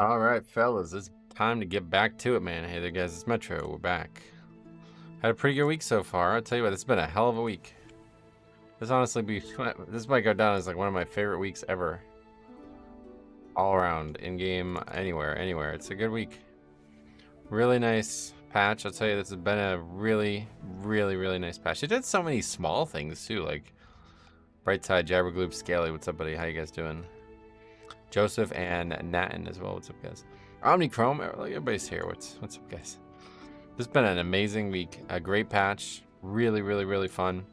All right, fellas, it's time to get back to it, man. Hey there, guys. It's Metro. We're back. Had a pretty good week so far. I'll tell you what, it's been a hell of a week. This might go down as like one of my favorite weeks ever. All around, in game, anywhere. It's a good week. Really nice patch. I'll tell you, this has been a really nice patch. It did so many small things too, like Brightside, Jabbergloop, Scaly. What's up, buddy? How you guys doing? Joseph and Natin as well. What's up, guys? Omnichrome, everybody's here. What's up, guys? This has been an amazing week. A great patch. Really fun.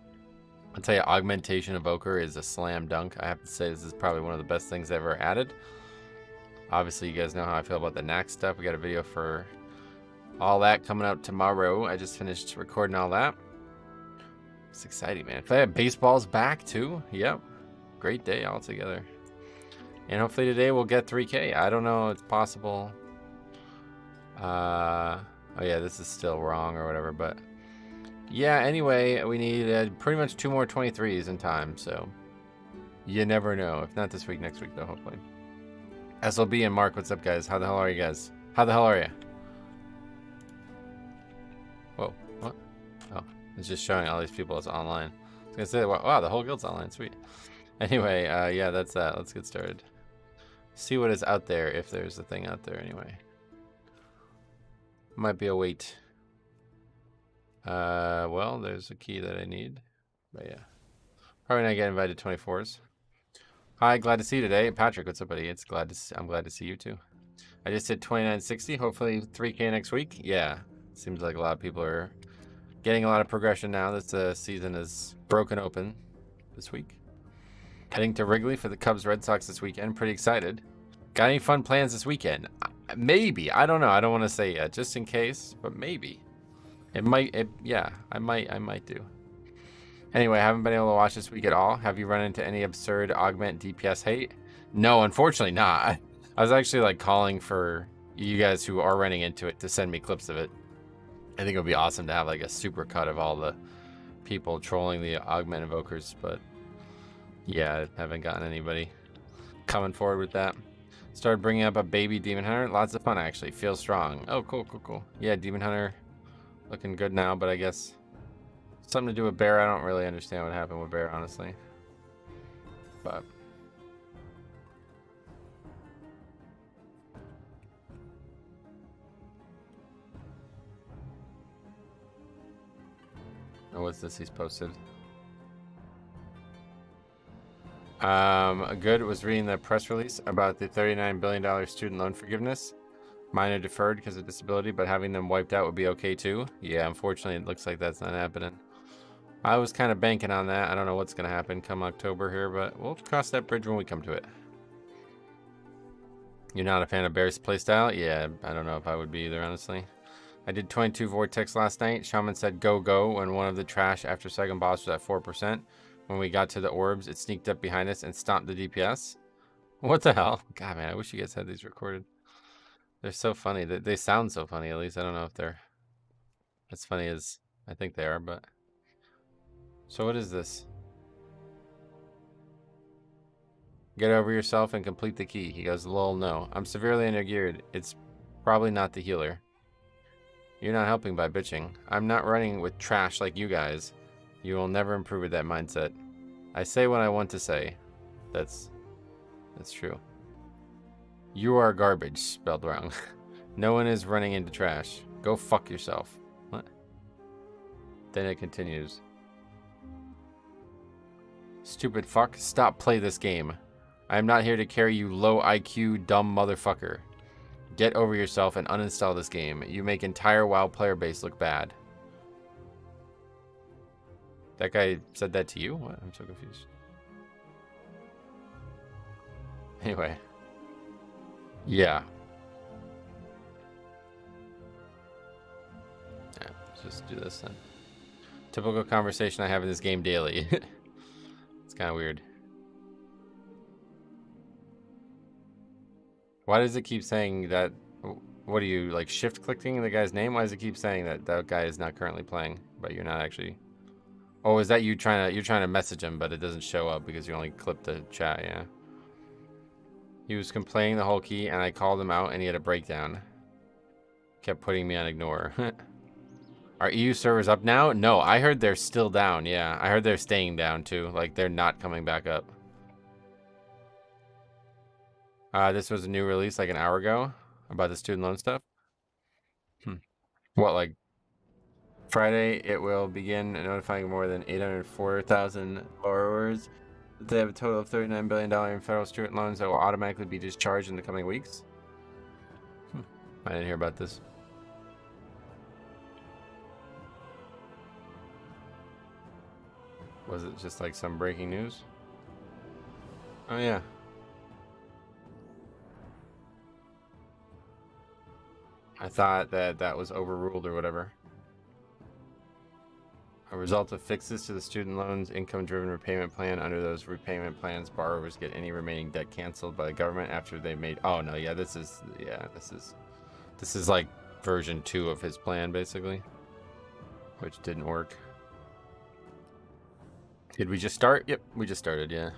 I'll tell you, Augmentation Evoker is a slam dunk. I have to say, this is probably one of the best things ever added. Obviously, you guys know how I feel about the Knack stuff. We got a video for all that coming out tomorrow. I just finished recording all that. It's exciting, man. Baseball's back, too. Yep. Great day altogether. And hopefully today we'll get 3K. I don't know. It's possible. Oh, yeah, this is still wrong or whatever. But, yeah, anyway, we need pretty much 2 more 23s in time. So, you never know. If not this week, next week, though, hopefully. SLB and Mark, what's up, guys? How the hell are you guys? How the hell are you? Whoa, what? Oh, it's just showing all these people as online. I was going to say, wow, the whole guild's online. Sweet. Anyway, yeah, that's that. Let's get started. See what is out there, if there's a thing out there anyway. Might be a wait. Well, there's a key that I need. But yeah. Probably not get invited to 24s. Hi, glad to see you today. Patrick, what's up, buddy? I'm glad to see you too. I just hit 2960. Hopefully 3K next week. Yeah. Seems like a lot of people are getting a lot of progression now. This season is broken open this week. Heading to Wrigley for the Cubs Red Sox this weekend. Pretty excited. Got any fun plans this weekend? Maybe. I don't know. I don't want to say yet, just in case, but maybe. Yeah, I might do. Anyway, I haven't been able to watch this week at all. Have you run into any absurd augment DPS hate? No, unfortunately not. I was actually like calling for you guys who are running into it to send me clips of it. I think it would be awesome to have like a super cut of all the people trolling the augment invokers, but yeah, I haven't gotten anybody coming forward with that. Started bringing up a baby Demon Hunter. Lots of fun, actually. Feels strong. Oh, cool. Yeah, Demon Hunter looking good now, but I guess something to do with Bear. I don't really understand what happened with Bear, honestly. But oh, what's this he's posted? Good was reading the press release about the $39 billion student loan forgiveness. Mine are deferred because of disability, but having them wiped out would be okay too. Yeah, unfortunately, it looks like that's not happening. I was kind of banking on that. I don't know what's going to happen come October here, but we'll cross that bridge when we come to it. You're not a fan of Bear's playstyle? Yeah, I don't know if I would be either, honestly. I did 22 Vortex last night. Shaman said go when one of the trash after second boss was at 4%. When we got to the orbs, it sneaked up behind us and stomped the DPS. What the hell? God, man, I wish you guys had these recorded. They're so funny. They sound so funny, at least. I don't know if they're as funny as I think they are, but... So what is this? Get over yourself and complete the key. He goes, lol, no. I'm severely undergeared. It's probably not the healer. You're not helping by bitching. I'm not running with trash like you guys. You will never improve with that mindset. I say what I want to say. That's true. You are garbage, spelled wrong. No one is running into trash. Go fuck yourself. What? Then it continues. Stupid fuck. Stop play this game. I am not here to carry you low IQ, dumb motherfucker. Get over yourself and uninstall this game. You make entire WoW player base look bad. That guy said that to you? What? I'm so confused. Anyway. Yeah. Yeah, let's just do this then. Typical conversation I have in this game daily. It's kind of weird. Why does it keep saying that? What are you, like, shift clicking the guy's name? Why does it keep saying that that guy is not currently playing, but you're not actually? Oh, is that you you're trying to message him, but it doesn't show up because you only clipped the chat, yeah. He was complaining the whole key, and I called him out, and he had a breakdown. Kept putting me on ignore. Are EU servers up now? No, I heard they're still down. Yeah, I heard they're staying down too. Like, they're not coming back up. This was a new release like an hour ago about the student loan stuff. What, like Friday? It will begin notifying more than 804,000 borrowers. They have a total of $39 billion in federal student loans that will automatically be discharged in the coming weeks. I didn't hear about this. Was it just like some breaking news? Oh, yeah. I thought that was overruled or whatever. A result of fixes to the student loans income-driven repayment plan. Under those repayment plans, borrowers get any remaining debt canceled by the government after they made. Oh no, yeah, this is like version 2 of his plan, basically, which didn't work. Did we just start? Yep, we just started. Yeah,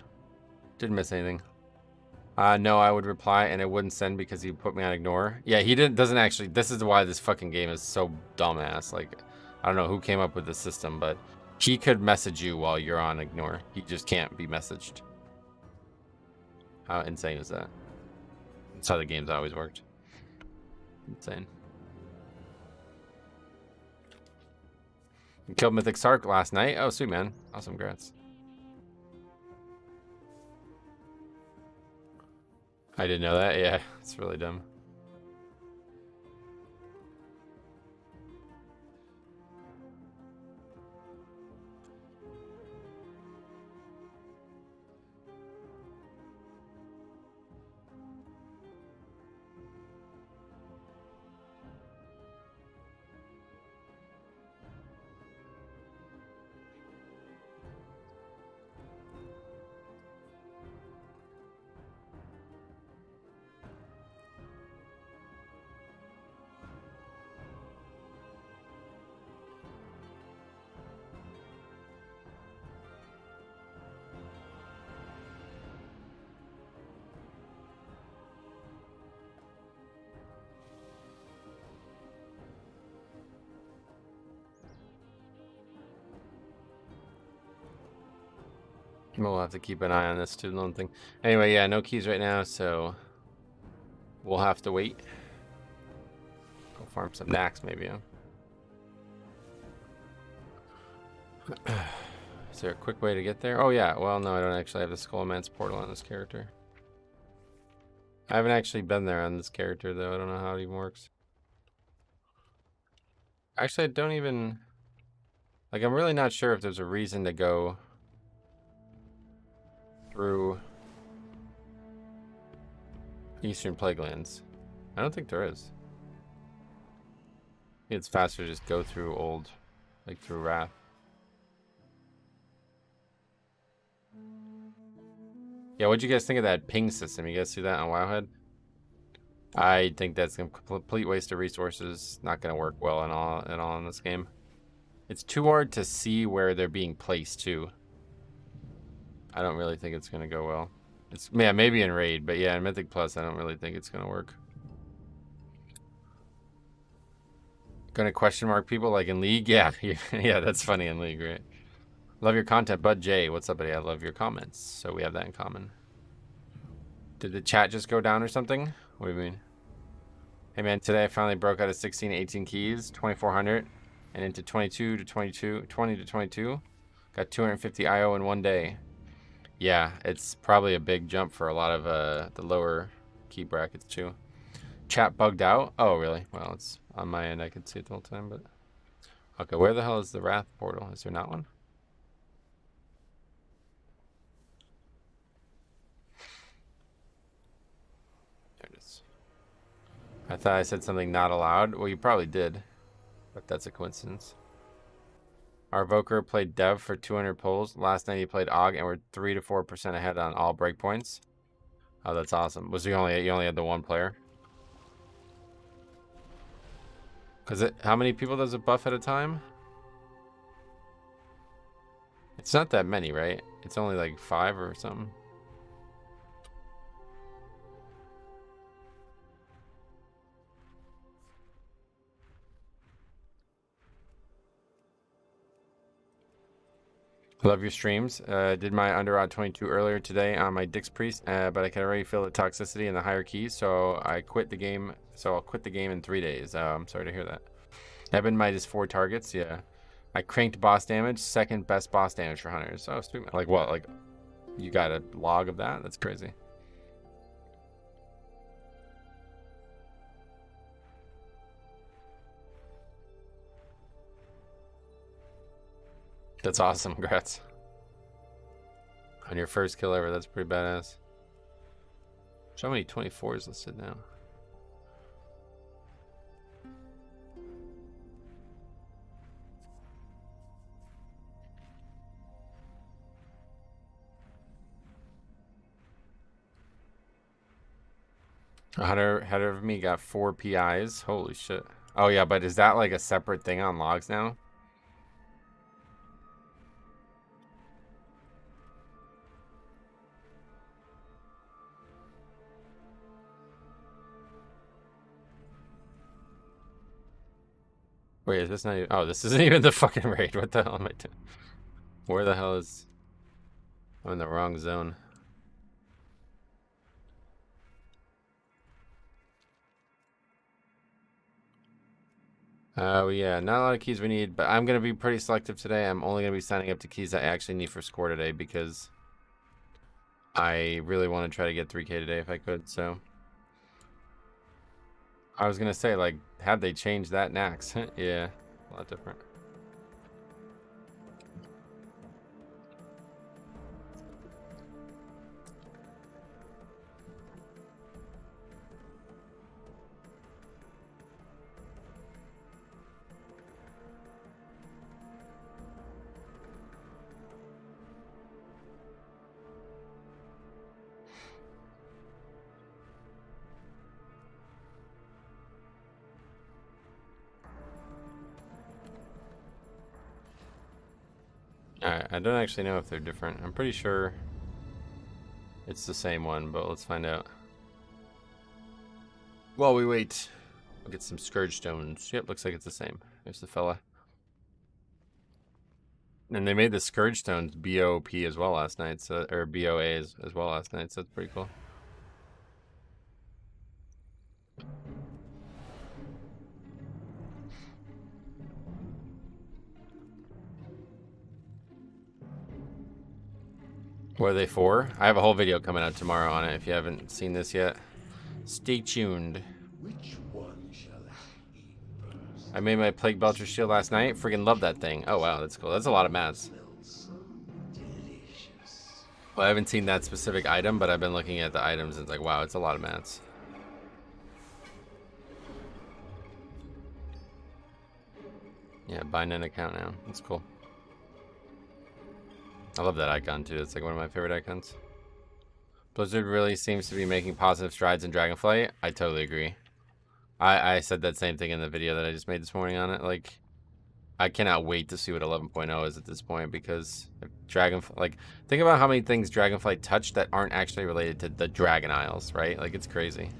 didn't miss anything. No, I would reply and it wouldn't send because he put me on ignore. Yeah, he doesn't actually. This is why this fucking game is so dumbass. Like, I don't know who came up with the system, but he could message you while you're on ignore. He just can't be messaged. How insane is that? That's how the game's always worked. Insane. You killed Mythic Sark last night. Oh, sweet, man. Awesome, congrats. I didn't know that. Yeah, it's really dumb. We'll have to keep an eye on this student loan thing. Anyway, yeah, no keys right now, so we'll have to wait. Go farm some knacks, maybe. Huh? Is there a quick way to get there? Oh, yeah. Well, no, I don't actually have the Skullman's portal on this character. I haven't actually been there on this character, though. I don't know how it even works. Actually, I don't even... Like, I'm really not sure if there's a reason to go through Eastern Plaguelands. I don't think there is. I think it's faster to just go through old, like through Wrath. Yeah, what'd you guys think of that ping system? You guys see that on Wowhead? I think that's a complete waste of resources. Not gonna work well at all in this game. It's too hard to see where they're being placed too. I don't really think it's gonna go well. It's, yeah, maybe in Raid, but yeah, in Mythic Plus, I don't really think it's gonna work. Gonna question mark people like in League? Yeah, yeah, that's funny in League, right? Love your content, Bud J. What's up, buddy? I love your comments. So we have that in common. Did the chat just go down or something? What do you mean? Hey man, today I finally broke out of 16 to 18 keys, 2400, and into 22 to 22, 20 to 22. Got 250 IO in one day. Yeah, it's probably a big jump for a lot of the lower key brackets too. Chat bugged out? Oh, really? Well, it's on my end. I could see it the whole time, but... Okay, where the hell is the Wrath portal? Is there not one? There it is. I thought I said something not allowed. Well, you probably did, but that's a coincidence. Our Voker played Dev for 200 pulls. Last night he played Og, and we're 3 to 4% ahead on all breakpoints. Oh, that's awesome. Was you only had the one player? Cause how many people does it buff at a time? It's not that many, right? It's only like 5 or something. Love your streams. Did my under odd 22 earlier today on my Dix Priest, but I can already feel the toxicity in the higher keys, so I quit the game. So I'll quit the game in 3 days. I'm sorry to hear that. Eben might is 4 targets. Yeah, I cranked boss damage, second best boss damage for hunters. Oh, sweet. Like what? Like you got a log of that? That's crazy. That's awesome. Congrats on your first kill ever. That's pretty badass. So many 24s listed now. A hunter ahead of me got 4 PIs. Holy shit. Oh yeah, but is that like a separate thing on logs now? Wait, is this not even... Oh, this isn't even the fucking raid. What the hell am I doing? Where the hell is... I'm in the wrong zone. Yeah, not a lot of keys we need, but I'm going to be pretty selective today. I'm only going to be signing up to keys I actually need for score today because I really want to try to get 3K today if I could, so... I was going to say, like, have they changed that Nax? Yeah, a lot different. I don't actually know if they're different. I'm pretty sure it's the same one, but let's find out. While we wait, we'll get some Scourge Stones. Yep, looks like it's the same. There's the fella. And they made the Scourge Stones BOP as well last night, so, or BOA as well last night, so that's pretty cool. What are they for? I have a whole video coming out tomorrow on it. If you haven't seen this yet, stay tuned. Which one shall I eat first? I made my Plague Belcher shield last night. Freaking love that thing. Oh wow, that's cool. That's a lot of mats. Delicious. Well, I haven't seen that specific item, but I've been looking at the items and it's like, wow, it's a lot of mats. Yeah, bind an account now. That's cool. I love that icon too. It's like one of my favorite icons. Blizzard really seems to be making positive strides in Dragonflight. I totally agree. I said that same thing in the video that I just made this morning on it. Like, I cannot wait to see what 11.0 is at this point because Dragonflight, like, think about how many things Dragonflight touched that aren't actually related to the Dragon Isles, right? Like, it's crazy.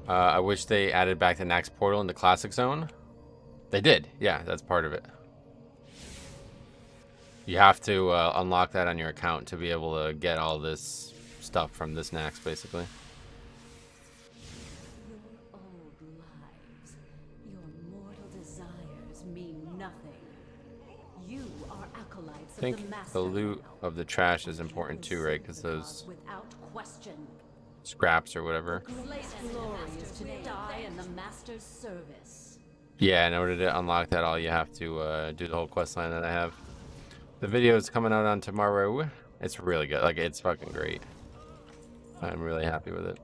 I wish they added back the Nax portal in the Classic Zone. They did. Yeah, that's part of it. You have to unlock that on your account to be able to get all this stuff from this Nax, basically. Your old lives, your mortal desires mean nothing. You are acolytes I think of the Master the loot now. of the trash is important too, right? Because those Without question. scraps or whatever. Great glory is to die in the Master's service. Yeah, in order to unlock that, all you have to do the whole quest line that I have. The video is coming out on tomorrow. It's really good. Like, it's fucking great. I'm really happy with it.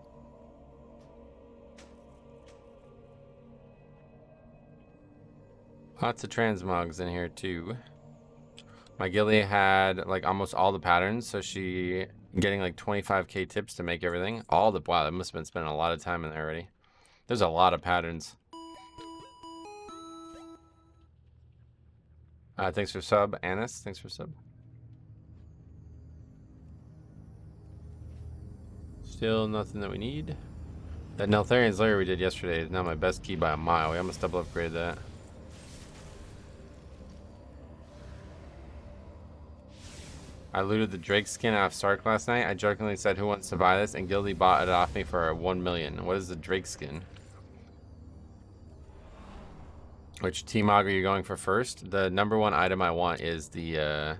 Lots of transmogs in here too. My Gilly had like almost all the patterns, so she getting like 25k tips to make everything. All the wow, that must have been spending a lot of time in there already. There's a lot of patterns. Thanks for sub, Anis. Thanks for sub. Still nothing that we need. That Neltharian's Lair we did yesterday is now my best key by a mile. We almost double upgrade that. I looted the Drake skin off Stark last night. I jokingly said, "Who wants to buy this?" And Gildy bought it off me for 1 million. What is the Drake skin? Which T-Mog are you going for first? The number one item I want is the, I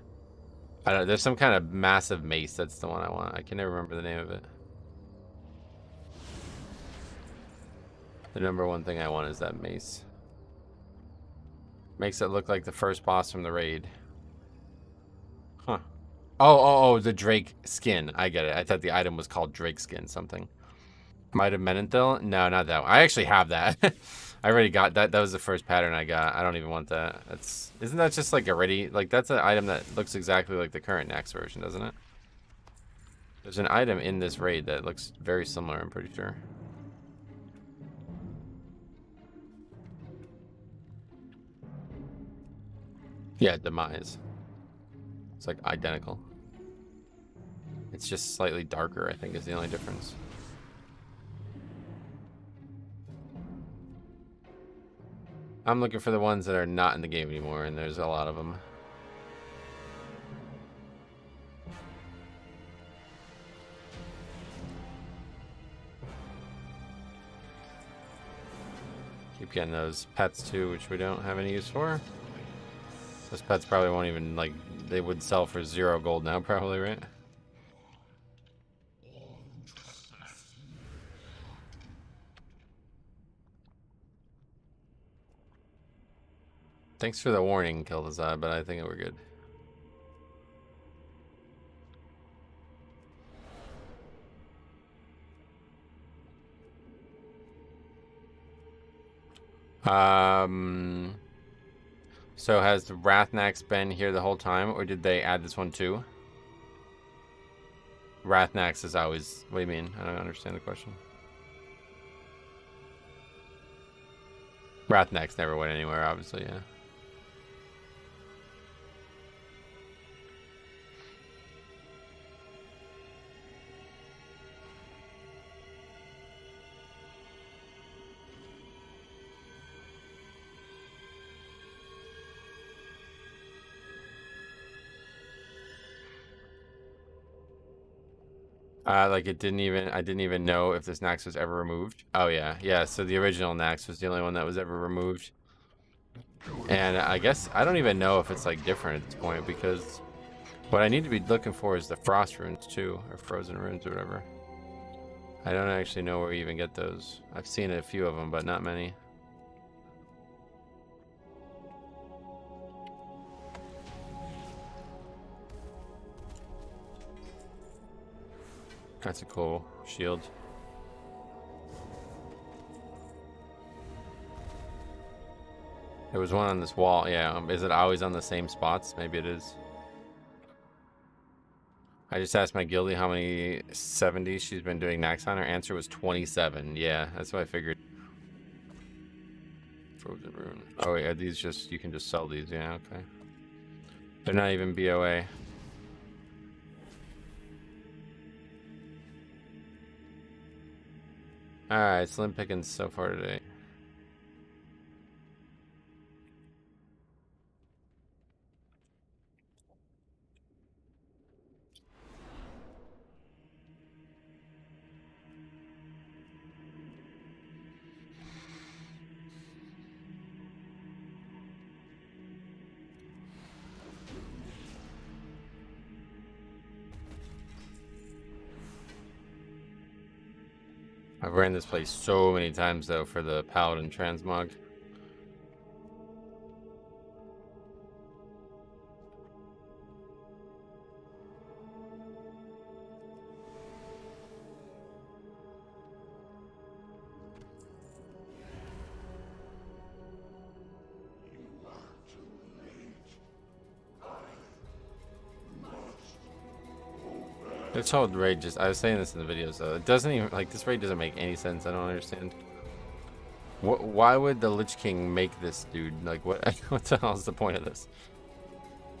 don't know, there's some kind of massive mace. That's the one I want. I can never remember the name of it. The number one thing I want is that mace. Makes it look like the first boss from the raid. Huh. Oh, the Drake skin. I get it. I thought the item was called Drake skin something. Might have Menenthil? No, not that one. I actually have that. I already got that. That was the first pattern I got. I don't even want that. Isn't that just like already, like that's an item that looks exactly like the current Nax version, doesn't it? There's an item in this raid that looks very similar, I'm pretty sure. Yeah, Demise. It's like identical. It's just slightly darker, I think, is the only difference. I'm looking for the ones that are not in the game anymore, and there's a lot of them. Keep getting those pets too, which we don't have any use for. Those pets probably won't even, like, they would sell for 0 gold now, probably, right? Thanks for the warning, Kildazad, but I think we're good. So has the Rathnax been here the whole time, or did they add this one too? Rathnax is always... What do you mean? I don't understand the question. Rathnax never went anywhere, obviously, yeah. Like it didn't even, I didn't even know if this Nax was ever removed. Oh yeah, yeah, so the original Nax was the only one that was ever removed. And I guess, I don't even know if it's like different at this point, because what I need to be looking for is the frost runes too, or frozen runes or whatever. I don't actually know where you even get those. I've seen a few of them, but not many. That's a cool shield. There was one on this wall. Yeah, is it always on the same spots? Maybe it is. I just asked my guildie how many 70s she's been doing Nax on. Her answer was 27. Yeah, that's what I figured. Frozen rune. Oh wait, are these just, you can just sell these? Yeah, okay. They're not even BOA. Alright, slim pickings so far today. I've ran this place so many times though for the Paladin transmog. This whole raid just, I was saying this in the videos though, it doesn't even, like, this raid doesn't make any sense. I don't understand. Why would the Lich King make this dude? Like, what the hell is the point of this?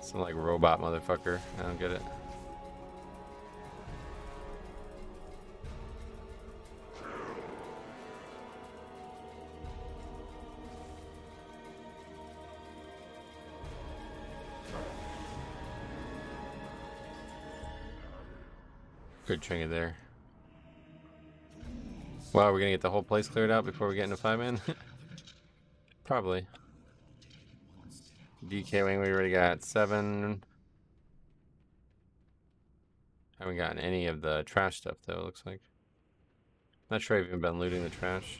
Some, like, robot motherfucker. I don't get it. Good trinket there. Well, we're gonna get the whole place cleared out before we get into 5-man? Probably. DK wing, we already got 7. Haven't gotten any of the trash stuff though, it looks like. Not sure I've even been looting the trash.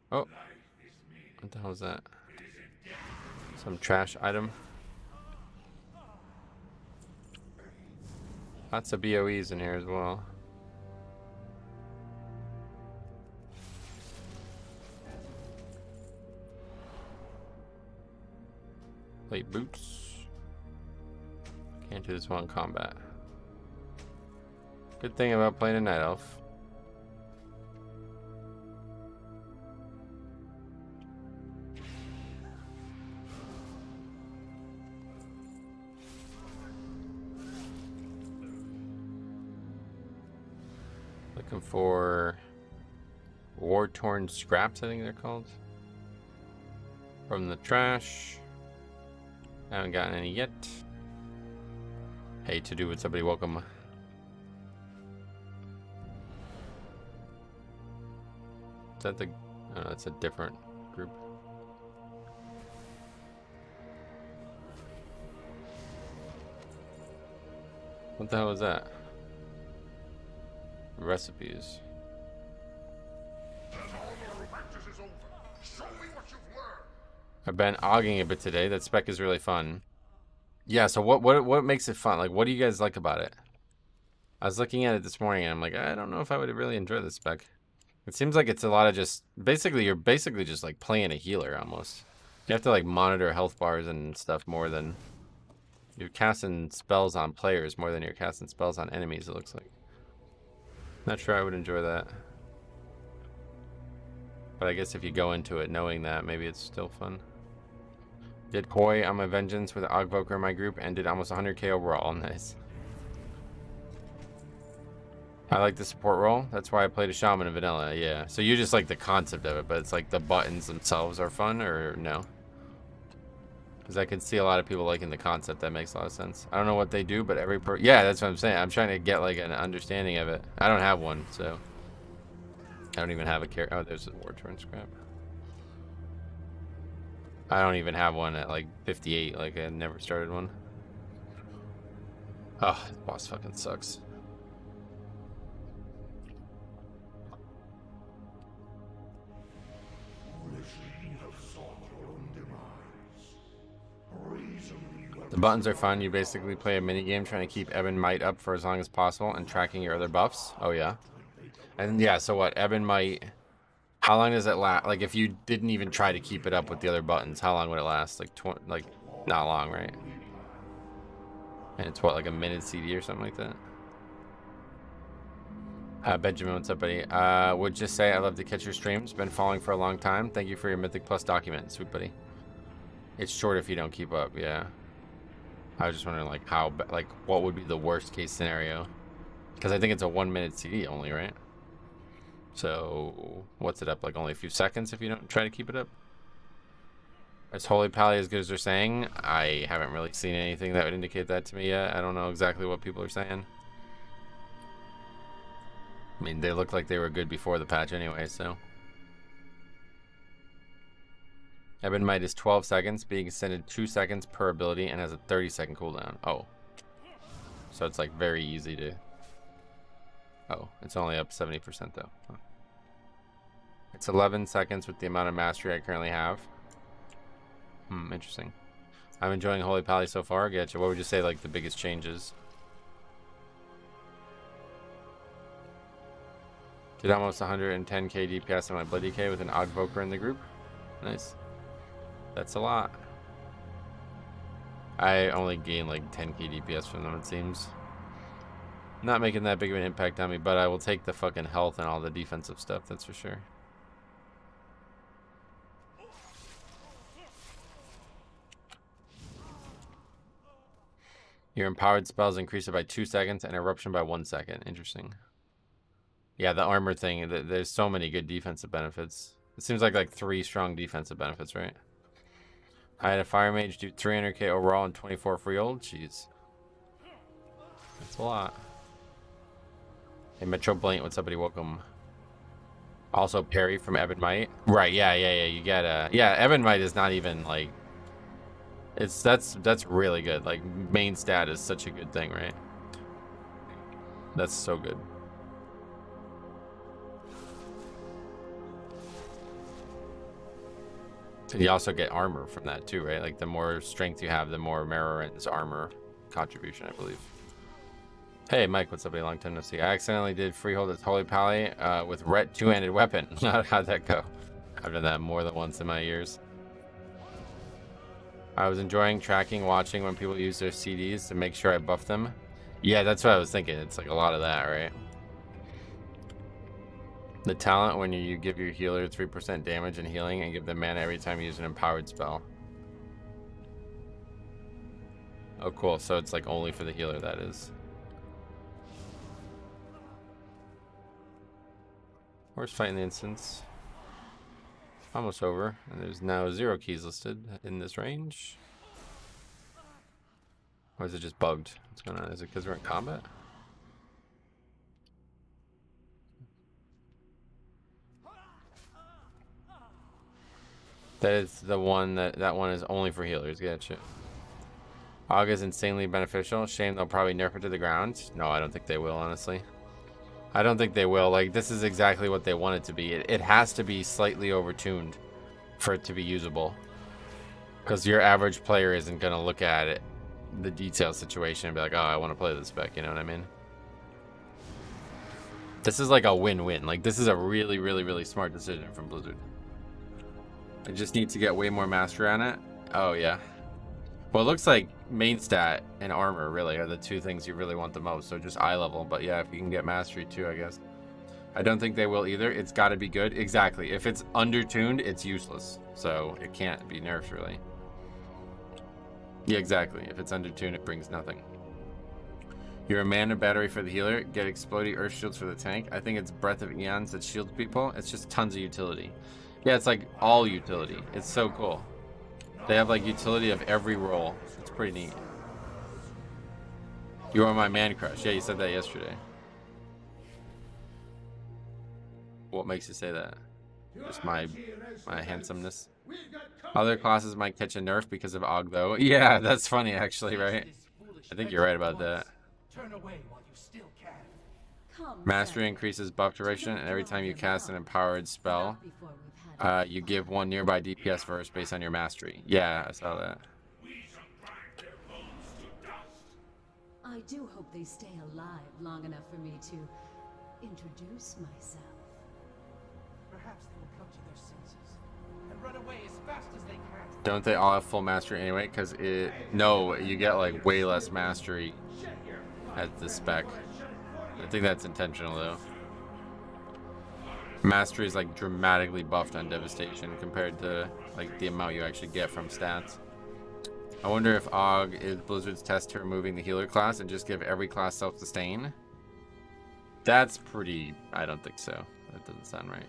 Oh. What the hell is that? Some trash item. Lots of BOEs in here as well. Plate boots. Can't do this while in combat. Good thing about playing a night elf. Looking for war-torn scraps, I think they're called. From the trash. Haven't gotten any yet. Hey, to do with somebody, welcome. Is that the... Oh, that's a different group. What the hell is that? Recipes. I've been ogging a bit today. That spec is really fun. Yeah, so what makes it fun? Like, what do you guys like about it? I was looking at it this morning and I'm like, I don't know if I would really enjoy this spec. It seems like it's a lot of just you're basically just like playing a healer almost. You have to like monitor health bars and stuff more than you're casting spells on players more than you're casting spells on enemies, it looks like. Not sure I would enjoy that. But I guess if you go into it knowing that, maybe it's still fun. Did Koi on my Vengeance with Ogvoker in my group and did almost 100k overall. Nice. I like the support role. That's why I played a Shaman in Vanilla, yeah. So you just like the concept of it, but it's like the buttons themselves are fun, or no? Because I can see a lot of people liking the concept. That makes a lot of sense. I don't know what they do, but yeah, that's what I'm saying. I'm trying to get like an understanding of it. I don't have one, so I don't even have a character. Oh, there's a war-torn scrap. I don't even have one at like 58. Like I never started one. Oh, this boss fucking sucks. The buttons are fun. You basically play a mini game trying to keep Ebb and Might up for as long as possible and tracking your other buffs. Oh yeah. And yeah, so what? Ebb and Might. How long does it last? Like if you didn't even try to keep it up with the other buttons, how long would it last? Like not long, right? And it's what, like a minute CD or something like that? Benjamin, what's up, buddy? Would just say I love to catch your streams. Been following for a long time. Thank you for your Mythic Plus document, sweet buddy. It's short if you don't keep up, yeah. I was just wondering, like, what would be the worst case scenario? Because I think it's a 1 minute CD only, right? So, what's it up? Like, only a few seconds if you don't try to keep it up? Is Holy Pally as good as they're saying? I haven't really seen anything that would indicate that to me yet. I don't know exactly what people are saying. I mean, they look like they were good before the patch anyway, so. Ebb and Might is 12 seconds, being extended 2 seconds per ability, and has a 30-second cooldown. Oh. So it's like very easy to... Oh, it's only up 70% though. Huh. It's 11 seconds with the amount of mastery I currently have. Interesting. I'm enjoying Holy Pally so far. Getcha. What would you say like the biggest changes? Did almost 110k DPS on my Bloody K with an Ogvoker in the group. Nice. That's a lot. I only gain like 10k DPS from them, it seems. Not making that big of an impact on me, but I will take the fucking health and all the defensive stuff, that's for sure. Your empowered spells increase it by 2 seconds and eruption by 1 second. Interesting. Yeah, the armor thing, there's so many good defensive benefits. It seems like 3 strong defensive benefits, right? I had a Fire Mage do 300k overall and 24 free ult. Jeez. That's a lot. Hey, Metro Blank, what's up, buddy? Welcome. Also, Perry from Evan Might. Right, yeah. You get yeah, Evan Might is not even like that's really good. Like main stat is such a good thing, right? That's so good. And you also get armor from that too, right? Like the more strength you have, the more Merrin's armor contribution, I believe. Hey, Mike, what's up? A long time no see. I accidentally did freehold as Holy Pally with Ret two-handed weapon. How'd that go? I've done that more than once in my years. I was enjoying tracking, watching when people use their CDs to make sure I buff them. Yeah, that's what I was thinking. It's like a lot of that, right? The talent when you give your healer 3% damage and healing and give them mana every time you use an empowered spell. Oh, cool. So it's like only for the healer, that is. Horse fight in the instance. Almost over. And there's now 0 keys listed in this range. Or is it just bugged? What's going on? Is it because we're in combat? That is the one that one is only for healers. Gotcha. Aug is insanely beneficial. Shame they'll probably nerf it to the ground. No, I don't think they will, honestly. I don't think they will. Like, this is exactly what they want it to be. It has to be slightly overtuned for it to be usable. Because your average player isn't going to look at it, the detail situation, and be like, oh, I want to play this spec. You know what I mean? This is like a win-win. Like, this is a really, really, really smart decision from Blizzard. I just need to get way more mastery on it. Oh, yeah. Well, it looks like main stat and armor really are the two things you really want the most. So just eye level. But yeah, if you can get mastery too, I guess. I don't think they will either. It's got to be good. Exactly. If it's undertuned, it's useless. So it can't be nerfed really. Yeah, exactly. If it's undertuned, it brings nothing. You're a mana battery for the healer. Get exploding earth shields for the tank. I think it's Breath of Eons that shields people. It's just tons of utility. Yeah, it's like all utility. It's so cool. They have like utility of every role. It's pretty neat. You are my man crush. Yeah, you said that yesterday. What makes you say that? Just my handsomeness. Other classes might catch a nerf because of Aug though. Yeah, that's funny actually, right? I think you're right about that. Mastery increases buff duration, and every time you cast an empowered spell, you give one nearby DPS verse based on your mastery. Yeah, I saw that. I do hope they stay alive long enough for me to introduce myself. Perhaps they will come to their senses and run away as fast as they can. Don't they all have full mastery anyway? Because no, you get like way less mastery at the spec. I think that's intentional though. Mastery is like dramatically buffed on Devastation compared to like the amount you actually get from stats. I wonder if Aug is Blizzard's test to removing the healer class and just give every class self-sustain. That's pretty... I don't think so. That doesn't sound right.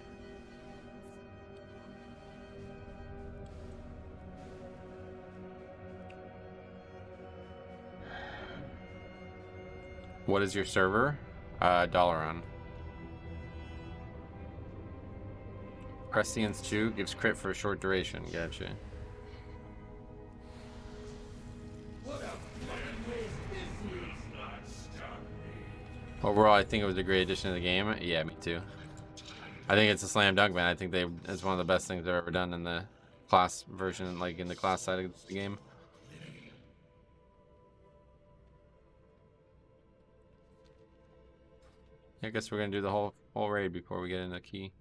What is your server? Dalaran. Prescience Chew gives crit for a short duration. Gotcha. Overall, I think it was a great addition to the game. Yeah, me too. I think it's a slam dunk, man. I think it's one of the best things they've ever done in the class version, like in the class side of the game. I guess we're gonna do the whole raid before we get into key.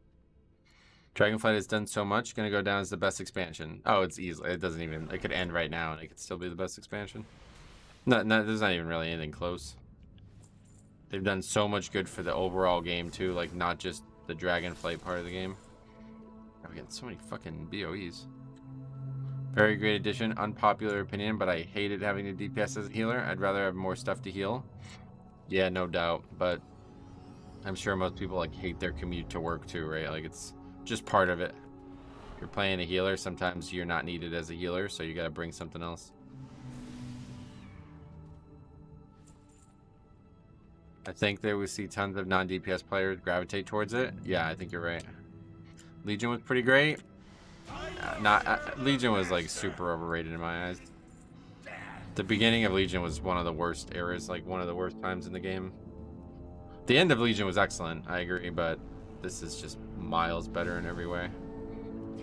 Dragonflight has done so much, gonna go down as the best expansion. Oh, it's easily. It doesn't even. It could end right now, and it could still be the best expansion. No, there's not even really anything close. They've done so much good for the overall game too, like not just the Dragonflight part of the game. Oh, we got so many fucking BOEs. Very great addition. Unpopular opinion, but I hated having the DPS as a healer. I'd rather have more stuff to heal. Yeah, no doubt. But I'm sure most people like hate their commute to work too, right? Like it's just part of it. If you're playing a healer, sometimes you're not needed as a healer, so you gotta bring something else. I think they would see tons of non-DPS players gravitate towards it. Yeah, I think you're right. Legion was pretty great. Legion was like super overrated in my eyes. The beginning of Legion was one of the worst eras, like one of the worst times in the game. The end of Legion was excellent, I agree, but this is just miles better in every way.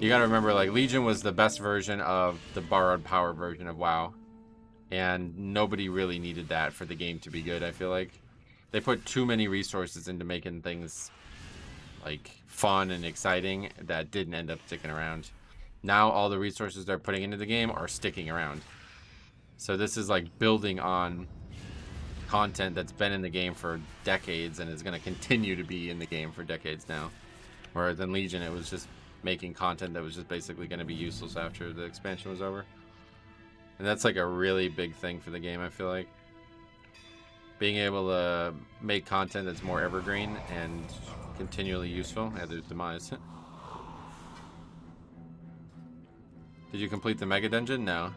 You gotta remember, like, Legion was the best version of the borrowed power version of WoW. And nobody really needed that for the game to be good, I feel like. They put too many resources into making things, like, fun and exciting that didn't end up sticking around. Now all the resources they're putting into the game are sticking around. So this is like building on content that's been in the game for decades and is going to continue to be in the game for decades now. Whereas in Legion, it was just making content that was just basically going to be useless after the expansion was over. And that's like a really big thing for the game, I feel like. Being able to make content that's more evergreen and continually useful. Yeah, there's Demise. Did you complete the Mega Dungeon? No.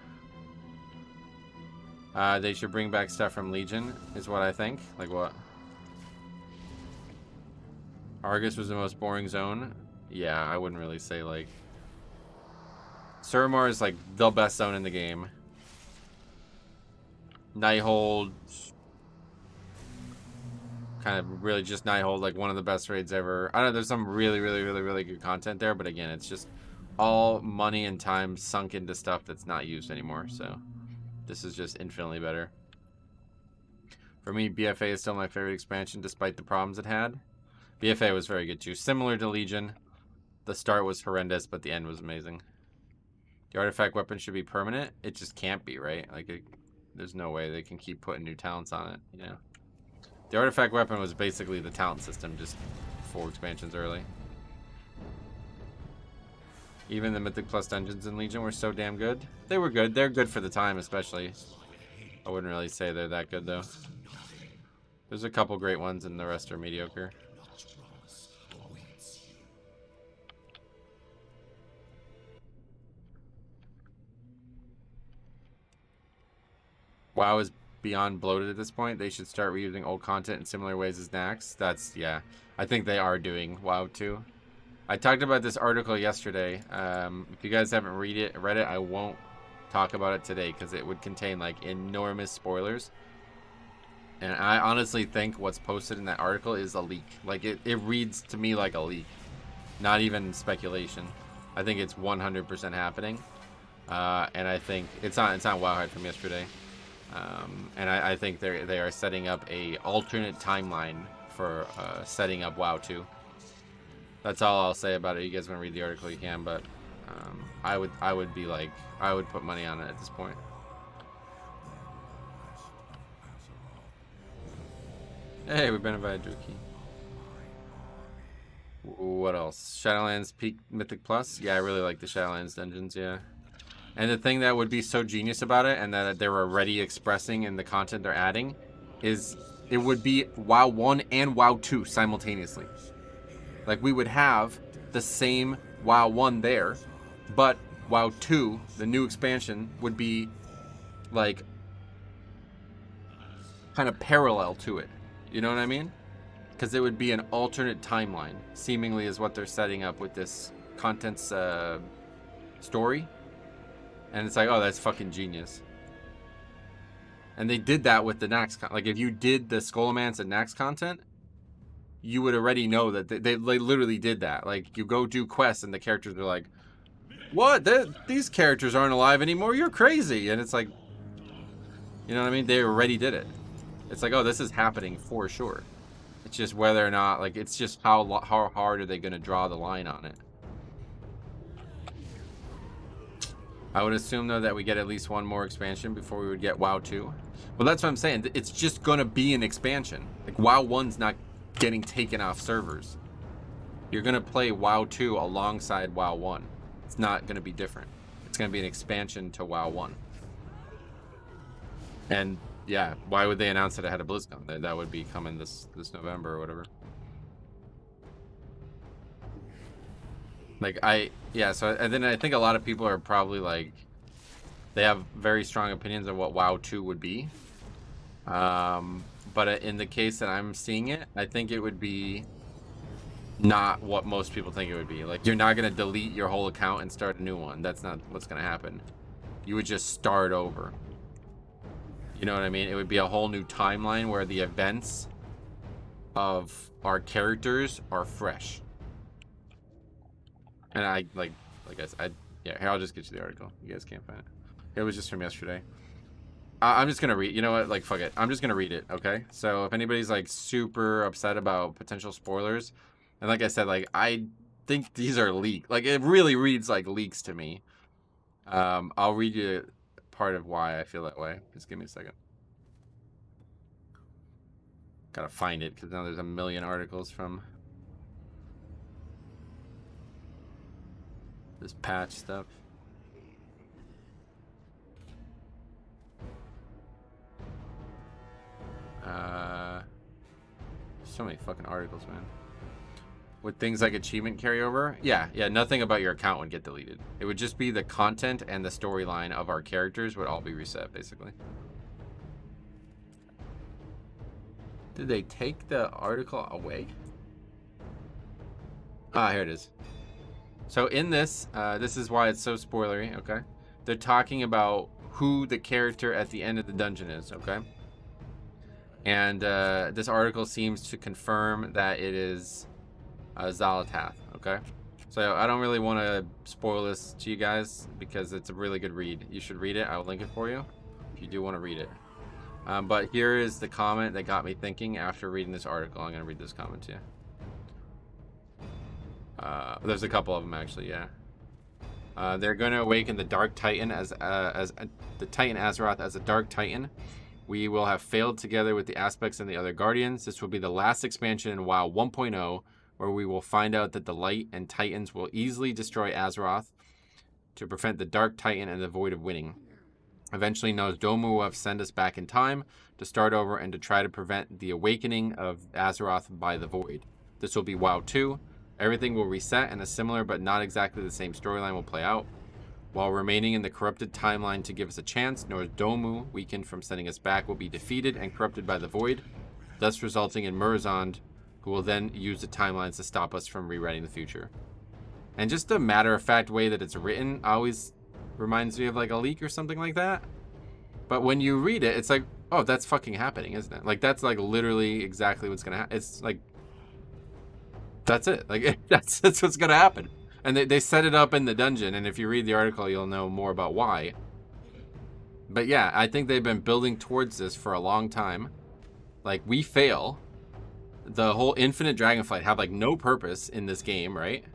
They should bring back stuff from Legion, is what I think. Like what? Argus was the most boring zone. Yeah, I wouldn't really say like... Suramor is like the best zone in the game. Nighthold... kind of really just Nighthold, like one of the best raids ever. I don't know, there's some really good content there, but again, it's just all money and time sunk into stuff that's not used anymore, so this is just infinitely better. For me, BFA is still my favorite expansion despite the problems it had. BFA was very good too. Similar to Legion, the start was horrendous, but the end was amazing. The artifact weapon should be permanent. It just can't be, right? Like, there's no way they can keep putting new talents on it, you know? The artifact weapon was basically the talent system, just 4 expansions early. Even the Mythic Plus dungeons in Legion were so damn good. They were good. They're good for the time, especially. I wouldn't really say they're that good, though. There's a couple great ones, and the rest are mediocre. WoW is beyond bloated at this point. They should start reusing old content in similar ways as Nax. That's, yeah. I think they are doing WoW, too. I talked about this article yesterday. If you guys haven't read it, I won't talk about it today because it would contain like enormous spoilers. And I honestly think what's posted in that article is a leak. Like it reads to me like a leak, not even speculation. I think it's 100% happening, and I think it's on Wowhide from yesterday. And I think they are setting up a alternate timeline for setting up WoW 2. That's all I'll say about it. You guys want to read the article, you can, but I would put money on it at this point. Hey, we've been invited to a key. What else? Shadowlands Peak Mythic Plus? Yeah, I really like the Shadowlands dungeons, yeah. And the thing that would be so genius about it, and that they're already expressing in the content they're adding, is it would be WoW 1 and WoW 2 simultaneously. Like, we would have the same WoW 1 there, but WoW 2, the new expansion, would be, like, kind of parallel to it. You know what I mean? Because it would be an alternate timeline, seemingly is what they're setting up with this content's story. And it's like, oh, that's fucking genius. And they did that with the Nax. Like, if you did the Scholomance and Nax content, you would already know that they literally did that. Like, you go do quests and the characters are like, what? These characters aren't alive anymore? You're crazy. And it's like, you know what I mean? They already did it. It's like, oh, this is happening for sure. It's just whether or not, like, it's just how hard are they going to draw the line on it. I would assume, though, that we get at least one more expansion before we would get WoW 2. Well, that's what I'm saying. It's just going to be an expansion. Like, WoW 1's not getting taken off servers. You're going to play WoW 2 alongside WoW 1. It's not going to be different. It's going to be an expansion to WoW 1. And, yeah, why would they announce it ahead of BlizzCon? That would be coming this November or whatever. Like, so, and then I think a lot of people are probably, like, they have very strong opinions of what WoW 2 would be. But But in the case that I'm seeing it, I think it would be not what most people think it would be. Like, you're not going to delete your whole account and start a new one. That's not what's going to happen. You would just start over. You know what I mean? It would be a whole new timeline where the events of our characters are fresh. And like I said, yeah, here, I'll just get you the article. You guys can't find it. It was just from yesterday. I'm just gonna read. You know what? Like, fuck it. I'm just gonna read it. Okay. So if anybody's like super upset about potential spoilers, and like I said, like I think these are leaks. Like it really reads like leaks to me. I'll read you part of why I feel that way. Just give me a second. Gotta find it because now there's a million articles from this patch stuff. So many fucking articles, man. With things like achievement carryover, yeah, nothing about your account would get deleted. It would just be the content and the storyline of our characters would all be reset, basically. Did they take the article away? Ah, here it is. So in this, this is why it's so spoilery, okay? They're talking about who the character at the end of the dungeon is, okay? And this article seems to confirm that it is Xal'atath, okay? So I don't really want to spoil this to you guys because it's a really good read. You should read it. I'll link it for you if you do want to read it. But here is the comment that got me thinking after reading this article. I'm going to read this comment to you. There's a couple of them actually, yeah. They're going to awaken the Dark Titan as the Titan Azeroth as a Dark Titan. We will have failed together with the aspects and the other Guardians. This will be the last expansion in WoW 1.0, where we will find out that the Light and Titans will easily destroy Azeroth to prevent the Dark Titan and the Void of winning. Eventually, Nozdormu will have sent us back in time to start over and to try to prevent the awakening of Azeroth by the Void. This will be WoW 2. Everything will reset and a similar but not exactly the same storyline will play out. While remaining in the corrupted timeline to give us a chance, Nozdormu, weakened from sending us back, will be defeated and corrupted by the Void, thus resulting in Murozond, who will then use the timelines to stop us from rewriting the future. And just the matter-of-fact way that it's written always reminds me of like a leak or something like that. But when you read it, it's like, oh, that's fucking happening, isn't it? Like, that's like literally exactly what's gonna happen. It's like, that's it. Like, that's what's gonna happen. And they set it up in the dungeon, and if you read the article, you'll know more about why. But yeah, I think they've been building towards this for a long time. Like, we fail. The whole infinite dragonflight have like no purpose in this game, right?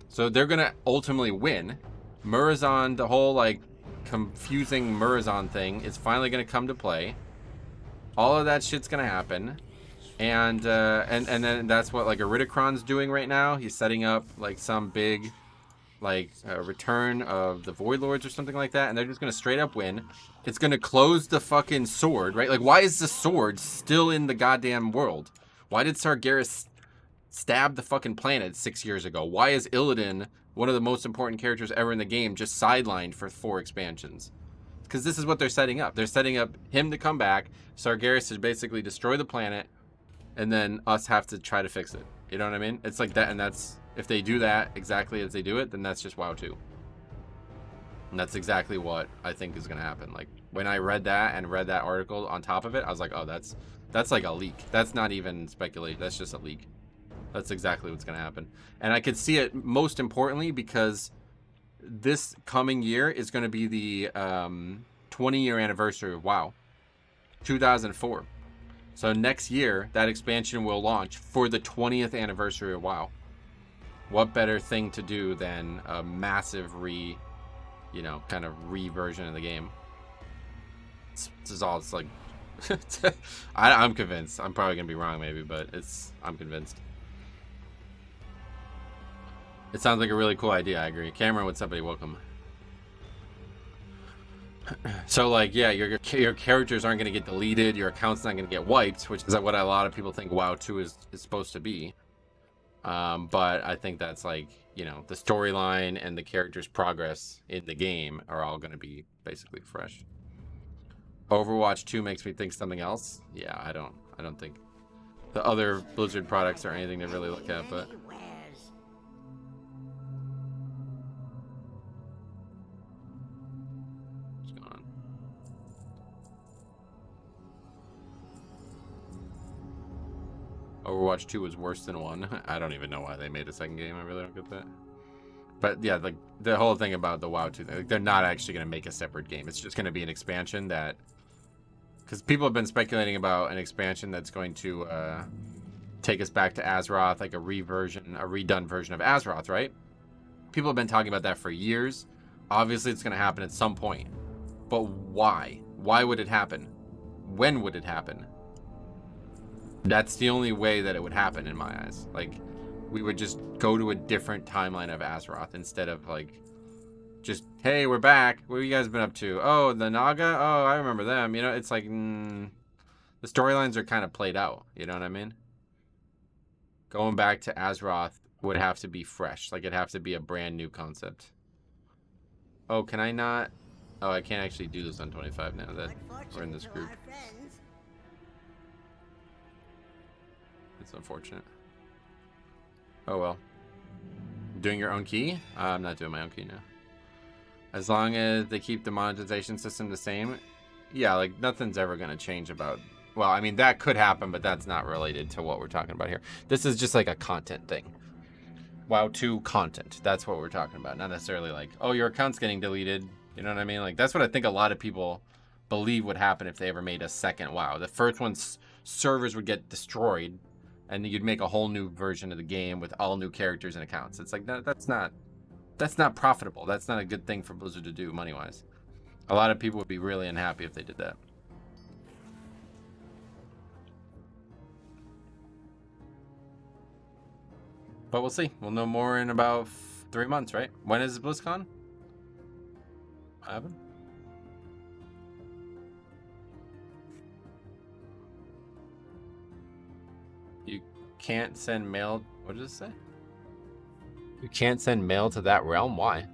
So they're gonna ultimately win. Murozond, the whole like confusing Murozond thing is finally gonna come to play. All of that shit's gonna happen. And then that's what like Iridikron's doing right now. He's setting up like some big like return of the Void Lords or something like that, and they're just gonna straight up win. It's gonna close the fucking sword, right? Like, why is the sword still in the goddamn world? Why did Sargeras stab the fucking planet 6 years ago? Why is Illidan, one of the most important characters ever in the game, just sidelined for 4 expansions? Because this is what they're setting up. They're setting up him to come back, Sargeras to basically destroy the planet, and then us have to try to fix it. You know what I mean? It's like that, and that's, if they do that exactly as they do it, then that's just WoW 2. And that's exactly what I think is going to happen. Like, when I read that and read that article on top of it, I was like, oh, that's like a leak. That's not even speculation. That's just a leak. That's exactly what's going to happen. And I could see it most importantly because this coming year is going to be the 20-year anniversary of WoW. 2004. So next year, that expansion will launch for the 20th anniversary of WoW. What better thing to do than a massive kind of re-version of the game? This is all, it's like, I'm convinced. I'm probably going to be wrong maybe, but I'm convinced. It sounds like a really cool idea, I agree. Cameron, what's up, buddy? Welcome. So, like, yeah, your characters aren't going to get deleted, your account's not going to get wiped, which is what a lot of people think WoW 2 is supposed to be. But I think that's like, the storyline and the character's progress in the game are all going to be basically fresh. Overwatch 2 makes me think something else. Yeah, I don't I don't think the other Blizzard products are anything to really look at, but what's going on? Overwatch 2 was worse than 1. I don't even know why they made a second game. I really don't get that. But yeah, like the whole thing about the WoW 2 thing, like, they're not actually going to make a separate game. It's just going to be an expansion that, because people have been speculating about an expansion that's going to take us back to Azeroth, like a redone version of Azeroth, right? People have been talking about that for years. Obviously, it's going to happen at some point. But why? Why would it happen? When would it happen? That's the only way that it would happen in my eyes. Like, we would just go to a different timeline of Azeroth instead of like just, hey, we're back. What have you guys been up to? Oh, the Naga? Oh, I remember them. You know, it's like the storylines are kind of played out. You know what I mean? Going back to Azeroth would have to be fresh. Like, it'd have to be a brand new concept. Oh, can I not? Oh, I can't actually do this on 25 now that we're in this group. It's unfortunate. Oh well. Doing your own key? I'm not doing my own key now. As long as they keep the monetization system the same, yeah, like nothing's ever going to change about... Well, I mean, that could happen, but that's not related to what we're talking about here. This is just like a content thing. WoW 2 content. That's what we're talking about. Not necessarily like, oh, your account's getting deleted. You know what I mean? Like, that's what I think a lot of people believe would happen if they ever made a second WoW. The first one's servers would get destroyed, and you'd make a whole new version of the game with all new characters and accounts. It's like, that's not profitable. That's not a good thing for Blizzard to do money-wise. A lot of people would be really unhappy if they did that. But we'll see. We'll know more in about 3 months, right? When is BlizzCon? What happened? You can't send mail. What does it say? You can't send mail to that realm? Why?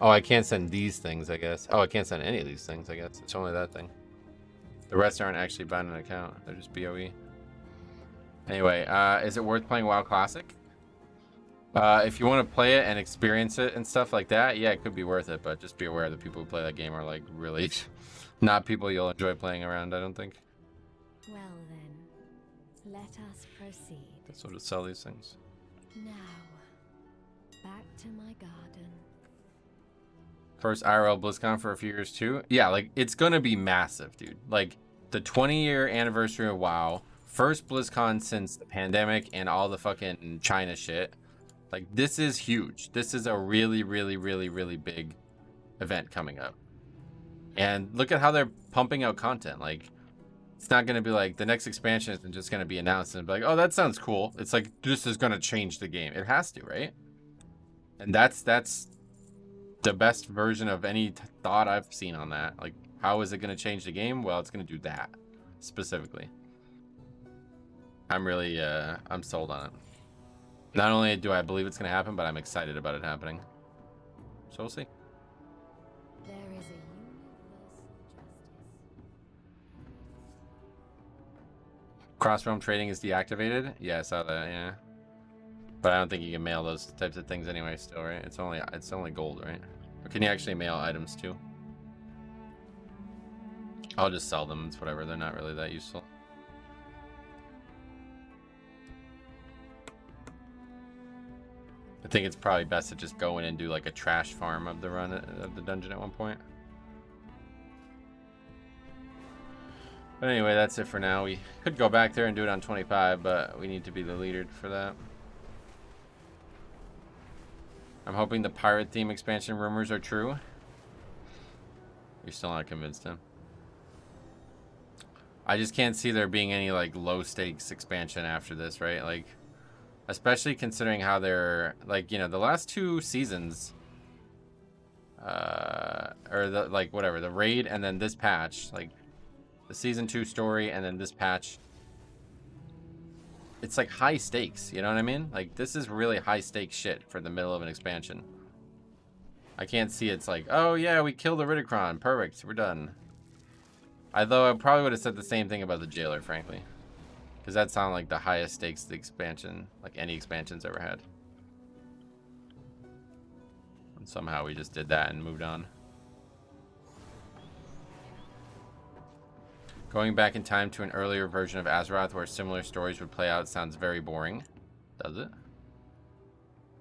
Oh, I can't send these things, I guess. Oh, I can't send any of these things, I guess. It's only that thing. The rest aren't actually bound an account. They're just BOE. Anyway, is it worth playing WoW Classic? If you want to play it and experience it and stuff like that, yeah, it could be worth it. But just be aware the people who play that game are like really not people you'll enjoy playing around, I don't think. Well then, let us proceed. That's what to sell these things. Now, back to my garden. First IRL BlizzCon for a few years too. Yeah, like it's gonna be massive, dude. Like the 20-year anniversary of WoW, first BlizzCon since the pandemic and all the fucking China shit. Like this is huge. This is a really, really, really, really big event coming up. And look at how they're pumping out content. Like it's not gonna be like the next expansion isn't just gonna be announced and be like, oh, that sounds cool. It's like this is gonna change the game. It has to, right? And that's the best version of any thought I've seen on that. Like, how is it going to change the game? Well, it's going to do that specifically. I'm really, I'm sold on it. Not only do I believe it's going to happen, but I'm excited about it happening. So we'll see. There is a universal justice. Cross-realm trading is deactivated. Yeah, I saw that. Yeah. But I don't think you can mail those types of things anyway still, right? It's only gold, right? Or can you actually mail items too? I'll just sell them. It's whatever. They're not really that useful. I think it's probably best to just go in and do like a trash farm of the run of the dungeon at one point. But anyway, that's it for now. We could go back there and do it on 25, but we need to be the leader for that. I'm hoping the pirate theme expansion rumors are true. You're still not convinced, huh? I just can't see there being any like low stakes expansion after this, right? Like, especially considering how they're like, you know, the last 2 seasons, or the like whatever, the raid and then this patch, like the season 2 story and then this patch. It's like high stakes, you know what I mean? Like this is really high stakes shit for the middle of an expansion. I can't see it's like, oh yeah, we killed the Ridicron, perfect, we're done. Although I probably would have said the same thing about the jailer, frankly. Because that sounded like the highest stakes expansion, like any expansion's ever had. And somehow we just did that and moved on. Going back in time to an earlier version of Azeroth where similar stories would play out sounds very boring. Does it?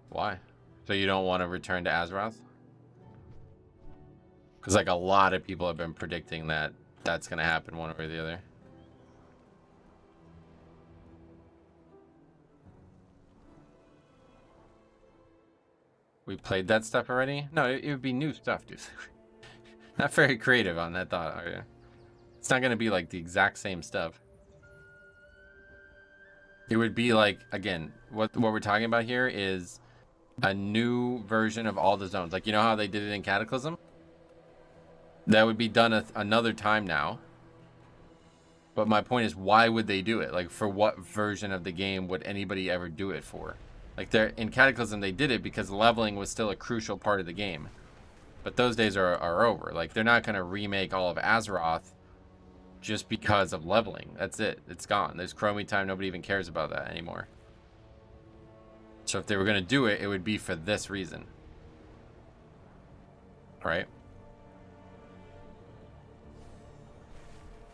Why? So you don't want to return to Azeroth? Because like a lot of people have been predicting that that's going to happen one way or the other. We played that stuff already? No, it would be new stuff, dude. Not very creative on that thought, are you? It's not going to be like the exact same stuff. It would be like, again, what we're talking about here is a new version of all the zones. Like, you know how they did it in Cataclysm? That would be done another time now. But my point is, why would they do it? Like, for what version of the game would anybody ever do it for? Like, in Cataclysm, they did it because leveling was still a crucial part of the game. But those days are over. Like, they're not going to remake all of Azeroth just because of leveling. That's it. It's gone. There's Chromie time. Nobody even cares about that anymore. So if they were going to do it, it would be for this reason. Right?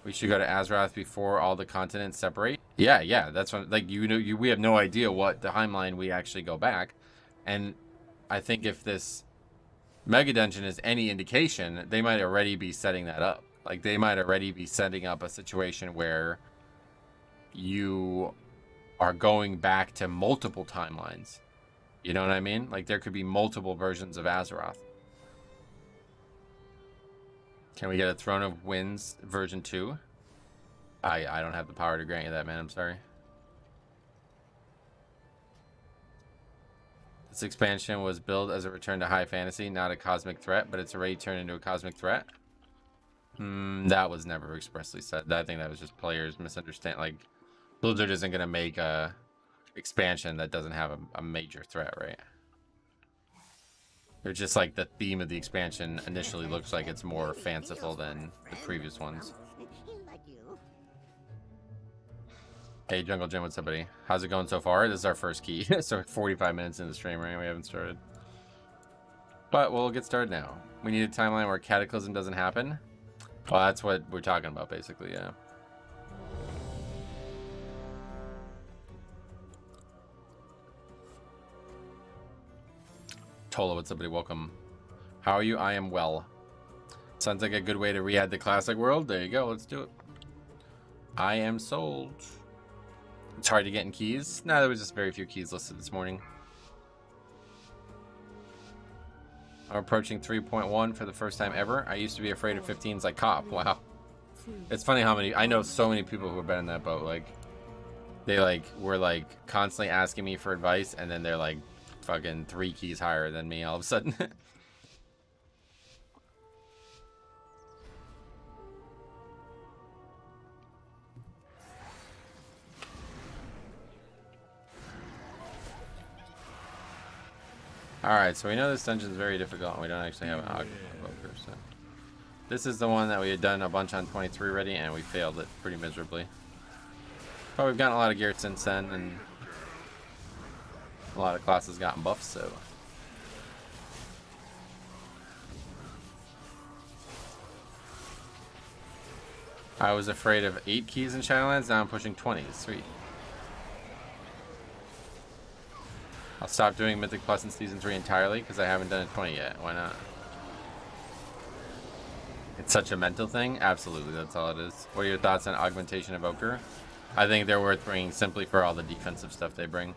We should go to Azeroth before all the continents separate. Yeah, that's what, like, we have no idea what the timeline we actually go back. And I think if this Mega Dungeon is any indication, they might already be setting that up. Like, they might already be setting up a situation where you are going back to multiple timelines. You know what I mean? Like, there could be multiple versions of Azeroth. Can we get a Throne of Winds version 2? I don't have the power to grant you that, man. I'm sorry. This expansion was billed as a return to high fantasy, not a cosmic threat, but it's already turned into a cosmic threat. That was never expressly said. I think that was just players misunderstand. Like, Blizzard isn't going to make a expansion that doesn't have a major threat, right? They're just like the theme of the expansion initially looks like it's more fanciful than the previous ones. Hey, Jungle Jim, what's up, buddy? How's it going so far? This is our first key. So 45 minutes in the stream, right? We haven't started. But we'll get started now. We need a timeline where Cataclysm doesn't happen. Well, that's what we're talking about, basically, yeah. Tola, what's up, buddy? Welcome. How are you? I am well. Sounds like a good way to re-add the classic world. There you go. Let's do it. I am sold. It's hard to get in keys. No, there was just very few keys listed this morning. I'm approaching 3.1 for the first time ever. I used to be afraid of 15s like Cop. Wow. It's funny how many... I know so many people who have been in that boat. Like, they, like, were, like, constantly asking me for advice, and then they're, like, fucking 3 keys higher than me all of a sudden. Alright, so we know this dungeon is very difficult and we don't actually have an Ogre, so. This is the one that we had done a bunch on 23 already and we failed it pretty miserably. But we've gotten a lot of gear since then and a lot of classes gotten buffed, so. I was afraid of 8 keys in Shadowlands, now I'm pushing 20. Sweet. I'll stop doing Mythic Plus in Season 3 entirely because I haven't done a 20 yet. Why not? It's such a mental thing? Absolutely, that's all it is. What are your thoughts on augmentation of Ochre? I think they're worth bringing simply for all the defensive stuff they bring.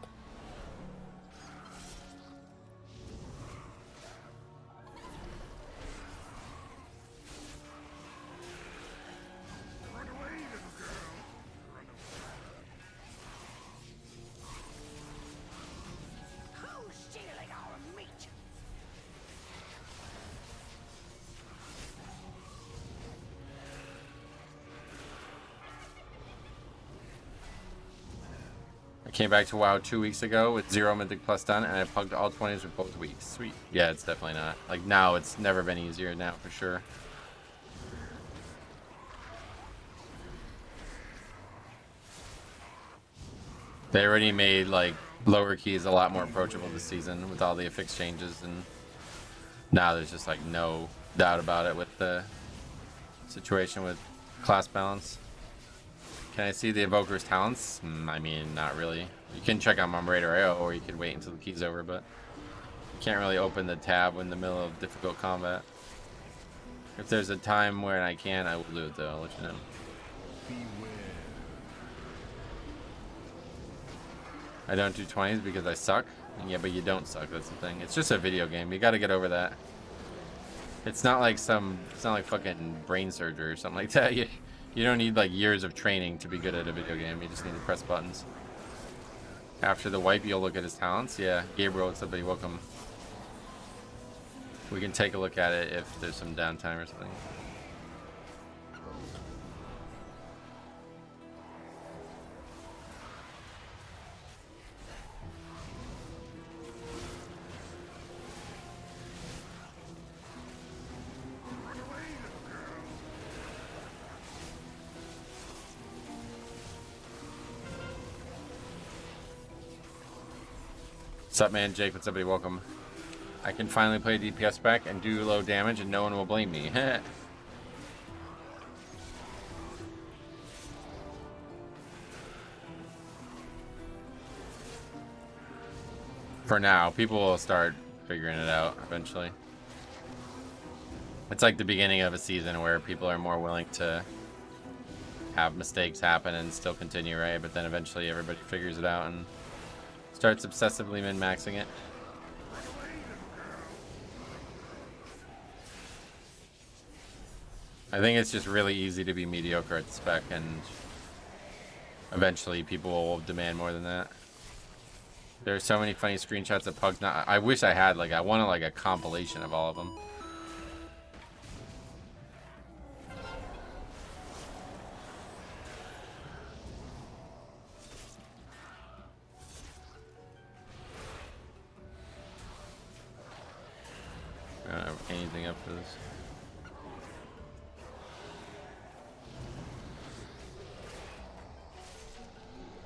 I came back to WoW 2 weeks ago with 0 Mythic Plus done, and I pugged all 20s with both weeks. Sweet. Yeah, it's definitely not. Like, now, it's never been easier now, for sure. They already made like lower keys a lot more approachable this season with all the affix changes, and now there's just like no doubt about it with the situation with class balance. Can I see the evoker's talents? I mean, not really. You can check on Mumbrator AO, or you could wait until the key's over, but you can't really open the tab in the middle of difficult combat. If there's a time where I can, I will do it though. I'll let you know. I don't do 20s because I suck. Yeah, but you don't suck. That's the thing. It's just a video game. You got to get over that. It's not like it's not like fucking brain surgery or something like that. You don't need like years of training to be good at a video game. You just need to press buttons. After the wipe, you'll look at his talents. Yeah, Gabriel, what's up, buddy? Welcome. We can take a look at it if there's some downtime or something. What's up, man? Jake, what's up, buddy? Welcome. I can finally play DPS back and do low damage and no one will blame me. For now, people will start figuring it out eventually. It's like the beginning of a season where people are more willing to have mistakes happen and still continue, right? But then eventually everybody figures it out and starts obsessively min-maxing it. I think it's just really easy to be mediocre at the spec, and eventually people will demand more than that. There's so many funny screenshots of Pugs now. I wish I had, like, I wanted like a compilation of all of them. I don't have anything up for this.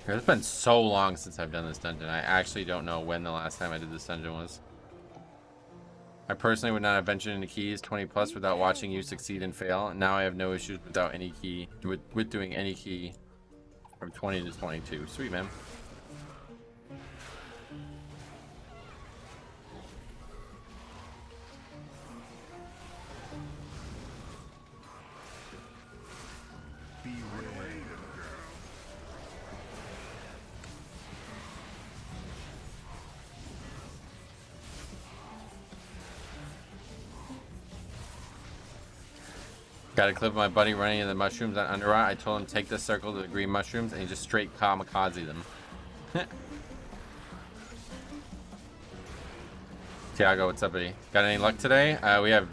It's been so long since I've done this dungeon. I actually don't know when the last time I did this dungeon was. I personally would not have ventured into keys 20 plus without watching you succeed and fail. And now I have no issues without any key, with doing any key from 20 to 22. Sweet, man. Got a clip of my buddy running in the mushrooms on Underrot. I told him take this circle to the green mushrooms, and he just straight kamikaze them. Tiago, what's up, buddy? Got any luck today?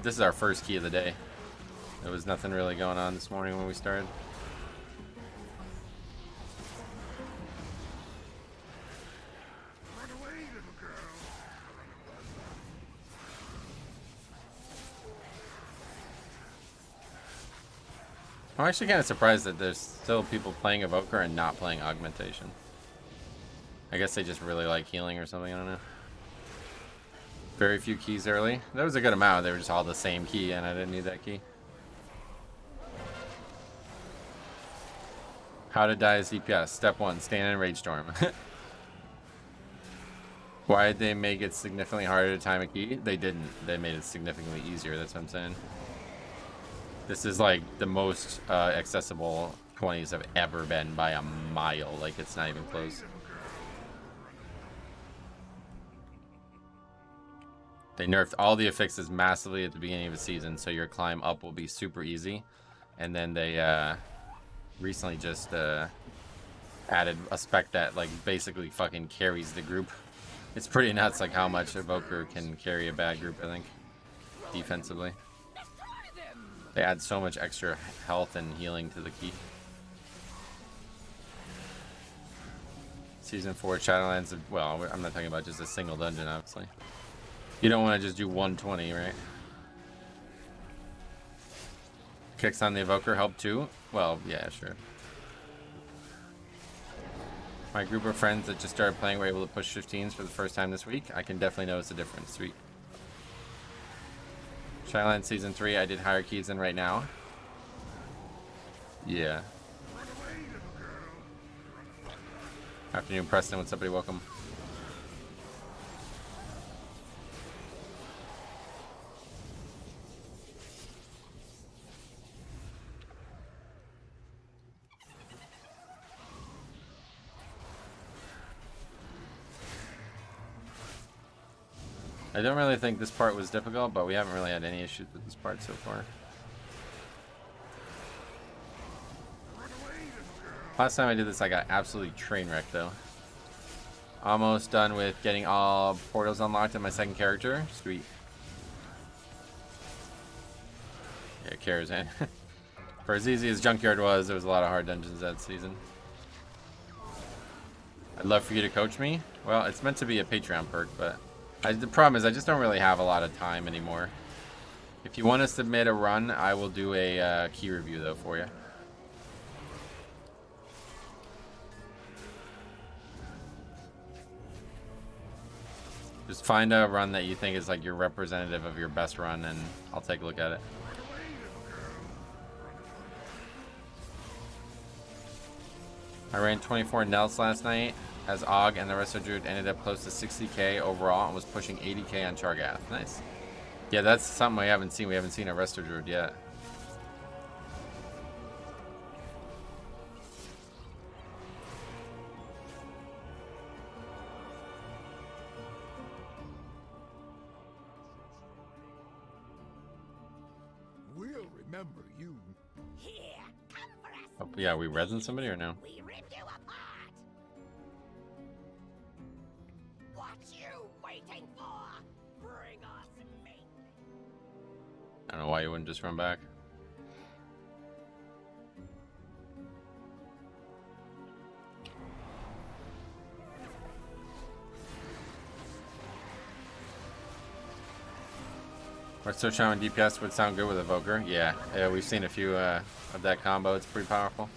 This is our first key of the day. There was nothing really going on this morning when we started. I'm actually kind of surprised that there's still people playing Evoker and not playing Augmentation. I guess they just really like healing or something, I don't know. Very few keys early. That was a good amount. They were just all the same key and I didn't need that key. How to die as DPS. Step 1, stand in Rage Storm. Why did they make it significantly harder to time a key? They didn't. They made it significantly easier, that's what I'm saying. This is like the most accessible 20s have ever been by a mile. Like, it's not even close. They nerfed all the affixes massively at the beginning of the season, so your climb up will be super easy. And then they recently just added a spec that like basically fucking carries the group. It's pretty nuts like how much Evoker can carry a bad group, I think, defensively. They add so much extra health and healing to the key. Season 4 Shadowlands, well, I'm not talking about just a single dungeon, obviously. You don't want to just do 120, right? Kicks on the Evoker help too? Well, yeah, sure. My group of friends that just started playing were able to push 15s for the first time this week. I can definitely notice a difference. Sweet. Shyland Season 3, I did higher keys than right now. Yeah. Afternoon, Preston. What's up, buddy? Welcome. I don't really think this part was difficult, but we haven't really had any issues with this part so far. Last time I did this, I got absolutely train wrecked though. Almost done with getting all portals unlocked in my second character. Sweet. Yeah, cares, man. For as easy as Junkyard was, there was a lot of hard dungeons that season. I'd love for you to coach me. Well, it's meant to be a Patreon perk, but the problem is I just don't really have a lot of time anymore. If you want to submit a run, I will do a key review though for you. Just find a run that you think is like your representative of your best run, and I'll take a look at it. I ran 24 Nels last night as Og, and the rest of Druid ended up close to 60k overall and was pushing 80k on Chargath. Nice. Yeah, that's something we haven't seen. We haven't seen a Resto Druid yet. We'll remember you. Here, come for us. Oh, yeah, are we resin somebody or no? We ripped you apart. What you waiting for? Bring us meat. I don't know why you wouldn't just run back. Resto Shaman DPS would sound good with Evoker. Yeah, we've seen a few of that combo. It's pretty powerful.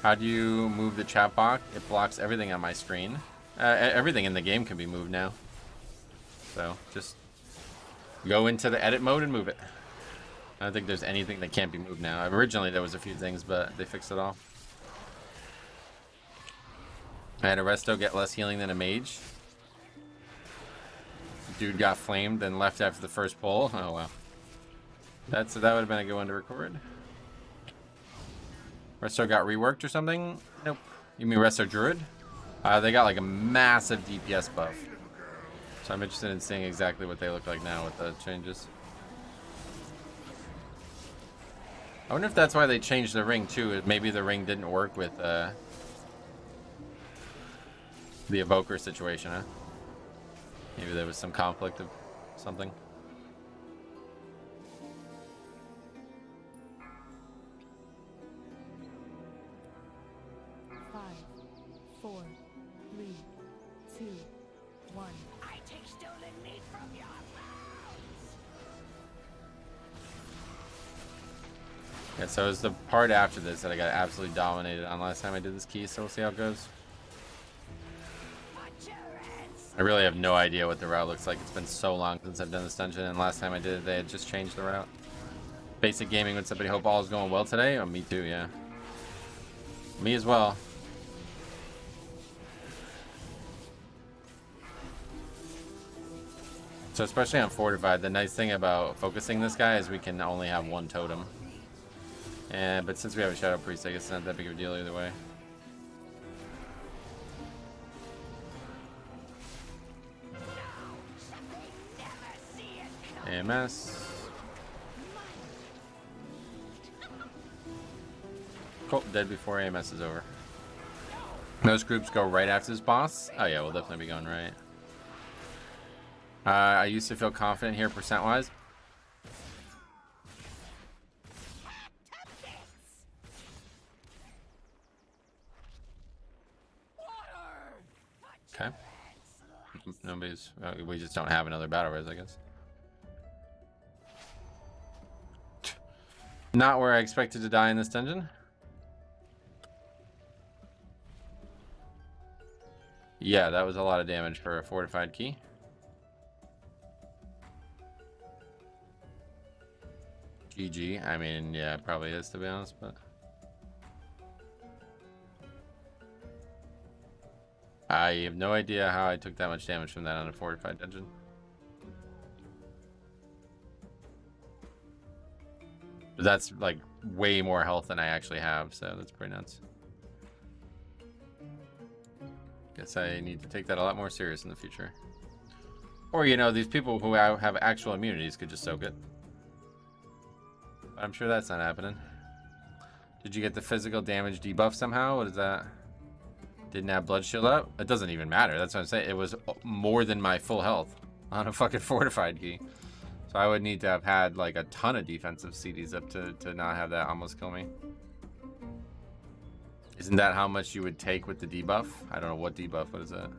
How do you move the chat box? It blocks everything on my screen. Everything in the game can be moved now. So just go into the edit mode and move it. I don't think there's anything that can't be moved now. Originally there was a few things, but they fixed it all. I had a Resto get less healing than a mage. Dude got flamed and left after the first pull. Oh wow. That would have been a good one to record. Resto got reworked or something? Nope. You mean Resto Druid? They got like a massive DPS buff. So I'm interested in seeing exactly what they look like now with the changes. I wonder if that's why they changed the ring too. Maybe the ring didn't work with the Evoker situation, huh? Maybe there was some conflict of something. Five, 4, 3, 2, 1. I take stolen meat from your mouths. Yeah, so it was the part after this that I got absolutely dominated on last time I did this key, so we'll see how it goes. I really have no idea what the route looks like. It's been so long since I've done this dungeon, and last time I did it, they had just changed the route. Basic Gaming, would somebody hope all is going well today? Oh, me too, yeah. Me as well. So especially on Fortified, the nice thing about focusing this guy is we can only have one totem. But since we have a Shadow Priest, I guess it's not that big of a deal either way. AMS. Cool, dead before AMS is over. Most groups go right after this boss. Oh yeah, we'll definitely be going right. I used to feel confident here percent-wise. Okay. Nobody's... we just don't have another battle res, I guess. Not where I expected to die in this dungeon. Yeah, that was a lot of damage for a fortified key. GG. I mean, yeah, it probably is, to be honest, but I have no idea how I took that much damage from that on a fortified dungeon. But that's like way more health than I actually have, so that's pretty nuts. Guess I need to take that a lot more serious in the future. Or, you know, these people who have actual immunities could just soak it. But I'm sure that's not happening. Did you get the physical damage debuff somehow? What is that? Didn't have blood shield up? It doesn't even matter. That's what I'm saying. It was more than my full health on a fucking fortified key. So I would need to have had like a ton of defensive CDs up to not have that almost kill me. Isn't that how much you would take with the debuff? I don't know what debuff. What is that?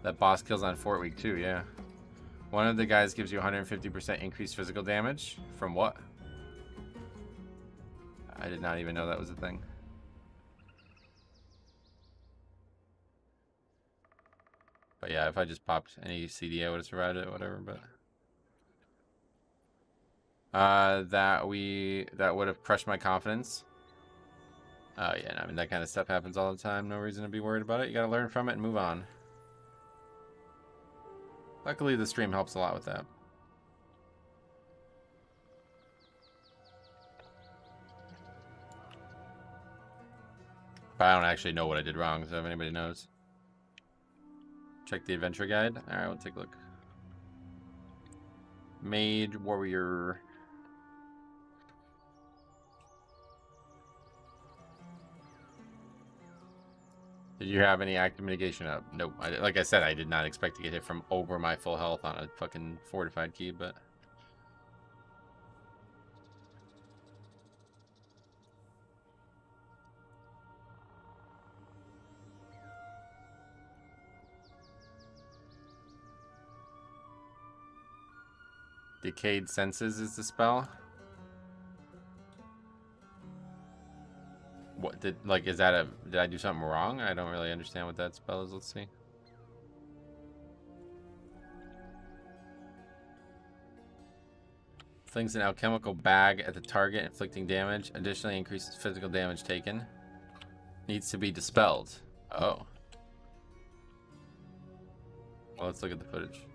That boss kills on Fort Week 2, yeah. One of the guys gives you 150% increased physical damage. From what? I did not even know that was a thing. But yeah, if I just popped any CD, I would have survived it, whatever, but... that would have crushed my confidence. Yeah, I mean, that kind of stuff happens all the time. No reason to be worried about it. You gotta learn from it and move on. Luckily, the stream helps a lot with that. But I don't actually know what I did wrong, so if anybody knows. Check the adventure guide. Alright, we'll take a look. Mage, warrior. Did you have any active mitigation up? Nope. Like I said, I did not expect to get hit from over my full health on a fucking fortified key, but... Decayed Senses is the spell. What did, like, is that did I do something wrong? I don't really understand what that spell is. Let's see. Flings an alchemical bag at the target, inflicting damage. Additionally, increases physical damage taken. Needs to be dispelled. Oh. Well, let's look at the footage.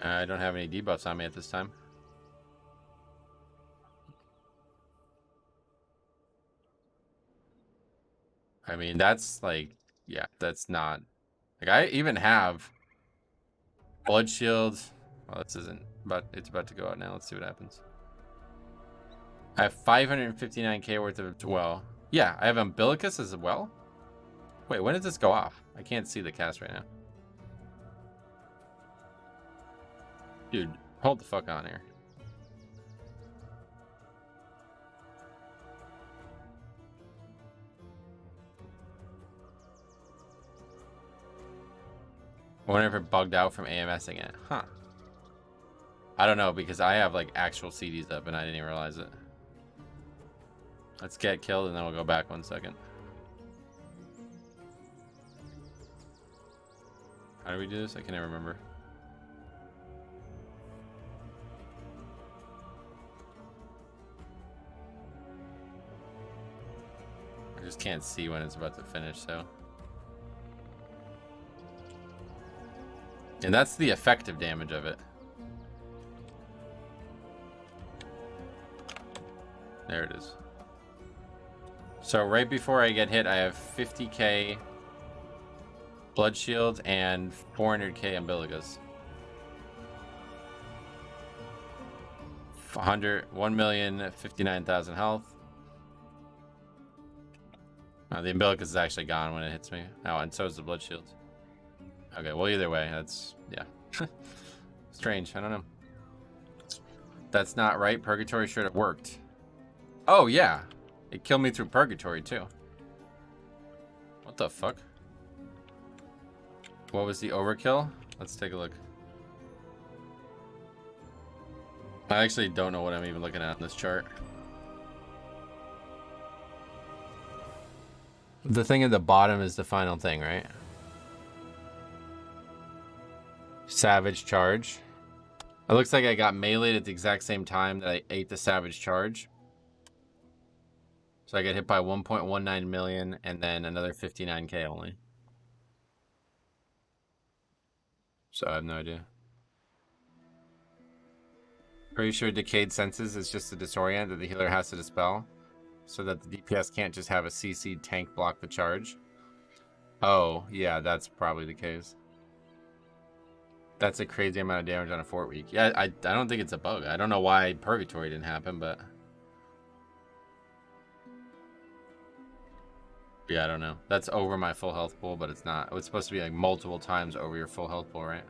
I don't have any debuffs on me at this time. I mean, that's like, yeah, that's not... Like, I even have blood shield. Well, this isn't, but it's about to go out now. Let's see what happens. I have 559k worth of dwell. Yeah, I have umbilicus as well. Wait, when does this go off? I can't see the cast right now. Dude, hold the fuck on here. I wonder if it bugged out from AMSing it. Huh. I don't know, because I have like actual CDs up and I didn't even realize it. Let's get killed and then we'll go back 1 second. How do we do this? I can never remember. I just can't see when it's about to finish, so. And that's the effective damage of it. There it is. So right before I get hit, I have 50k blood shield and 400k umbilicus. 1,059,000 health. The umbilicus is actually gone when it hits me. Oh, and so is the blood shield. Okay, well, either way, that's, yeah. Strange, I don't know. That's not right. Purgatory should have worked. Oh, yeah. It killed me through Purgatory, too. What the fuck? What was the overkill? Let's take a look. I actually don't know what I'm even looking at in this chart. The thing at the bottom is the final thing, right? Savage charge. It looks like I got meleeed at the exact same time that I ate the savage charge. So I get hit by 1.19 million and then another 59k only. So I have no idea. Pretty sure Decayed Senses is just a disorient that the healer has to dispel, so that the DPS can't just have a CC tank block the charge. Oh, yeah, that's probably the case. That's a crazy amount of damage on a fort week. Yeah, I don't think it's a bug. I don't know why Purgatory didn't happen, but... yeah, I don't know. That's over my full health pool, but it's not. It was supposed to be like multiple times over your full health pool, right?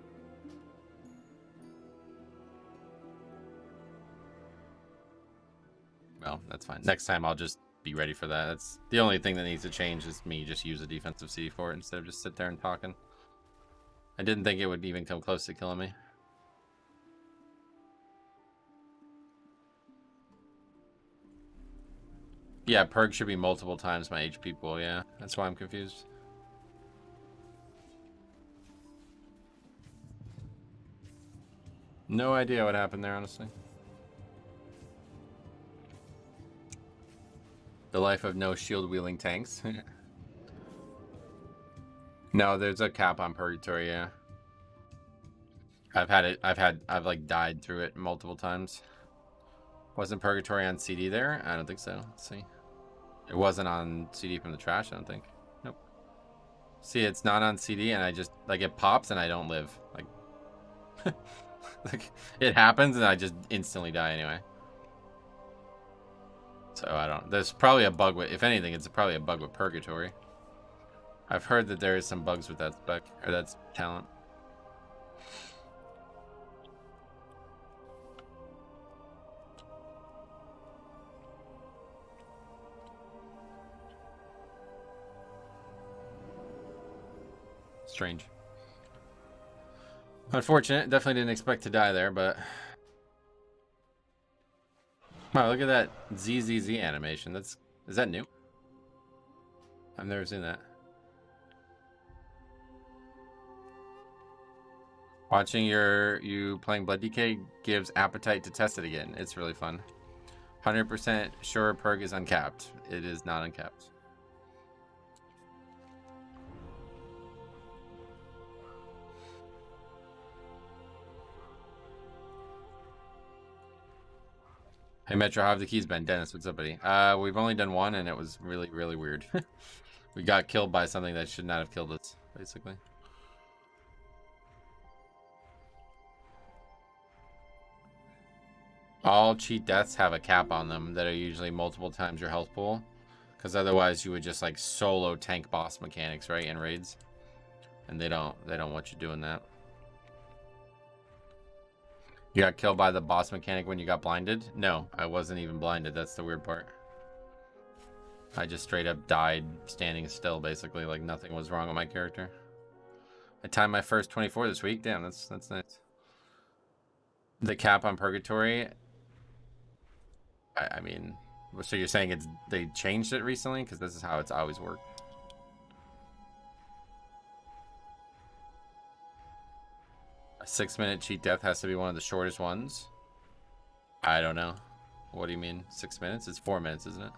Well, that's fine. Next time I'll just be ready for that. That's the only thing that needs to change is me just use a defensive CD for it instead of just sit there and talking. I didn't think it would even come close to killing me. Yeah, Purg should be multiple times my HP pool, yeah. That's why I'm confused. No idea what happened there, honestly. The life of no shield-wielding tanks. No, there's a cap on Purgatory, yeah. I've like died through it multiple times. Wasn't Purgatory on CD there? I don't think so. Let's see. It wasn't on CD from the trash, I don't think. Nope. See, it's not on CD and I just, like, it pops and I don't live. Like, like it happens and I just instantly die anyway. So I don't, there's probably a bug with, if anything, it's probably a bug with Purgatory. I've heard that there is some bugs with that spec, or that talent. Strange. Unfortunate. Definitely didn't expect to die there, but... wow, look at that ZZZ animation. Is that new? I've never seen that. Watching you playing Blood DK gives appetite to test it again. It's really fun. 100% sure Purg is uncapped. It is not uncapped. Hey Metro, how have the keys been? Dennis, what's up, buddy? We've only done one and it was really, really weird. We got killed by something that should not have killed us, basically. All cheat deaths have a cap on them that are usually multiple times your health pool. Because otherwise you would just like solo tank boss mechanics, right, in raids. And they don't want you doing that. You got killed by the boss mechanic when you got blinded? No, I wasn't even blinded. That's the weird part. I just straight up died standing still, basically. Like nothing was wrong with my character. I timed my first 24 this week. Damn, that's nice. The cap on Purgatory. I mean, so you're saying they changed it recently? Because this is how it's always worked. A 6-minute cheat death has to be one of the shortest ones. I don't know. What do you mean? 6 minutes? It's 4 minutes, isn't it?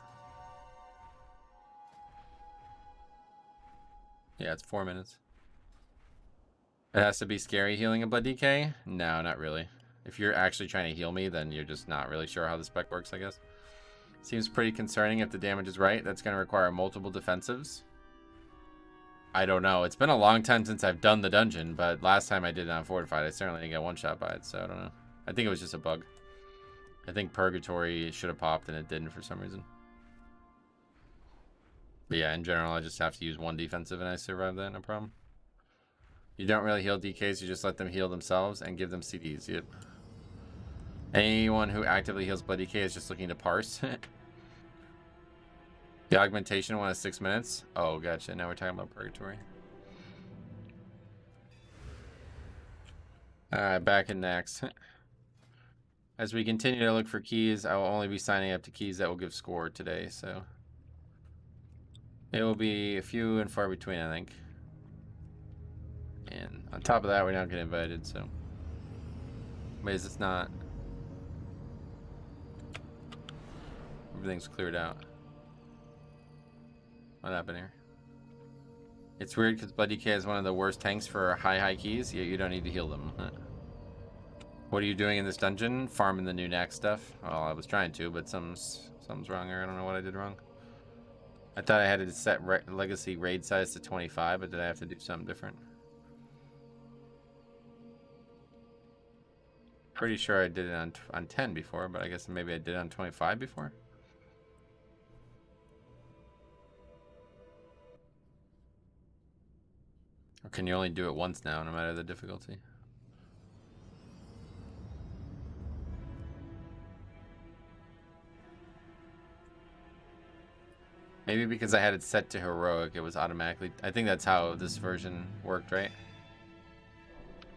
Yeah, it's 4 minutes. It has to be scary healing a blood DK? No, not really. If you're actually trying to heal me, then you're just not really sure how the spec works, I guess. Seems pretty concerning if the damage is right. That's going to require multiple defensives. I don't know. It's been a long time since I've done the dungeon, but last time I did it on Fortified, I certainly didn't get one shot by it, so I don't know. I think it was just a bug. I think Purgatory should have popped and it didn't for some reason. But yeah, in general, I just have to use one defensive and I survive that, no problem. You don't really heal DKs, you just let them heal themselves and give them CDs. Yep. Anyone who actively heals blood DK is just looking to parse. The augmentation one is 6 minutes. Oh, gotcha. Now we're talking about Purgatory. Alright, back in next. As we continue to look for keys, I will only be signing up to keys that will give score today, so it will be a few and far between, I think. And on top of that, we're not getting invited, so ways it's not. Everything's cleared out. What happened here? It's weird because Blood DK is one of the worst tanks for high keys, yet you don't need to heal them. What are you doing in this dungeon? Farming the new knack stuff? Well, I was trying to, but something's wrong here. I don't know what I did wrong. I thought I had to set legacy raid size to 25, but did I have to do something different? Pretty sure I did it on 10 before, but I guess maybe I did it on 25 before. Or can you only do it once now, no matter the difficulty? Maybe because I had it set to heroic, it was automatically... I think that's how this version worked, right?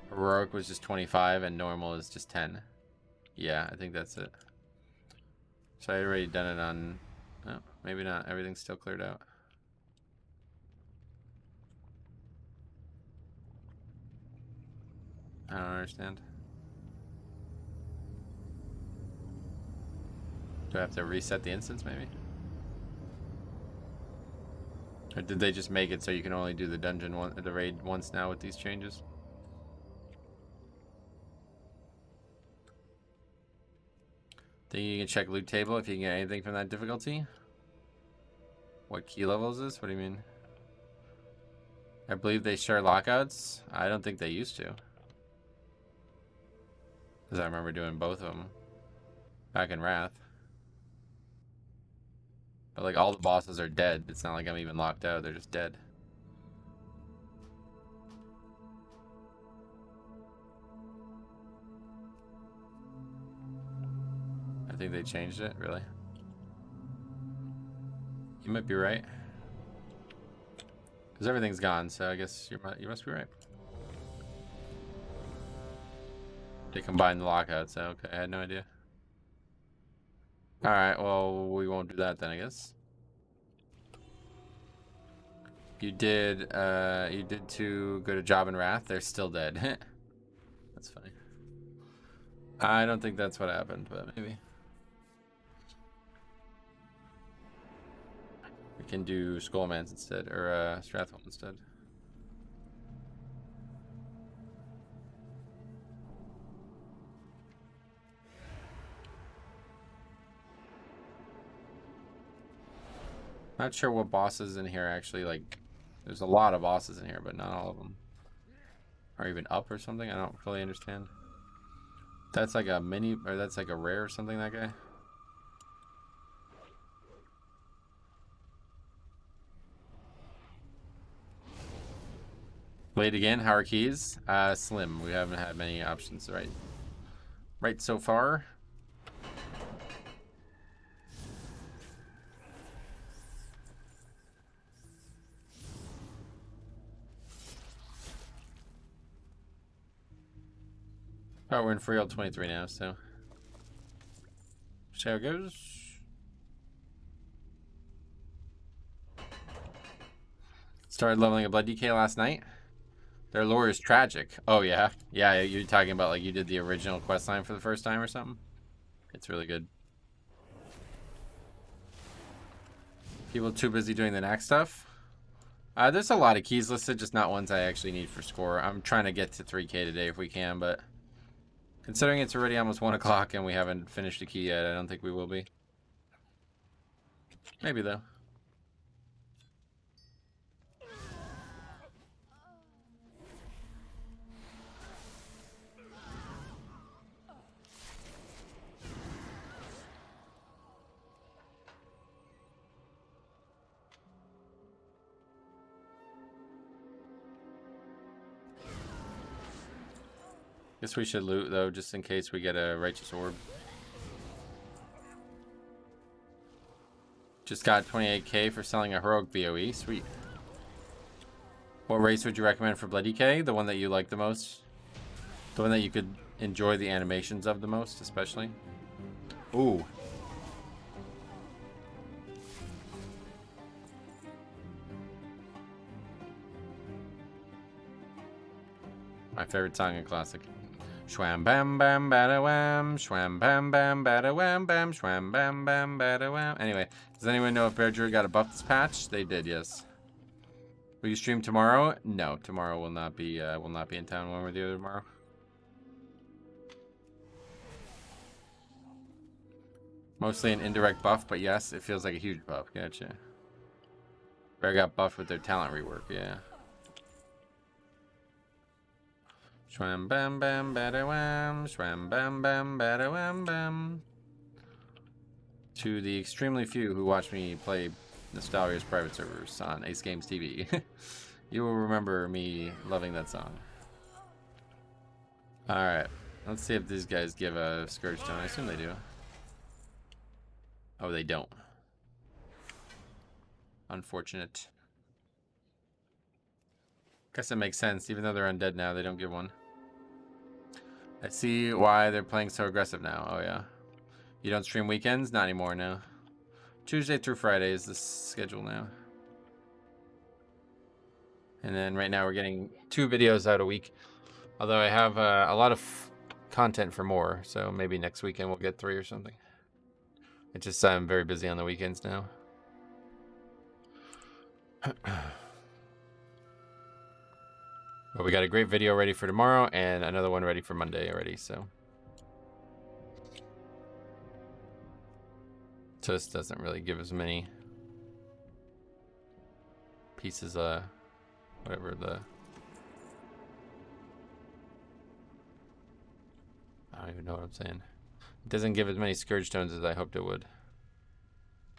Heroic was just 25 and normal is just 10. Yeah, I think that's it. So I had already done it on... Oh, maybe not. Everything's still cleared out. I don't understand. Do I have to reset the instance, maybe? Or did they just make it so you can only do the dungeon the raid once now with these changes? Think you can check loot table if you can get anything from that difficulty? What key level is this? What do you mean? I believe they share lockouts. I don't think they used to. Because I remember doing both of them back in Wrath. But like all the bosses are dead. It's not like I'm even locked out. They're just dead. I think they changed it, really. You might be right. Because everything's gone, so I guess you must be right. They combined the lockouts, so okay, I had no idea. Alright, well, we won't do that then, I guess. You did to go to Job and Wrath, they're still dead. That's funny. I don't think that's what happened, but maybe. We can do Skullmans instead, or Strathholm instead. Not sure what bosses in here actually, like, there's a lot of bosses in here, but not all of them are even up or something. I don't fully understand. That's like a mini, or that's like a rare or something, that guy. Played again. How are keys? Slim. We haven't had many options right so far. Oh, we're in free old 23 now, so see how it goes. Started leveling a Blood DK last night. Their lore is tragic. Oh yeah, yeah. You're talking about like you did the original questline for the first time or something. It's really good. People too busy doing the knack stuff. There's a lot of keys listed, just not ones I actually need for score. I'm trying to get to 3K today if we can, but considering it's already almost 1 o'clock and we haven't finished the key yet, I don't think we will be. Maybe though. Guess we should loot though, just in case we get a righteous orb. Just got 28K for selling a heroic BOE. Sweet. What race would you recommend for Blood DK? The one that you like the most? The one that you could enjoy the animations of the most, especially. Ooh. My favorite song in Classic. Shwam bam bam bada wham, shwam bam bam bada wham bam, shwam bam bam bada wham. Anyway, does anyone know if Bear Druid got a buff this patch? They did, yes. Will you stream tomorrow? No, tomorrow will not be in town one or the other tomorrow. Mostly an indirect buff, but yes, it feels like a huge buff. Gotcha. Bear got buffed with their talent rework, yeah. Shwam bam bam bada wham, shwam bam bam bada wham bam. To the extremely few who watch me play Nostalgia's private servers on Ace Games TV, you will remember me loving that song. Alright, let's see if these guys give a Scourge Stone. I assume they do. Oh, they don't. Unfortunate. Guess it makes sense. Even though they're undead now, they don't give one. I see why they're playing so aggressive now. Oh, yeah. You don't stream weekends? Not anymore, no. Tuesday through Friday is the schedule now. And then right now we're getting 2 videos out a week. Although I have a lot of content for more. So maybe next weekend we'll get 3 or something. It's just I'm very busy on the weekends now. But we got a great video ready for tomorrow and another one ready for Monday already, so. So this doesn't really give us many pieces, whatever the... I don't even know what I'm saying. It doesn't give as many Scourge Stones as I hoped it would.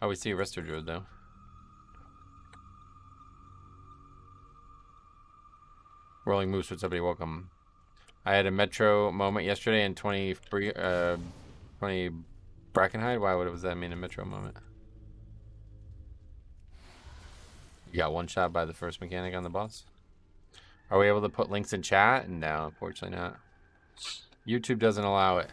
Oh, we see a Resto Druid though. Rolling Moose, what's up, buddy? Welcome. I had a Metro moment yesterday in 20 Brackenhide. Why? What does that mean, a Metro moment? You got one shot by the first mechanic on the boss. Are we able to put links in chat? No, unfortunately not. YouTube doesn't allow it.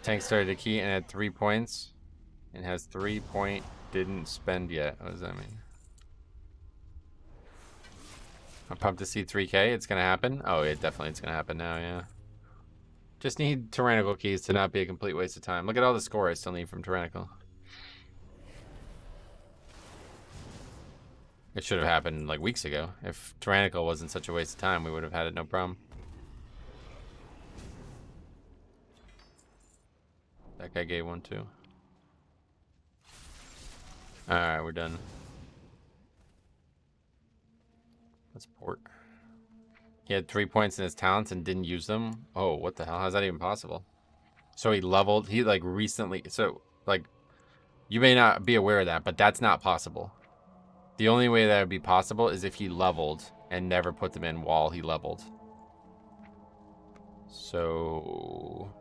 Tank started a key and had 3 points. And has 3 point, didn't spend yet. What does that mean? I'm pumped to see 3K. It's gonna happen. Oh, it definitely it's gonna happen now, yeah. Just need Tyrannical keys to not be a complete waste of time. Look at all the score I still need from Tyrannical. It should have happened like weeks ago. If Tyrannical wasn't such a waste of time, we would have had it no problem. That guy gave one too. Alright, we're done. Let's port. He had 3 points in his talents and didn't use them. Oh, what the hell? How's that even possible? So he leveled, he like recently, so like, you may not be aware of that, but that's not possible. The only way that would be possible is if he leveled and never put them in while he leveled. So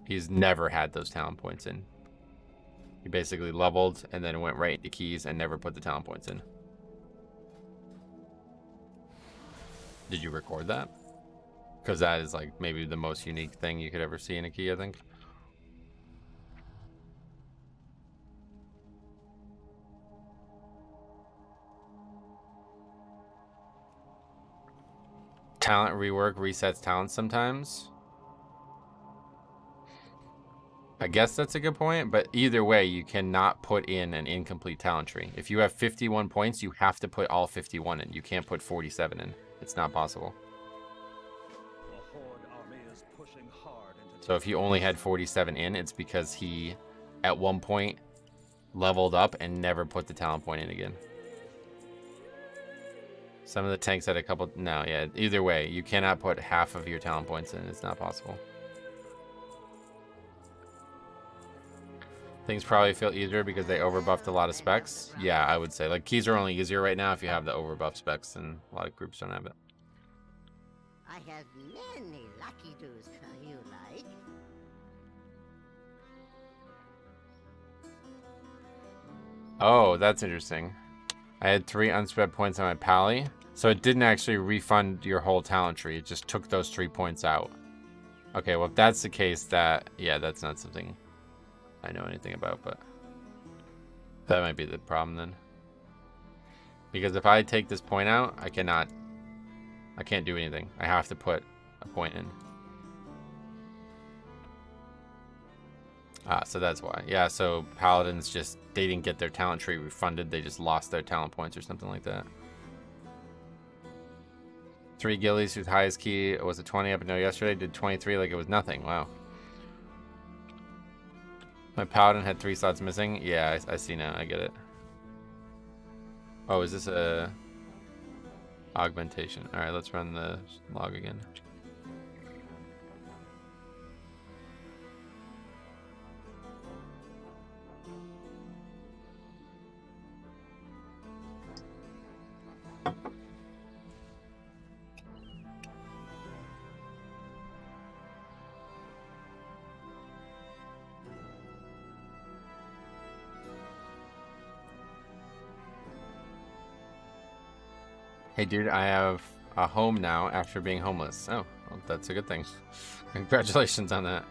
he's never had those talent points in. He basically leveled and then went right into keys and never put the talent points in. Did you record that? Because that is like maybe the most unique thing you could ever see in a key, I think. Talent rework resets talents sometimes. I guess that's a good point, but either way, you cannot put in an incomplete talent tree. If you have 51 points, you have to put all 51 in. You can't put 47 in. It's not possible. So if he only had 47 in, it's because he, at one point, leveled up and never put the talent point in again. Some of the tanks had a couple... No, yeah, either way, you cannot put half of your talent points in. It's not possible. Things probably feel easier because they overbuffed a lot of specs. Yeah, I would say. Like, keys are only easier right now if you have the overbuff specs, and a lot of groups don't have it. I have many lucky doos you like. Oh, that's interesting. I had 3 unspent points on my pally, so it didn't actually refund your whole talent tree. It just took those 3 points out. Okay, well, if that's the case, yeah, that's not something I know anything about, but that might be the problem then. Because if I take this point out, I can't do anything. I have to put a point in. Ah, so that's why. Yeah, so Paladins they didn't get their talent tree refunded. They just lost their talent points or something like that. 3 gillies whose highest key was a 20 up until yesterday did 23 like it was nothing. Wow. My Paladin had 3 slots missing. Yeah, I see now. I get it. Oh, is this a augmentation? All right, let's run the log again. Hey dude, I have a home now after being homeless. Oh, well, that's a good thing. Congratulations on that.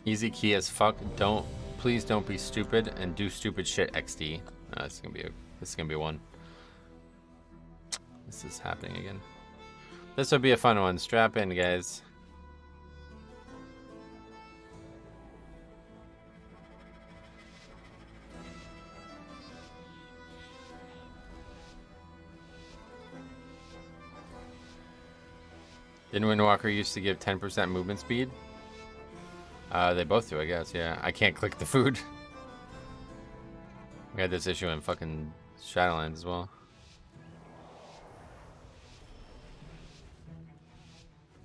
Easy key as fuck. Please don't be stupid and do stupid shit XD. This is gonna be one. This is happening again. This will be a fun one. Strap in, guys. Didn't Windwalker used to give 10% movement speed? They both do, I guess, yeah. I can't click the food. We had this issue in fucking Shadowlands as well.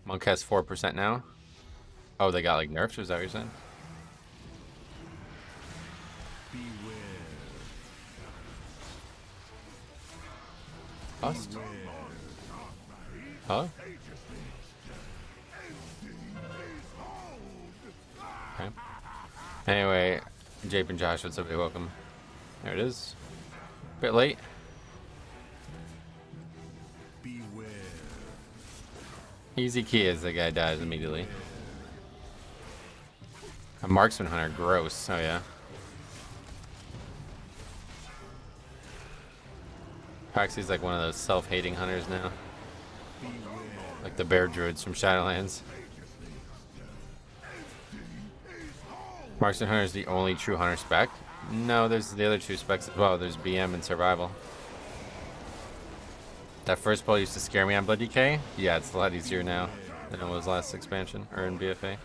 Monk has 4% now. Oh, they got like nerfs, is that what you're saying? Bust? Huh? Okay. Anyway, Jape and Josh, what's up? Hey, welcome. There it is. Bit late. Easy key as the guy dies immediately. A marksman hunter, gross. Oh yeah. Proxy's like one of those self-hating hunters now. Like the bear druids from Shadowlands. Marksman hunter is the only true hunter spec. No, there's the other 2 specs as well. There's BM and survival. That first pull used to scare me on Blood DK. Yeah, it's a lot easier now than it was last expansion or in BFA.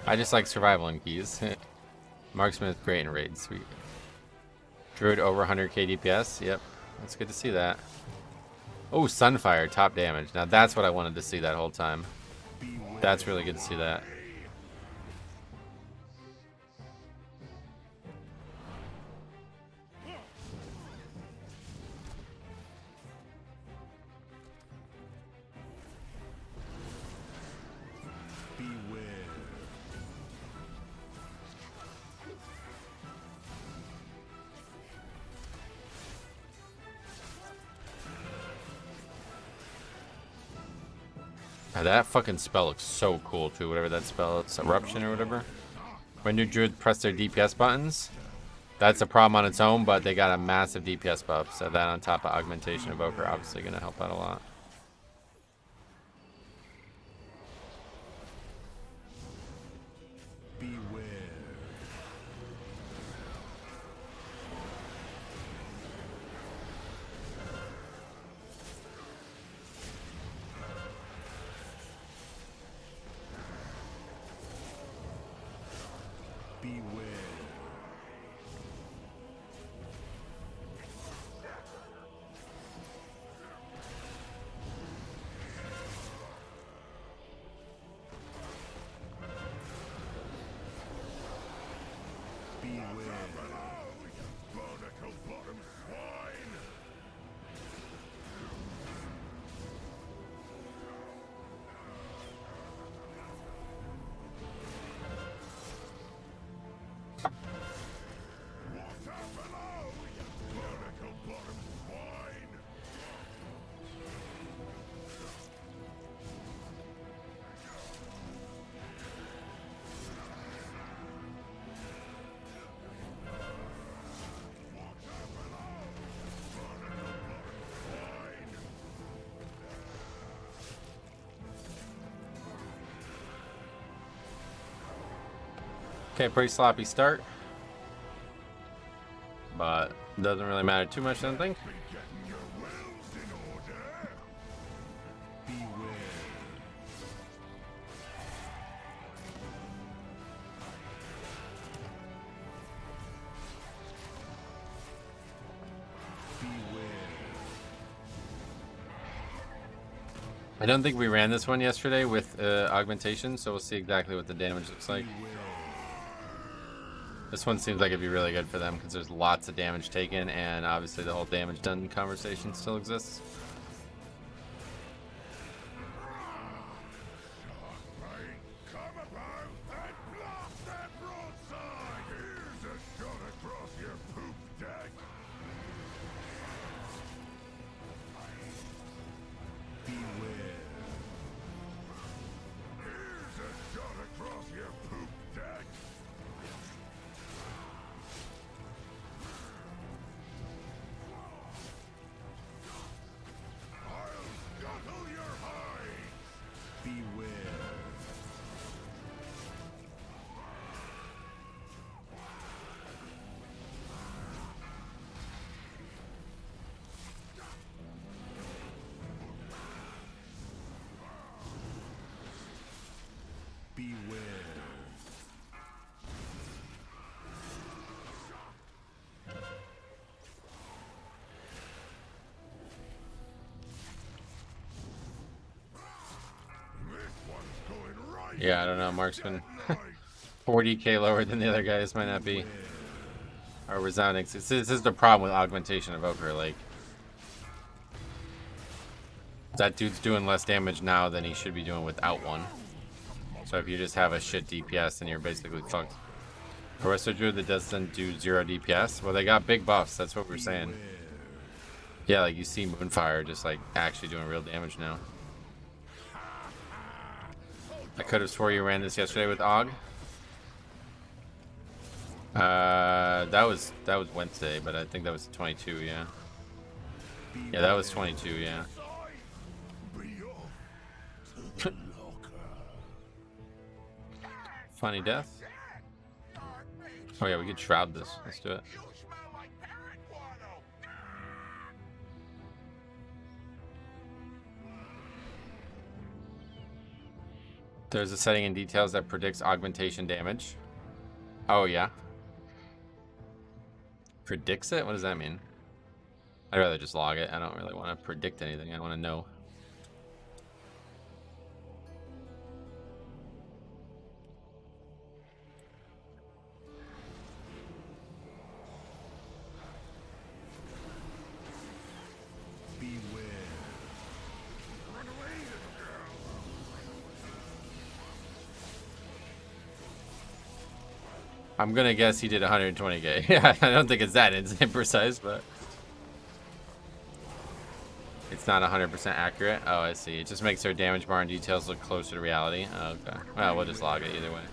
I just like survival and keys. Marksman is great in raids. Sweet. Druid over 100k DPS. Yep, that's good to see that. Oh, Sunfire, top damage. Now that's what I wanted to see that whole time. That's really good to see that. That fucking spell looks so cool too, whatever that spell is, Eruption or whatever. When new druids press their DPS buttons, that's a problem on its own, but they got a massive DPS buff, so that on top of Augmentation Evoker obviously gonna help out a lot. Okay, pretty sloppy start. But doesn't really matter too much, I don't think. I don't think we ran this one yesterday with augmentation, so we'll see exactly what the damage looks like. This one seems like it'd be really good for them because there's lots of damage taken, and obviously the whole damage done conversation still exists. Yeah, I don't know. Mark's been 40k lower than the other guys. Might not be. Or resounding. This is the problem with augmentation evoker. Like, that dude's doing less damage now than he should be doing without one. So if you just have a shit DPS, then you're basically fucked. Aristo Druid that doesn't do 0 DPS. Well, they got big buffs. That's what we're saying. Yeah, like you see Moonfire just like actually doing real damage now. I could have swore you ran this yesterday with Aug. That was Wednesday, but I think that was 22, yeah. Yeah, that was 22, yeah. Funny death. Oh yeah, we could shroud this. Let's do it. There's a setting in details that predicts augmentation damage. Oh yeah. Predicts it? What does that mean? I'd rather just log it. I don't really want to predict anything. I want to know. I'm gonna guess he did 120k. Yeah, I don't think it's that imprecise, but it's not 100% accurate. Oh, I see. It just makes our damage bar and details look closer to reality. Oh, okay. Well, we'll just log it either way.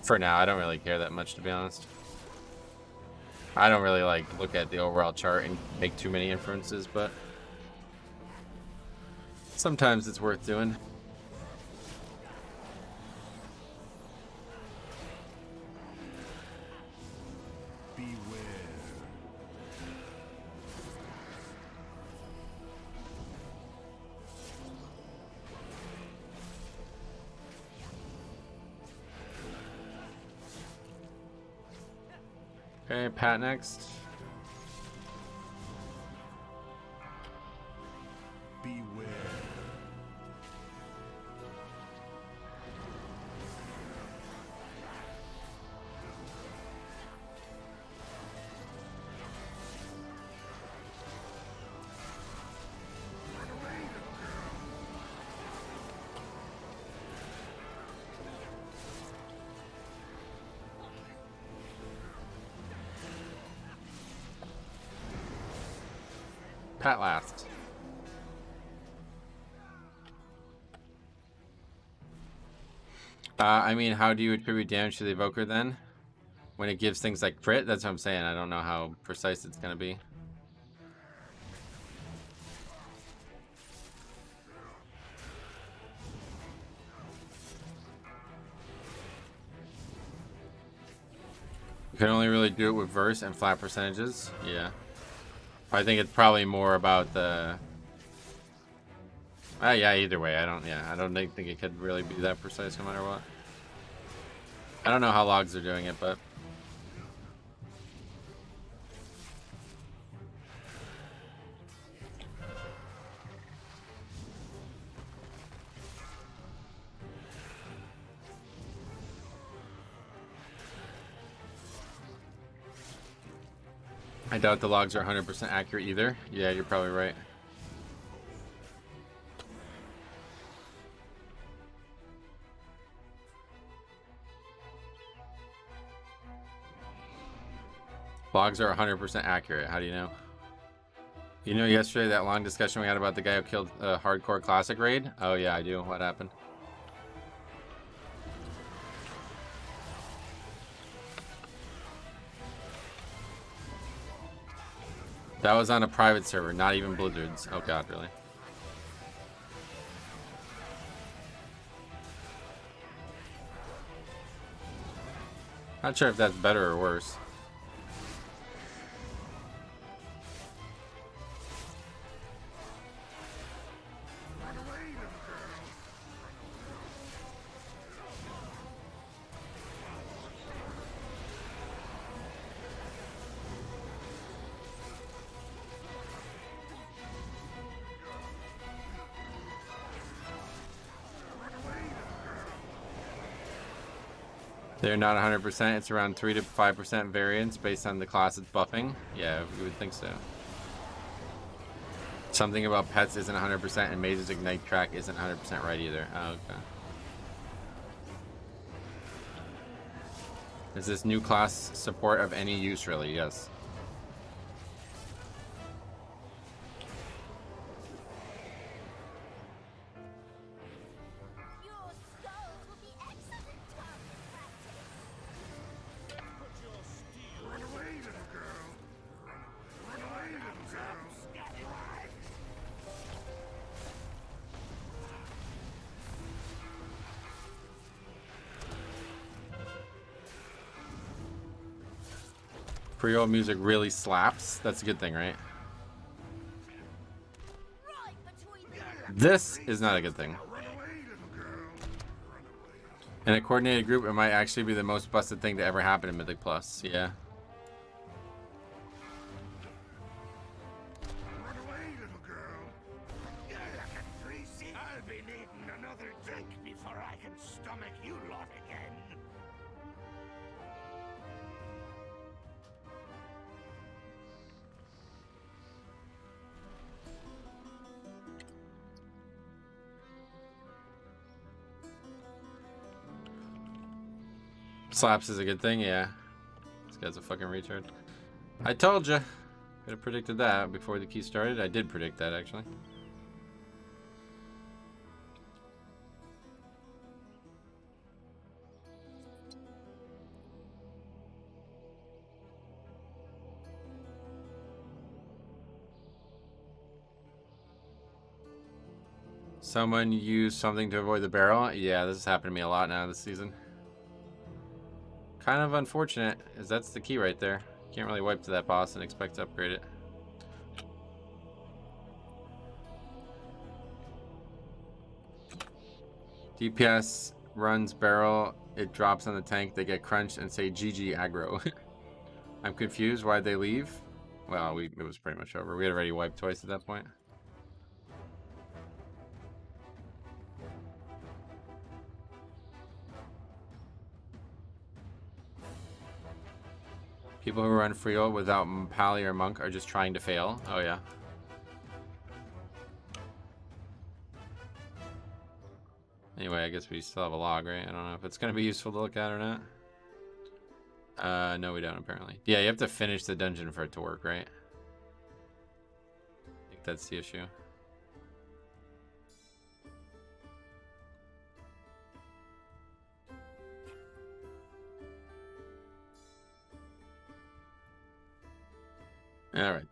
For now, I don't really care that much, to be honest. I don't really like look at the overall chart and make too many inferences, but sometimes it's worth doing. Okay, Pat next. Beware. Pat last. I mean, how do you attribute damage to the evoker then? When it gives things like crit? That's what I'm saying. I don't know how precise it's going to be. Can only really do it with verse and flat percentages. Yeah. I think it's probably more about the. Yeah. Either way, I don't. Yeah, I don't think it could really be that precise no matter what. I don't know how logs are doing it, but. I doubt the logs are 100% accurate either. Yeah, you're probably right. Logs are 100% accurate. How do you know? You know, yesterday that long discussion we had about the guy who killed a hardcore classic raid? Oh yeah, I do. What happened? That was on a private server, not even Blizzard's. Oh god, really? Not sure if that's better or worse. They're not 100%. It's around 3 to 5% variance based on the class it's buffing. Yeah, we would think so. Something about pets isn't 100%, and Maze's Ignite track isn't 100% right either. Oh, okay. Is this new class support of any use, really? Yes. Your skull will be excellent target practice. Put your steel. Run away, little girl. Run away, little girl. Scallywag. Pre-roll music really slaps. That's a good thing, right? Right between the This is not a good thing. In a coordinated group, it might actually be the most busted thing to ever happen in Mythic Plus. Yeah. Run away, little girl. You're like a greasy. I'll be needing another drink before I can stomach you lot again. Slaps is a good thing, yeah. This guy's a fucking retard. I told you. Could have predicted that before the key started. I did predict that, actually. Someone used something to avoid the barrel. Yeah, this has happened to me a lot now this season. Kind of unfortunate, as that's the key right there. Can't really wipe to that boss and expect to upgrade it. DPS runs barrel, it drops on the tank, they get crunched and say GG aggro. I'm confused, why'd they leave? Well, it was pretty much over. We had already wiped twice at that point. People who run Freehold without Pally or Monk are just trying to fail. Oh, yeah. Anyway, I guess we still have a log, right? I don't know if it's going to be useful to look at or not. No, we don't, apparently. Yeah, you have to finish the dungeon for it to work, right? I think that's the issue. All right.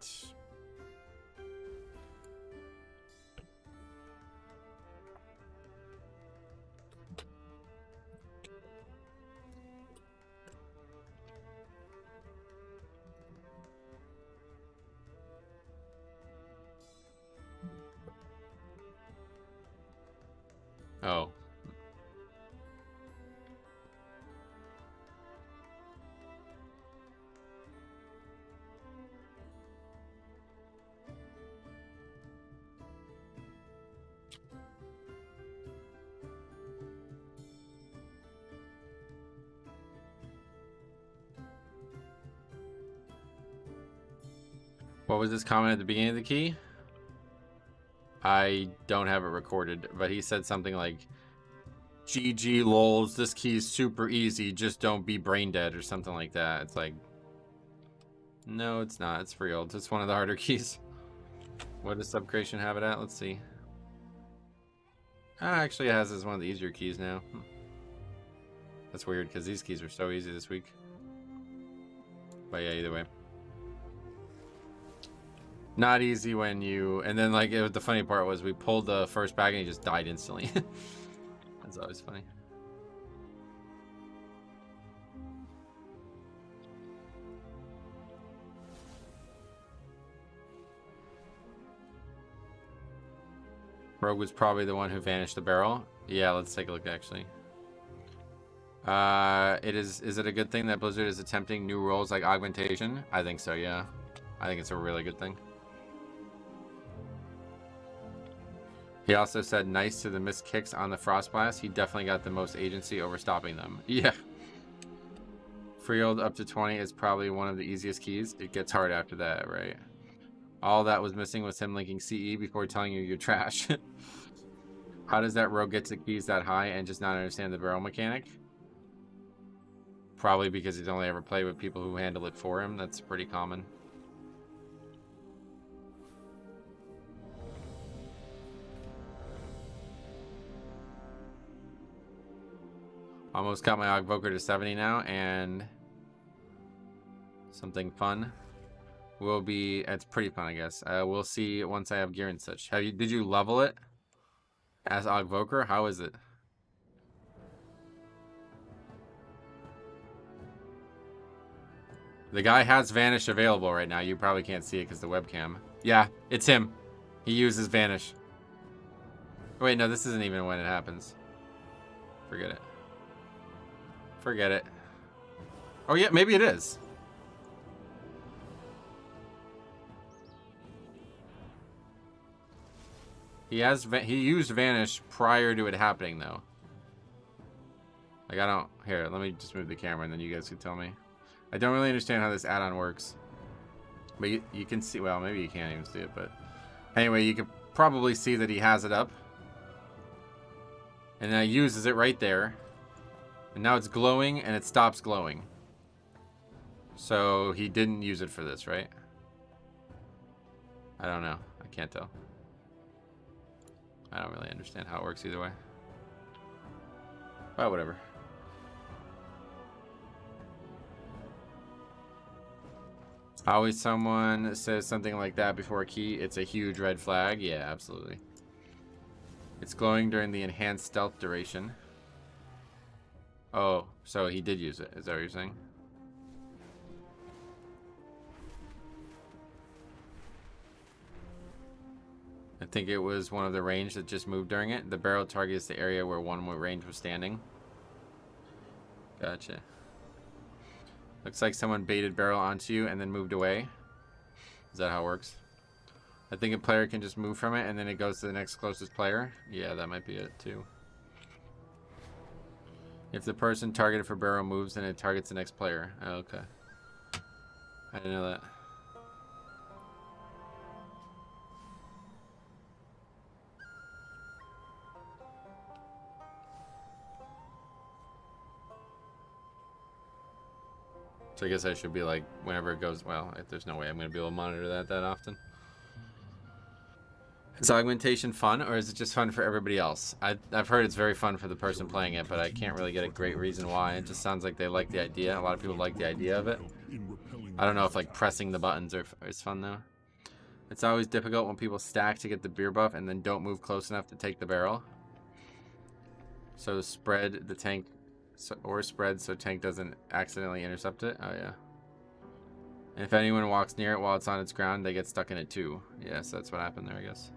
What was his comment at the beginning of the key? I don't have it recorded, but he said something like, GG lols, this key is super easy, just don't be brain dead, or something like that. It's like, no, it's not. It's real. It's one of the harder keys. What does subcreation have it at? Let's see. Actually, it has as one of the easier keys now. That's weird, because these keys are so easy this week. But yeah, either way. Not easy when you... And then, like, the funny part was we pulled the first bag and he just died instantly. That's always funny. Rogue was probably the one who vanished the barrel. Yeah, let's take a look, actually. Is it a good thing that Blizzard is attempting new roles like augmentation? I think so, yeah. I think it's a really good thing. He also said nice to the missed kicks on the Frostblast. He definitely got the most agency over stopping them. Yeah. Freehold up to 20 is probably one of the easiest keys. It gets hard after that, right? All that was missing was him linking CE before telling you you're trash. How does that rogue get to keys that high and just not understand the barrel mechanic? Probably because he's only ever played with people who handle it for him. That's pretty common. Almost got my Ogvoker to 70 now, and something fun will be... It's pretty fun, I guess. We'll see once I have gear and such. Did you level it as Ogvoker? How is it? The guy has Vanish available right now. You probably can't see it because the webcam. Yeah, it's him. He uses Vanish. Wait, no, this isn't even when it happens. Forget it. Forget it. Oh, yeah, maybe it is. He used Vanish prior to it happening, though. Like, I don't... Here, let me just move the camera and then you guys can tell me. I don't really understand how this add-on works. But you can see... Well, maybe you can't even see it, but... Anyway, you can probably see that he has it up. And then he uses it right there. And now it's glowing, and it stops glowing. So, he didn't use it for this, right? I don't know. I can't tell. I don't really understand how it works either way. But whatever. Always someone says something like that before a key, it's a huge red flag. Yeah, absolutely. It's glowing during the enhanced stealth duration. Oh, so he did use it. Is that what you're saying? I think it was one of the range that just moved during it. The barrel targets the area where one range was standing. Gotcha. Looks like someone baited barrel onto you and then moved away. Is that how it works? I think a player can just move from it and then it goes to the next closest player. Yeah, that might be it too. If the person targeted for barrel moves, then it targets the next player. Oh, okay. I didn't know that. So I guess I should be like, whenever it goes, well, there's no way I'm going to be able to monitor that often. Is augmentation fun, or is it just fun for everybody else? I've heard it's very fun for the person playing it, but I can't really get a great reason why. It just sounds like they like the idea. A lot of people like the idea of it. I don't know if like pressing the buttons is fun though. It's always difficult when people stack to get the beer buff and then don't move close enough to take the barrel. So spread the tank, or spread so tank doesn't accidentally intercept it. Oh yeah. And if anyone walks near it while it's on its ground, they get stuck in it too. Yes, that's what happened there, I guess.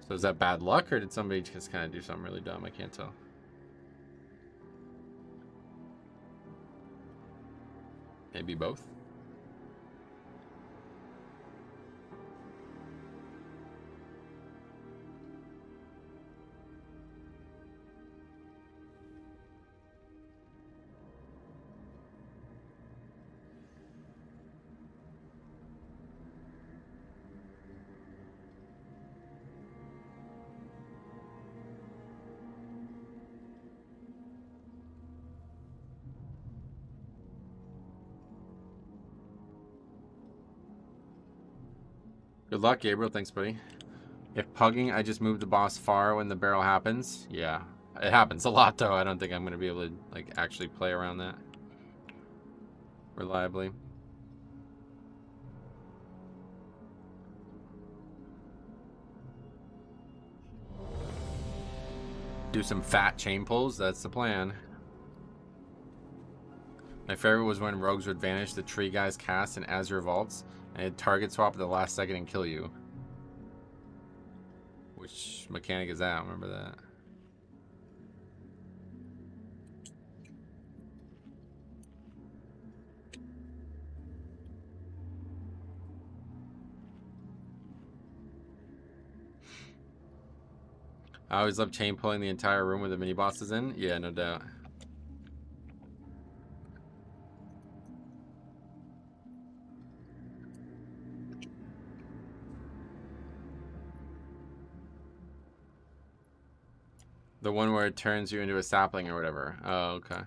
So is that bad luck, or did somebody just kind of do something really dumb? I can't tell. Maybe both. Good luck, Gabriel. Thanks, buddy. If pugging, I just move the boss far when the barrel happens. Yeah, it happens a lot, though. I don't think I'm going to be able to like actually play around that reliably. Do some fat chain pulls. That's the plan. My favorite was when rogues would vanish the tree guy's cast in Azure Vaults and it'd target swap at the last second and kill you. Which mechanic is that? I don't remember that. I always love chain pulling the entire room with the mini bosses in. Yeah, no doubt. The one where it turns you into a sapling or whatever. Oh, okay.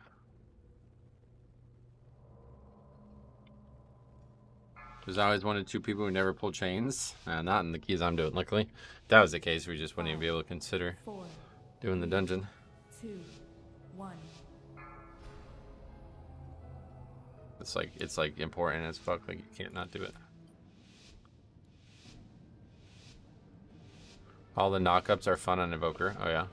There's always 1 to 2 people who never pull chains. Not in the keys I'm doing, luckily. If that was the case, we just wouldn't even be able to consider 4, doing the dungeon. 2, 1. It's like important as fuck. Like you can't not do it. All the knockups are fun on Evoker. Oh yeah.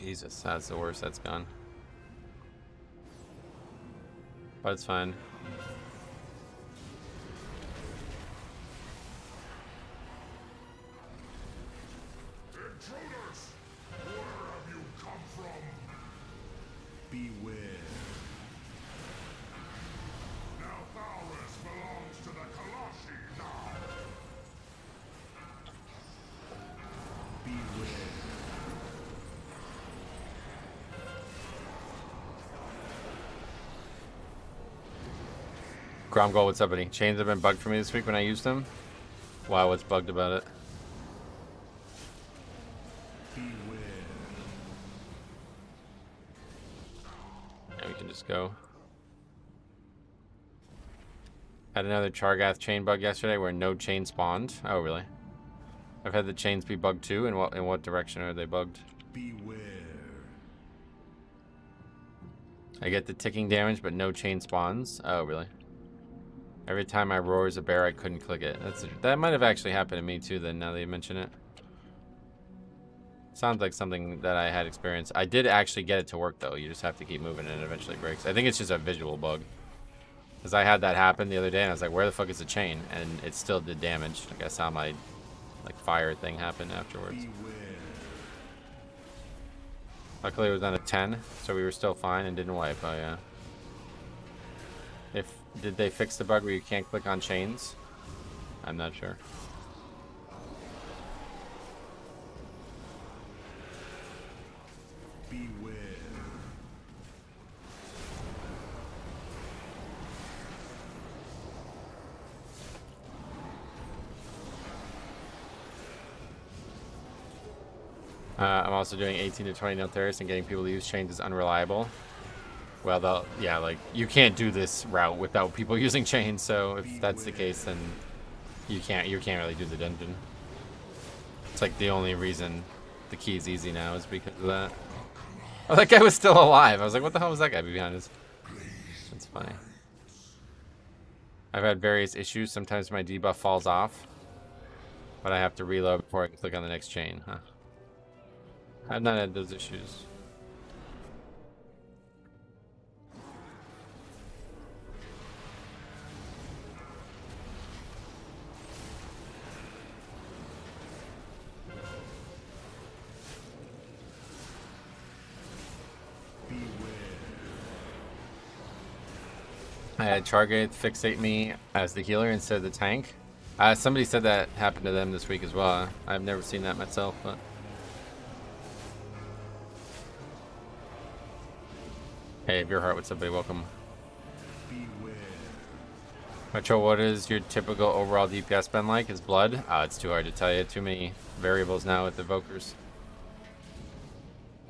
Jesus, that's the worst that's gone. But it's fine. Intruders! Where have you come from? Beware. Now Thaurus belongs to the Kalashi now. Beware. Gromgol, what's up, buddy? Chains have been bugged for me this week when I used them. Wow, what's bugged about it? Beware. Yeah, we can just go. Had another Chargath chain bug yesterday where no chain spawned. Oh, really? I've had the chains be bugged too. In what direction are they bugged? Beware. I get the ticking damage, but no chain spawns. Oh, really? Every time I roar as a bear, I couldn't click it. That might have actually happened to me too. Then now that you mention it, sounds like something that I had experienced. I did actually get it to work though. You just have to keep moving and it eventually breaks. I think it's just a visual bug. Because I had that happen the other day and I was like, where the fuck is the chain? And it still did damage. Like I saw my like fire thing happen afterwards. Beware. Luckily it was on a 10, so we were still fine and didn't wipe. Oh yeah. Did they fix the bug where you can't click on chains? I'm not sure. Beware. I'm also doing 18 to 20 Neltharis and getting people to use chains is unreliable. Well, yeah, like, you can't do this route without people using chains, so if that's the case, then you can't really do the dungeon. It's like the only reason the key is easy now is because of that. Oh, that guy was still alive. I was like, what the hell was that guy behind us? That's funny. I've had various issues. Sometimes my debuff falls off, but I have to reload before I can click on the next chain, huh? I've not had those issues. I had Chargath fixate me as the healer instead of the tank. Somebody said that happened to them this week as well. I've never seen that myself, but... Hey, Beerheart, what's up, buddy? Welcome. Beware. Metro, what is your typical overall DPS been like? Is blood? It's too hard to tell you. Too many variables now with evokers.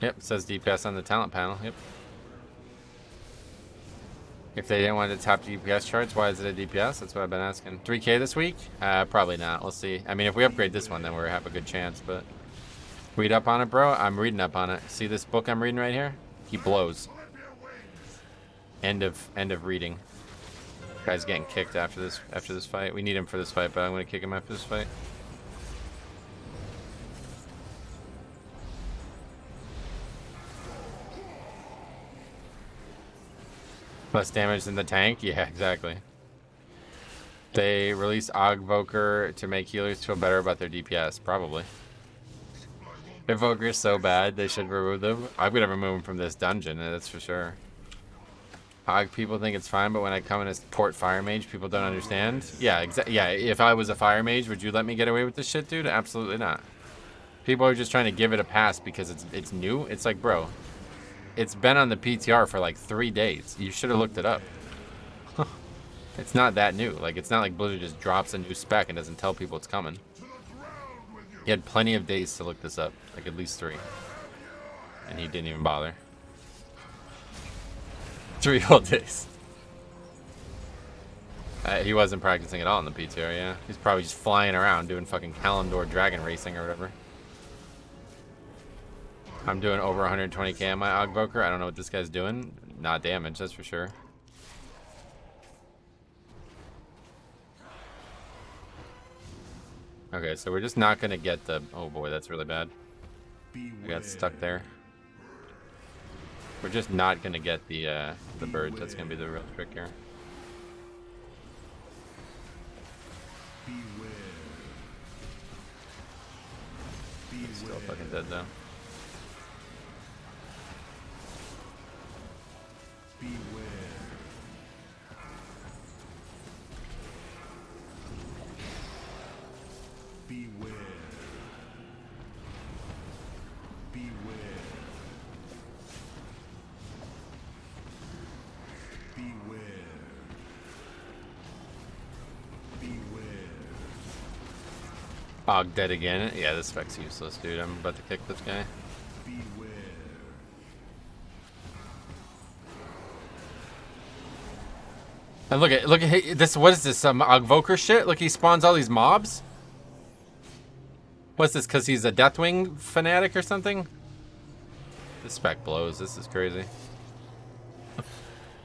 Yep, it says DPS on the talent panel. Yep. If they didn't want the top DPS charts, why is it a DPS? That's what I've been asking. 3K this week? Probably not. We'll see. I mean, if we upgrade this one, then we have a good chance. But read up on it, bro. I'm reading up on it. See this book I'm reading right here? He blows. End of reading. Guy's getting kicked after this fight. We need him for this fight, but I'm gonna kick him after this fight. Less damage than the tank? Yeah, exactly. They release Ogvoker to make healers feel better about their DPS. Probably. Invoker is so bad, they should remove them. I'm gonna remove them from this dungeon, that's for sure. Hog people think it's fine, but when I come in as port fire mage, people don't understand. Yeah, exactly. Yeah, if I was a fire mage, would you let me get away with this shit, dude? Absolutely not. People are just trying to give it a pass because it's new. It's like, bro, it's been on the PTR for like 3 days. You should have looked it up. It's not that new. Like, it's not like Blizzard just drops a new spec and doesn't tell people it's coming. He had plenty of days to look this up, like at least 3. And he didn't even bother. 3 whole days. He wasn't practicing at all in the PTR, yeah. He's probably just flying around doing fucking Kalimdor dragon racing or whatever. I'm doing over 120k on my Ogvoker. I don't know what this guy's doing. Not damage, that's for sure. Okay, so we're just not gonna get the... Oh boy, that's really bad. I got stuck there. We're just not gonna get the birds. That's gonna be the real trick here. He's still fucking dead though. Og dead again. Yeah, this spec's useless, dude. I'm about to kick this guy. And look at this. What is this? Some Ogvoker shit? Look, he spawns all these mobs. What's this? Because he's a Deathwing fanatic or something? This spec blows. This is crazy.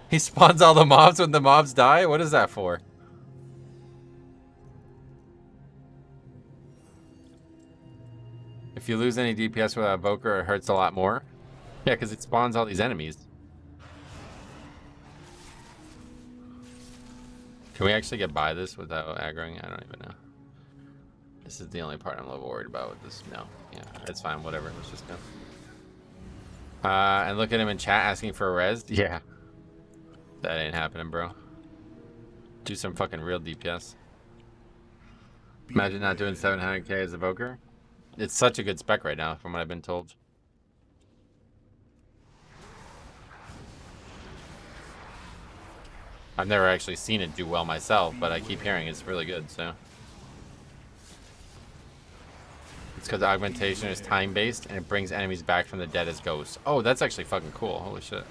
He spawns all the mobs when the mobs die? What is that for? If you lose any DPS without Evoker, it hurts a lot more. Yeah, because it spawns all these enemies. Can we actually get by this without aggroing? I don't even know. This is the only part I'm a little worried about with this. No. Yeah, it's fine. Whatever. Let's just go. And look at him in chat asking for a res. Yeah. That ain't happening, bro. Do some fucking real DPS. Imagine not doing 700k as Evoker. It's such a good spec right now, from what I've been told. I've never actually seen it do well myself, but I keep hearing it's really good, so. It's because augmentation is time-based, and it brings enemies back from the dead as ghosts. Oh, that's actually fucking cool. Holy shit.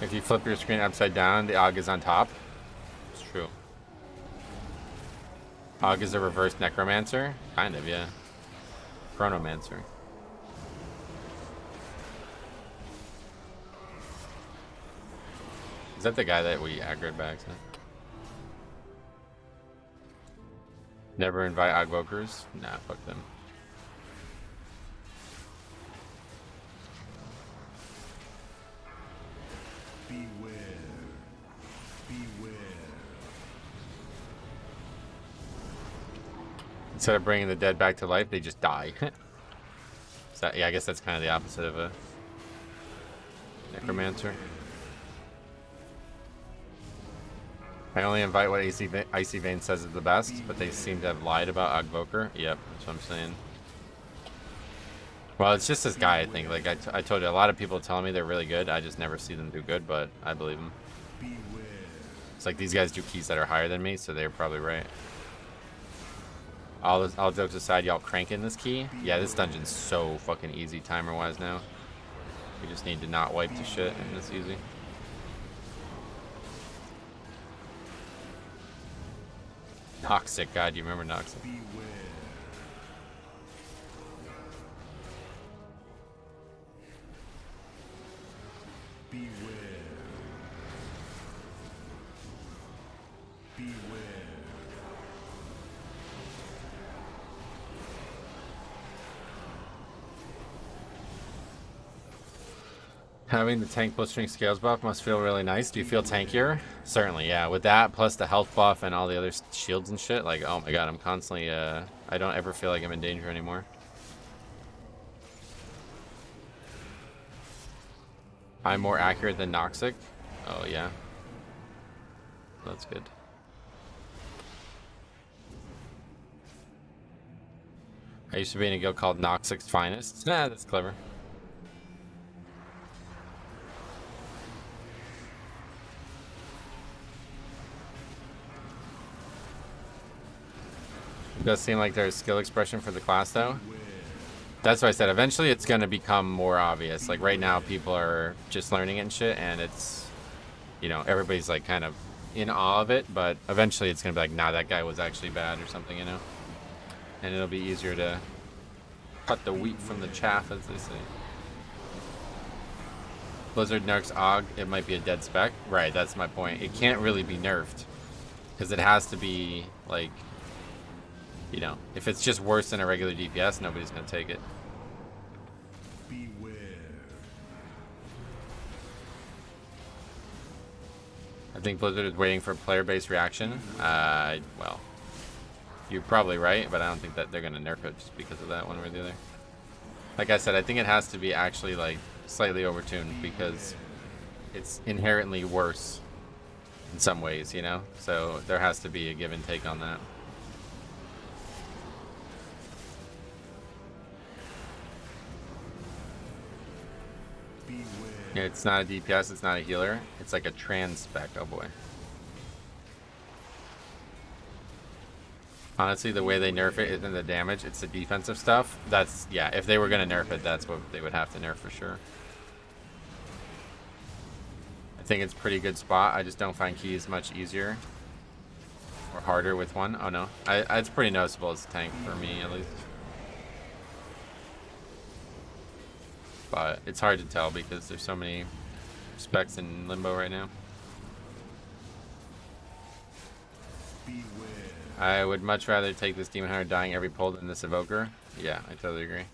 If you flip your screen upside down, the Og is on top. It's true. Og is a reverse necromancer? Kind of, yeah. Chronomancer. Is that the guy that we aggroed by accident? Never invite Ogvokers? Nah, fuck them. Instead of bringing the dead back to life, they just die. So, yeah, I guess that's kind of the opposite of a necromancer. I only invite what Icy Vein says is the best, but they seem to have lied about Ogvoker. Yep, that's what I'm saying. Well, it's just this guy, I think. Like, I told you, a lot of people tell me they're really good. I just never see them do good, but I believe them. It's like these guys do keys that are higher than me, so they're probably right. All jokes aside, y'all cranking this key? Yeah, this dungeon's so fucking easy timer-wise now. We just need to not wipe the shit, and it's easy. Noxic, God, you remember Noxic? Having the tank blistering scales buff must feel really nice. Do you feel tankier? Certainly, yeah. With that, plus the health buff and all the other shields and shit, like, oh my god, I'm constantly, I don't ever feel like I'm in danger anymore. I'm more accurate than Noxic? Oh, yeah. That's good. I used to be in a guild called Noxic's Finest. Nah, that's clever. It does seem like there's skill expression for the class, though. That's why I said eventually it's going to become more obvious. Like right now, people are just learning it and shit, and it's, you know, everybody's like kind of in awe of it, but eventually it's going to be like, nah, that guy was actually bad or something, you know? And it'll be easier to cut the wheat from the chaff, as they say. Blizzard nerfs Og, it might be a dead spec. Right, that's my point. It can't really be nerfed, because it has to be, like, you know, if it's just worse than a regular DPS, nobody's going to take it. Beware. I think Blizzard is waiting for player-based reaction. Well, you're probably right, but I don't think that they're going to nerf it just because of that one way or the other. Like I said, I think it has to be actually, like, slightly overtuned because it's inherently worse in some ways, you know? So there has to be a give and take on that. Yeah, it's not a DPS, it's not a healer. It's like a trans spec, oh boy. Honestly, the way they nerf it isn't the damage, it's the defensive stuff. That's, yeah, if they were going to nerf it, that's what they would have to nerf for sure. I think it's a pretty good spot. I just don't find keys much easier or harder with one. Oh no, it's pretty noticeable as a tank for me at least. But it's hard to tell because there's so many specs in limbo right now. Beware. I would much rather take this Demon Hunter dying every pull than this Evoker. Yeah, I totally agree.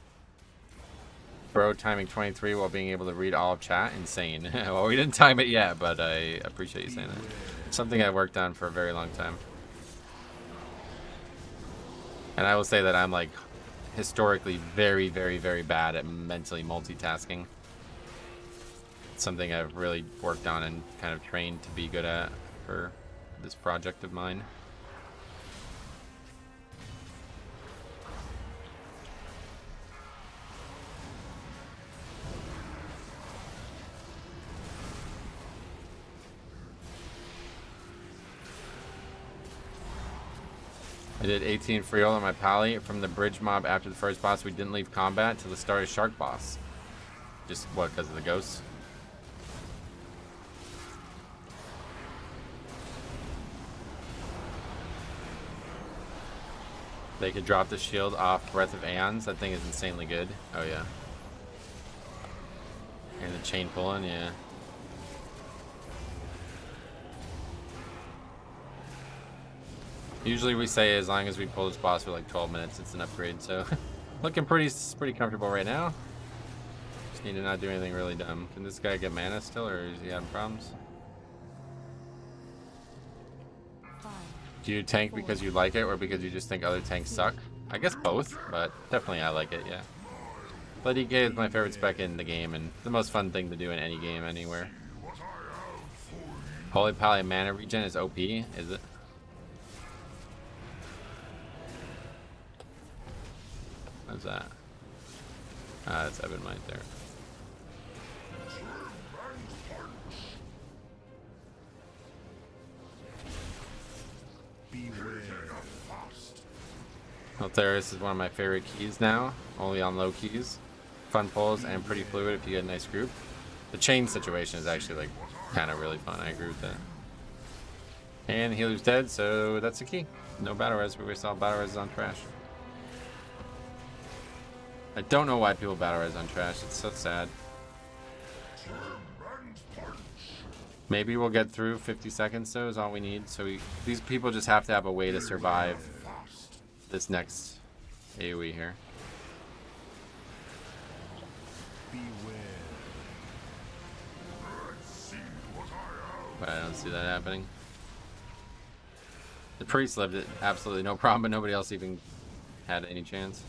Bro, timing 23 while being able to read all of chat. Insane. Well, we didn't time it yet, but I appreciate you saying that. Something I've worked on for a very long time. And I will say that I'm like historically very, very, very bad at mentally multitasking. It's something I've really worked on and kind of trained to be good at for this project of mine. I did 18 free roll on my pally from the bridge mob after the first boss. We didn't leave combat till the start of Shark boss. Just what, because of the ghosts? They could drop the shield off Breath of Aeons. That thing is insanely good. Oh yeah. And the chain pulling, yeah. Usually we say as long as we pull this boss for like 12 minutes, it's an upgrade, so looking pretty comfortable right now. Just need to not do anything really dumb. Can this guy get mana still, or is he having problems? 5, Do you tank because you like it, or because you just think other tanks suck? I guess both, but definitely I like it, yeah. Blood EK is my favorite spec in the game, and the most fun thing to do in any game, anywhere. What I have for Holy Pally mana regen is OP, is it? What's that? Ah, that's Evan right there. Altheris is one of my favorite keys now, only on low keys. Fun pulls and pretty fluid if you get a nice group. The chain situation is actually like kind of really fun. I agree with that. And healer's dead, so that's the key. No battle res, but we saw battle res on trash. I don't know why people battle res on trash. It's so sad. Maybe we'll get through 50 seconds though is all we need. So these people just have to have a way to survive this next AoE here. But I don't see that happening. The priest lived it absolutely no problem, but nobody else even had any chance.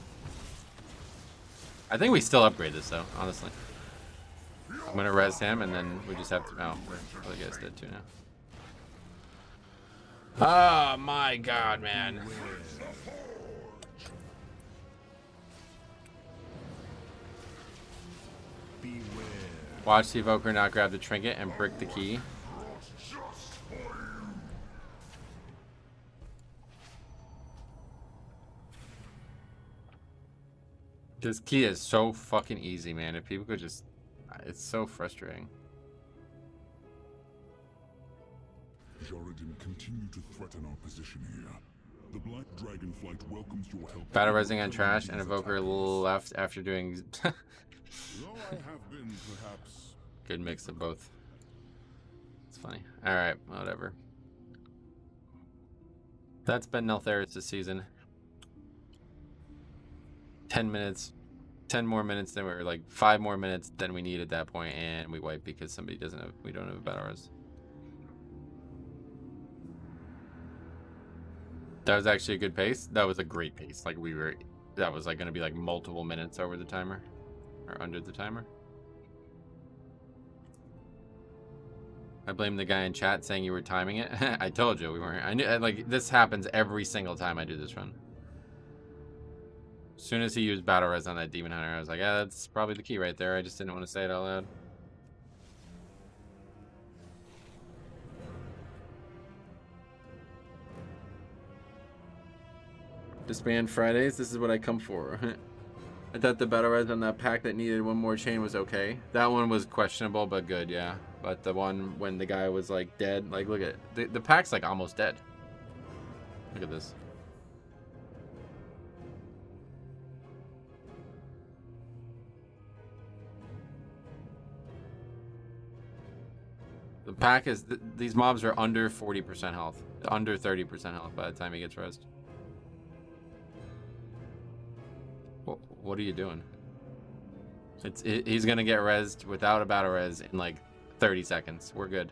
I think we still upgrade this though, honestly. I'm gonna res him and then we just have to. Oh, the other guy's dead too now. Oh my god, man. Watch the evoker not grab the trinket and brick the key. This key is so fucking easy, man. If people could just... It's so frustrating. Joradin continue to threaten our position here. The Black Dragonflight welcomes your help. Battle resing on trash and evoker left after doing... Though I have been, perhaps... Good mix of both. It's funny. Alright, whatever. That's been Neltharis this season. 10 minutes. 10 more minutes than we were, like 5 more minutes than we need at that point, and we wipe because somebody doesn't have, we don't have a battle res. That was actually a good pace. That was a great pace. Like we were, that was like going to be like multiple minutes over the timer or under the timer. I blame the guy in chat saying you were timing it. I told you we weren't. I knew, like, this happens every single time I do this run. As soon as he used battle res on that demon hunter, I was like, yeah, that's probably the key right there. I just didn't want to say it out loud. Disband Fridays, this is what I come for. I thought the battle res on that pack that needed one more chain was okay. That one was questionable, but good, yeah. But the one when the guy was like dead, like look at it. The pack's like almost dead. Look at this. The pack is, these mobs are under 40% health. Under 30% health by the time he gets rezzed. What are you doing? He's gonna get rezzed without a battle res in like 30 seconds. We're good.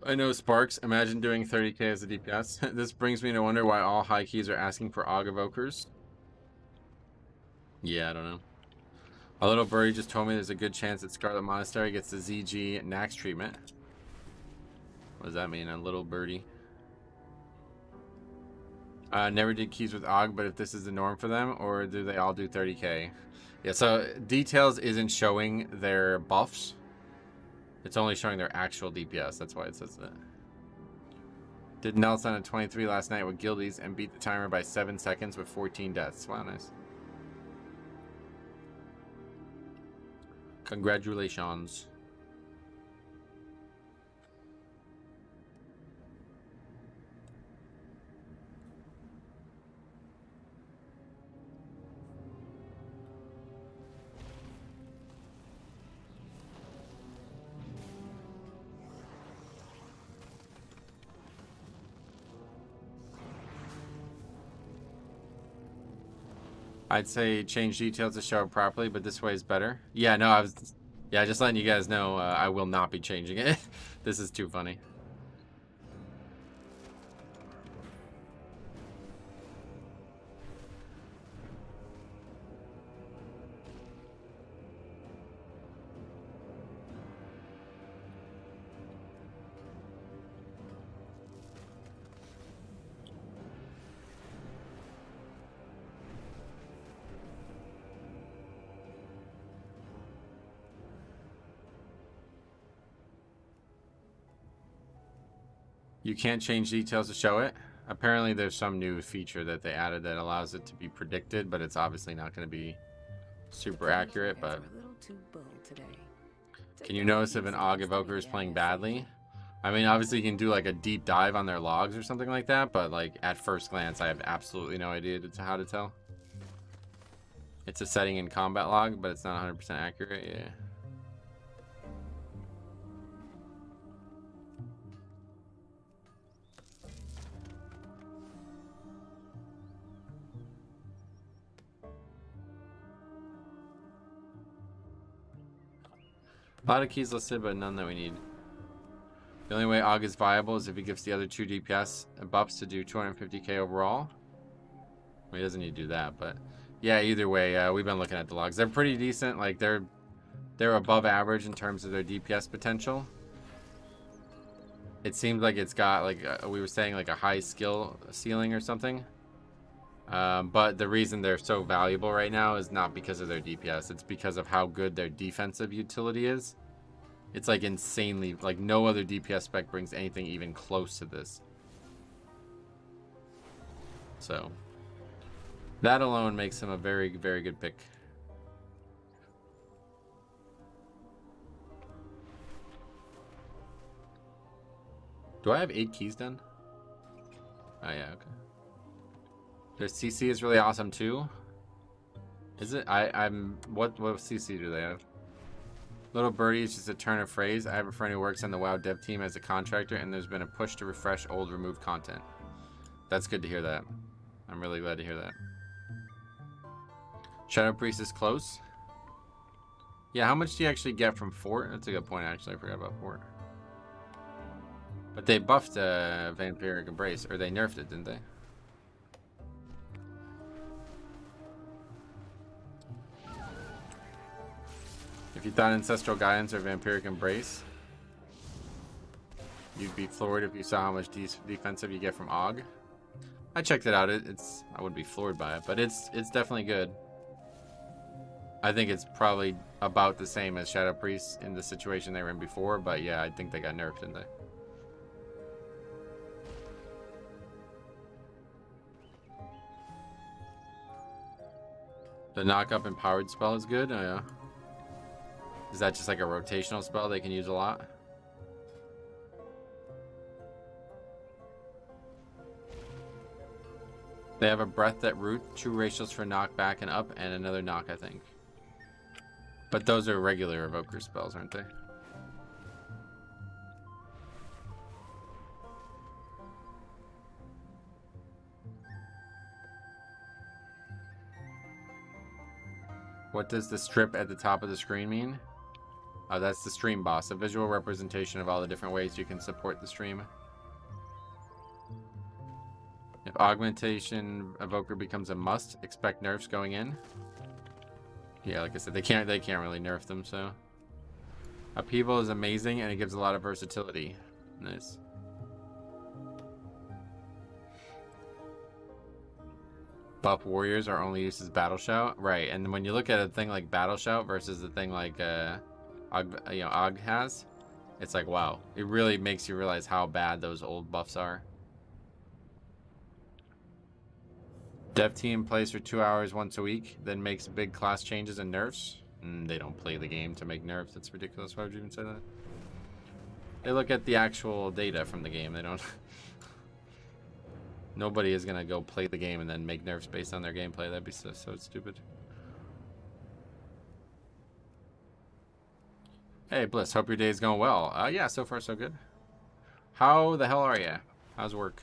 I know Sparks. Imagine doing 30k as a DPS. This brings me to wonder why all high keys are asking for AUG evokers. Yeah, I don't know. A little birdie just told me there's a good chance that Scarlet Monastery gets the ZG Nax treatment. What does that mean, a little birdie? Never did keys with AUG, but if this is the norm for them, or do they all do 30k? Yeah, so Details isn't showing their buffs. It's only showing their actual DPS. That's why it says that. Did Nelson at 23 last night with guildies and beat the timer by 7 seconds with 14 deaths. Wow, nice. Congratulations. I'd say change details to show it properly, but this way is better. Yeah, no, I was... Yeah, just letting you guys know, I will not be changing it. This is too funny. You can't change details to show it. Apparently there's some new feature that they added that allows it to be predicted, but it's obviously not going to be super accurate. But can you notice if an Og Evoker is playing badly? I mean, obviously you can do like a deep dive on their logs or something like that, but like at first glance I have absolutely no idea how to tell. It's a setting in combat log, but it's not 100% accurate. Yeah. A lot of keys listed, but none that we need. The only way Og is viable is if he gives the other 2 DPS buffs to do 250k overall. Well, he doesn't need to do that, but yeah, either way, we've been looking at the logs. They're pretty decent. Like they're above average in terms of their DPS potential. It seems like it's got like we were saying like a high skill ceiling or something. But the reason they're so valuable right now is not because of their DPS. It's because of how good their defensive utility is. It's like insanely, like no other DPS spec brings anything even close to this. So that alone makes him a very, very good pick. Do I have 8 keys done? Oh yeah, okay. Their CC is really awesome too. Is it? What CC do they have? Little Birdie is just a turn of phrase. I have a friend who works on the WoW dev team as a contractor, and there's been a push to refresh old removed content. That's good to hear that. I'm really glad to hear that. Shadow Priest is close. Yeah, how much do you actually get from Fort? That's a good point, actually. I forgot about Fort. But they buffed Vampiric Embrace, or they nerfed it, didn't they? If you thought Ancestral Guidance or Vampiric Embrace, you'd be floored if you saw how much defensive you get from Og. I checked it out. I would be floored by it, but it's definitely good. I think it's probably about the same as Shadow Priest in the situation they were in before, but yeah, I think they got nerfed, didn't they? The knock up empowered spell is good. Oh yeah. Is that just like a rotational spell they can use a lot? They have a breath that root, 2 ratios for knock back and up, and another knock, I think. But those are regular evoker spells, aren't they? What does the strip at the top of the screen mean? Oh, that's the stream boss, a visual representation of all the different ways you can support the stream. If augmentation evoker becomes a must, expect nerfs going in. Yeah, like I said, they can't really nerf them, so. Upheaval is amazing and it gives a lot of versatility. Nice. Buff warriors are only used as battle shout, right? And when you look at a thing like battle shout versus a thing like Og has, it's like, wow, it really makes you realize how bad those old buffs are. Dev team plays for 2 hours once a week, then makes big class changes and nerfs. They don't play the game to make nerfs. That's ridiculous. Why would you even say that? They look at the actual data from the game. They don't. Nobody is gonna go play the game and then make nerfs based on their gameplay. That'd be so stupid. Hey Bliss, hope your day is going well. Yeah, so far so good. How the hell are you? How's work?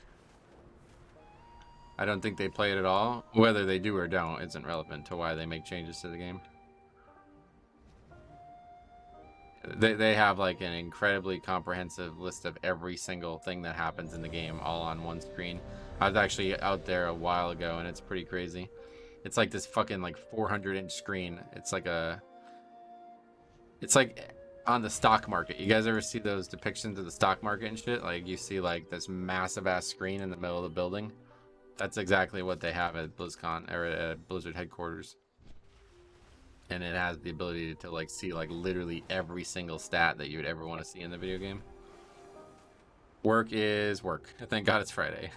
I don't think they play it at all. Whether they do or don't isn't relevant to why they make changes to the game. They have like an incredibly comprehensive list of every single thing that happens in the game all on one screen. I was actually out there a while ago and it's pretty crazy. It's like this fucking like 400-inch screen. It's like on the stock market. You guys ever see those depictions of the stock market and shit? Like you see like this massive ass screen in the middle of the building. That's exactly what they have at BlizzCon or at Blizzard headquarters. And it has the ability to like see like literally every single stat that you would ever want to see in the video game. Work is work. Thank God it's Friday.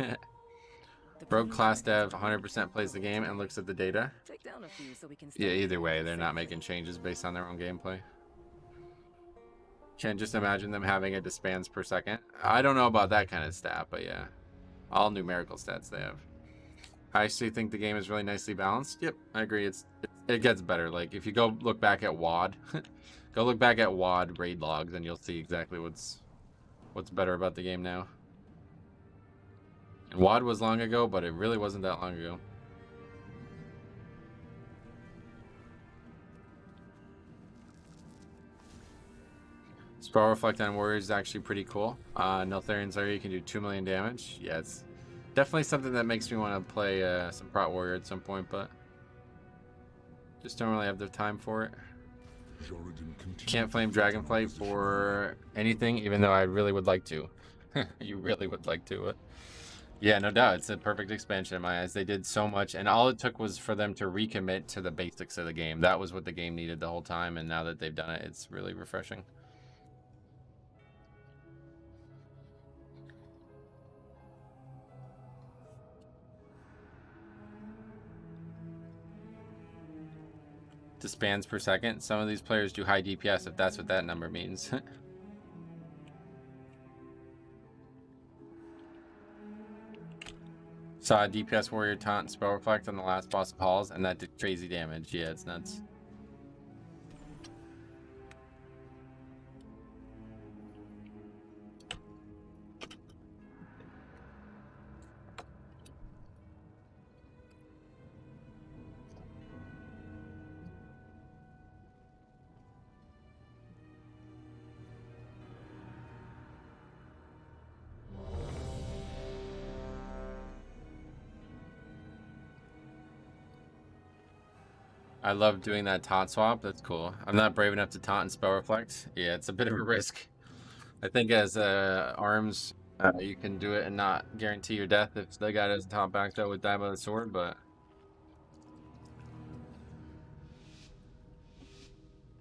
Rogue class dev 100% plays the game and looks at the data. Take down a few so we can Yeah, either way, they're not making changes based on their own gameplay. Can't just imagine them having a disbands per second. I don't know about that kind of stat, but yeah. All numerical stats they have. I actually think the game is really nicely balanced. Yep, I agree. It gets better. Like if you go look back at WoD, go look back at WoD raid logs, and you'll see exactly what's better about the game now. And WoD was long ago, but it really wasn't that long ago. Spell Reflect on Warriors is actually pretty cool. Neltharian's area, you can do 2 million damage. Yeah, it's definitely something that makes me want to play some Prot Warrior at some point, but just don't really have the time for it. Can't flame Dragonflight for anything, even though I really would like to. You really would like to. Yeah, no doubt. It's a perfect expansion in my eyes. They did so much, and all it took was for them to recommit to the basics of the game. That was what the game needed the whole time, and now that they've done it, it's really refreshing. Disbands per second. Some of these players do high DPS, if that's what that number means. Saw a DPS warrior taunt spell reflect on the last boss of Halls, and that did crazy damage. Yeah, it's nuts. I love doing that taunt swap. That's cool. I'm not brave enough to taunt and spell reflect. Yeah, it's a bit of a risk. I think as arms, you can do it and not guarantee your death if the guy doesn't taunt back though with Dive of the Sword, but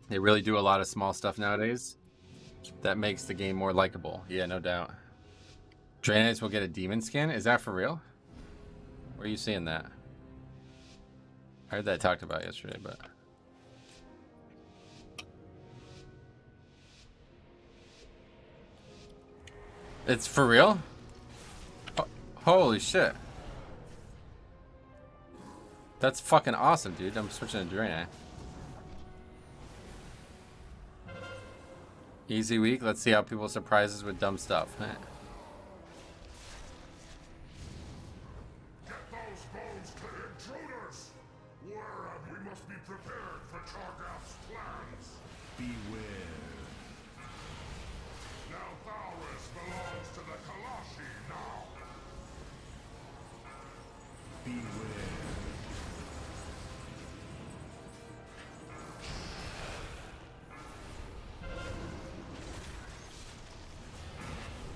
they really do a lot of small stuff nowadays that makes the game more likable. Yeah, no doubt. Draenites will get a demon skin? Is that for real? Where are you seeing that? I heard that talked about yesterday, but it's for real? Holy shit. That's fucking awesome, dude. I'm switching to Draenei. Easy week. Let's see how people surprise us with dumb stuff.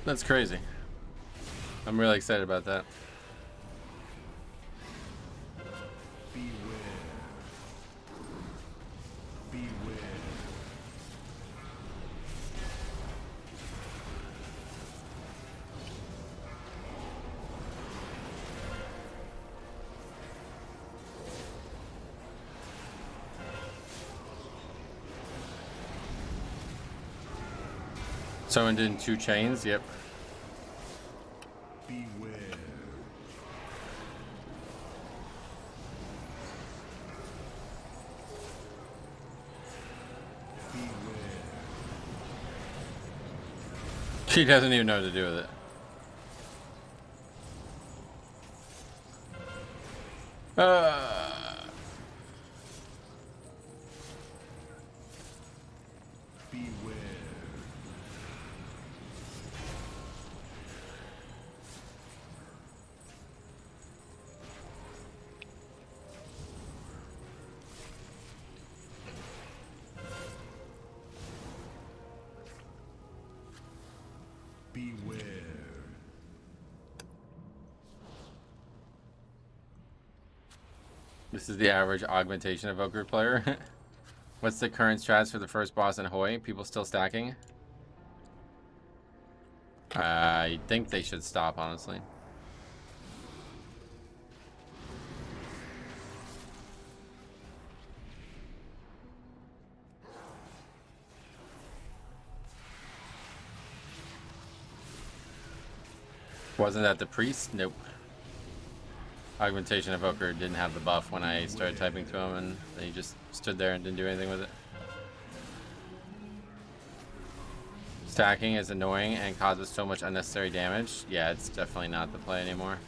That's crazy. I'm really excited about that. Someone did 2 chains, yep. Beware. She doesn't even know what to do with it. Beware. Beware. This is the average augmentation evoker player. What's the current strats for the first boss in Hoi? People still stacking? I think they should stop, honestly. Wasn't that the priest? Nope. Augmentation Evoker didn't have the buff when I started typing to him, and he just stood there and didn't do anything with it. Stacking is annoying and causes so much unnecessary damage. Yeah, it's definitely not the play anymore.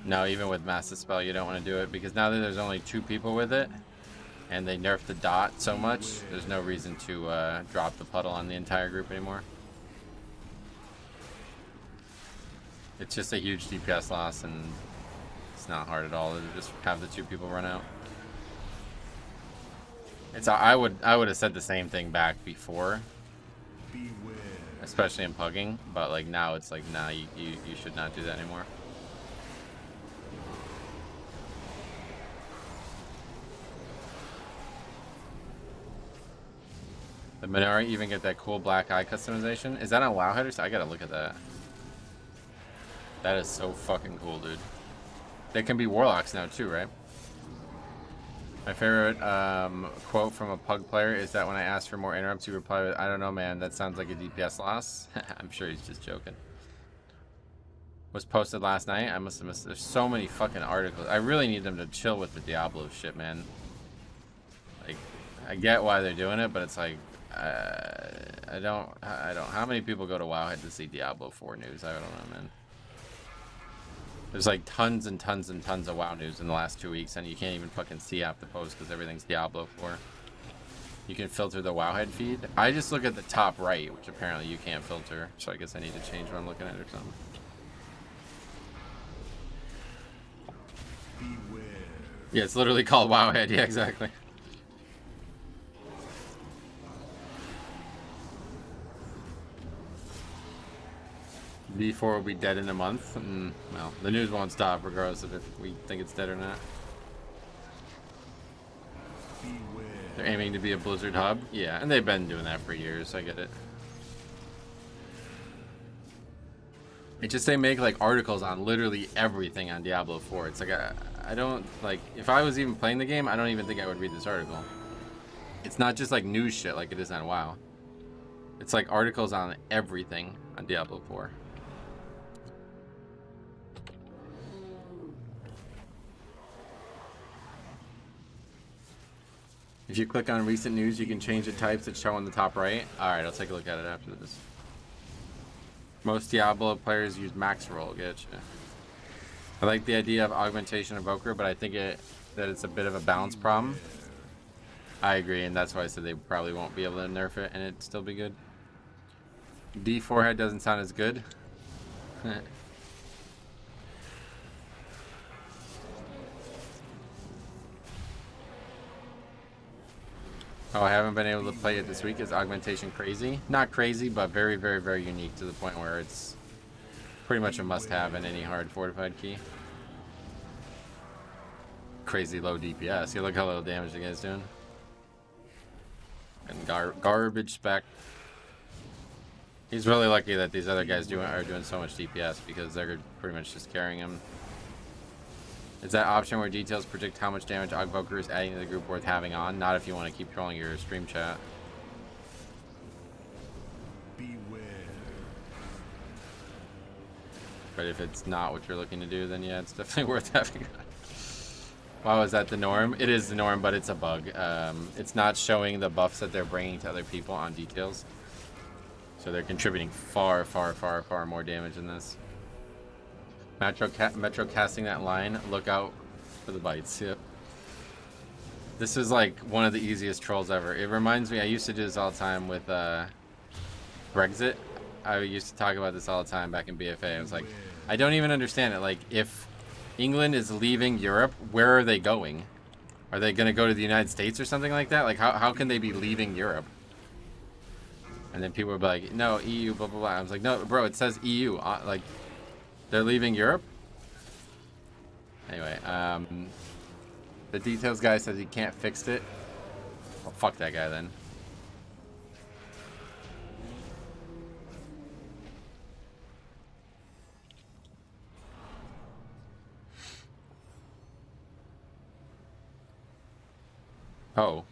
No, even with Massive Spell, you don't want to do it, because now that there's only 2 people with it, and they nerfed the dot so much, there's no reason to drop the puddle on the entire group anymore. It's just a huge DPS loss, and it's not hard at all to just have the 2 people run out. It's I would have said the same thing back before, especially in pugging, but like now it's like, nah, you should not do that anymore. The Minori even get that cool black eye customization? Is that on Wowhead or so? I gotta look at that. That is so fucking cool, dude. They can be warlocks now too, right? My favorite quote from a pug player is that when I asked for more interrupts, he replied with, "I don't know, man. That sounds like a DPS loss." I'm sure he's just joking. Was posted last night. I must have missed. There's so many fucking articles. I really need them to chill with the Diablo shit, man. Like, I get why they're doing it, but it's like, I don't. How many people go to Wowhead to see Diablo 4 news? I don't know, man. There's like tons and tons and tons of WoW news in the last 2 weeks, and you can't even fucking see half the posts because everything's Diablo 4. You can filter the Wowhead feed. I just look at the top right, which apparently you can't filter, so I guess I need to change what I'm looking at or something. Beware. Yeah, it's literally called Wowhead. Yeah, exactly. D4 will be dead in a month. Well, the news won't stop regardless of if we think it's dead or not. Beware. They're aiming to be a Blizzard hub. Yeah, and they've been doing that for years. I get it. It's just they make like articles on literally everything on Diablo 4. It's like I don't like, if I was even playing the game, I don't even think I would read this article. It's not just like news shit like it is on WoW. It's like articles on everything on Diablo 4. If you click on recent news, you can change the types that show on the top right. Alright, I'll take a look at it after this. Most Diablo players use max roll, getcha. I like the idea of augmentation evoker, but I think that it's a bit of a balance problem. I agree, and that's why I said they probably won't be able to nerf it and it'd still be good. D4 head doesn't sound as good. Oh, I haven't been able to play it this week. Is augmentation crazy? Not crazy, but very, very, very unique to the point where it's pretty much a must-have in any hard fortified key. Crazy low DPS. You look how little damage the guy's doing. And garbage spec. He's really lucky that these other guys are doing so much DPS because they're pretty much just carrying him. Is that option where details predict how much damage Ogvoker is adding to the group worth having on? Not if you want to keep trolling your stream chat. Beware. But if it's not what you're looking to do, then yeah, it's definitely worth having on. Wow, is that the norm? It is the norm, but it's a bug. It's not showing the buffs that they're bringing to other people on details. So they're contributing far, far, far, far more damage in this. Metro casting that line. Look out for the bites. Yep. This is like one of the easiest trolls ever. It reminds me, I used to do this all the time with Brexit. I used to talk about this all the time back in BFA. I was like, I don't even understand it. Like, if England is leaving Europe, where are they going? Are they going to go to the United States or something like that? Like, how can they be leaving Europe? And then people would be like, no, EU, blah, blah, blah. I was like, no, bro, it says EU. Like, they're leaving Europe? Anyway, the details guy says he can't fix it. Well, fuck that guy then. Oh.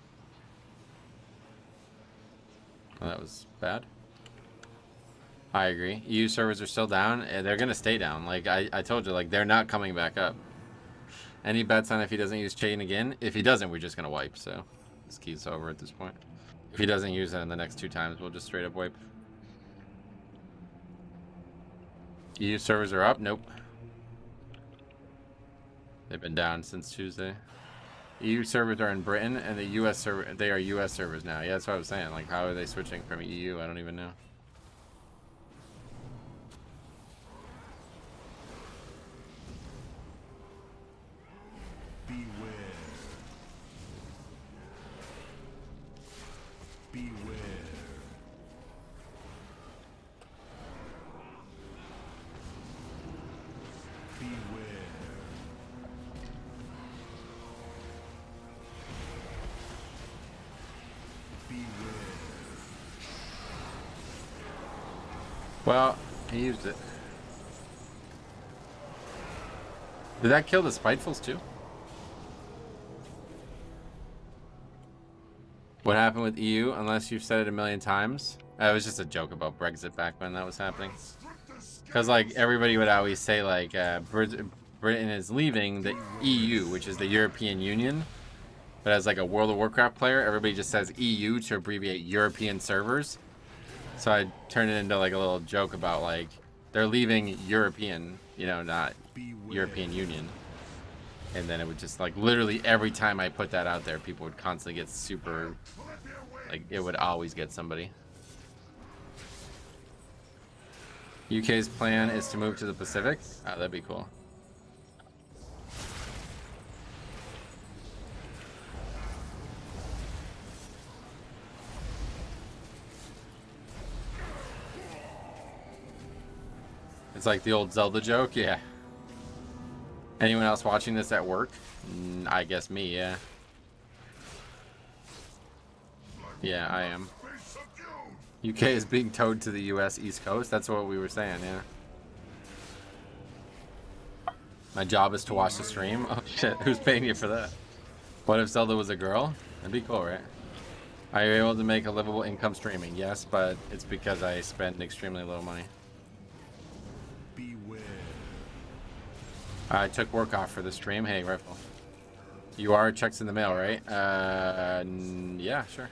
Well, that was bad. I agree. EU servers are still down, and they're gonna stay down. Like I told you, like they're not coming back up. Any bets on if he doesn't use chain again? If he doesn't, we're just gonna wipe. So this key's over at this point. If he doesn't use it in the next 2 times, we'll just straight up wipe. EU servers are up. Nope. They've been down since Tuesday. EU servers are in Britain, and the US server, they are US servers now. Yeah, that's what I was saying. Like, how are they switching from EU? I don't even know. Beware. Beware. Beware. Well, he used it. Did that kill the Spitefuls too? What happened with EU, unless you've said it a million times? It was just a joke about Brexit back when that was happening. Because, like, everybody would always say, like, Britain is leaving the EU, which is the European Union. But as, like, a World of Warcraft player, everybody just says EU to abbreviate European servers. So I turned it into, like, a little joke about, like, they're leaving European, you know, not European Union. And then it would just, like, literally every time I put that out there, people would constantly get super, like, it would always get somebody. UK's plan is to move to the Pacific. Oh, that'd be cool. It's like the old Zelda joke, yeah. Anyone else watching this at work? I guess me, yeah. Yeah, I am. UK is being towed to the US East Coast. That's what we were saying, yeah. My job is to watch the stream. Oh shit, who's paying you for that? What if Zelda was a girl? That'd be cool, right? Are you able to make a livable income streaming? Yes, but it's because I spend extremely little money. Beware. I took work off for the stream. Hey, Rifle. You are checks in the mail, right? Yeah, sure.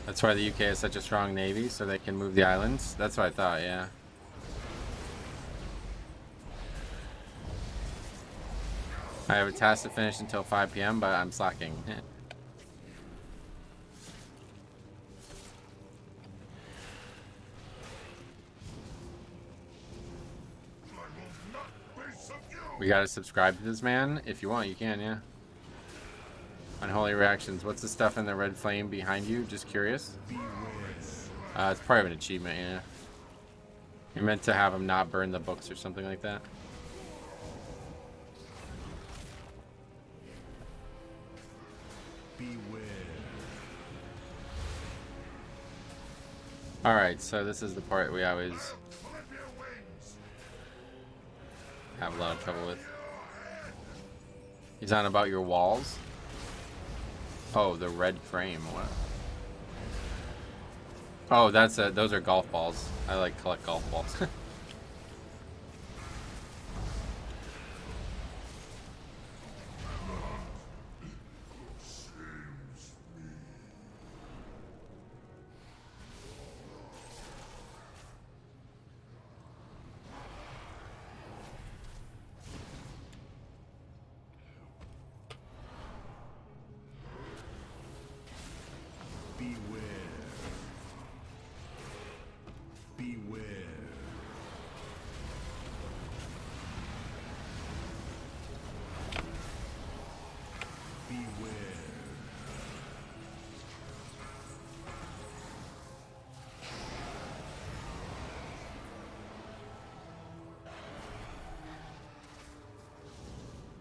That's why the UK has such a strong navy, so they can move the islands. That's what I thought, yeah. I have a task to finish until 5 p.m., but I'm slacking. We gotta subscribe to this man. If you want, you can, yeah. Unholy reactions. What's the stuff in the red flame behind you? Just curious. It's part of an achievement, yeah. You're meant to have him not burn the books or something like that. Beware. Alright, so this is the part we always have a lot of trouble with. He's on about your walls. Oh, the red frame. What? Oh, that's those are golf balls. I like collect golf balls.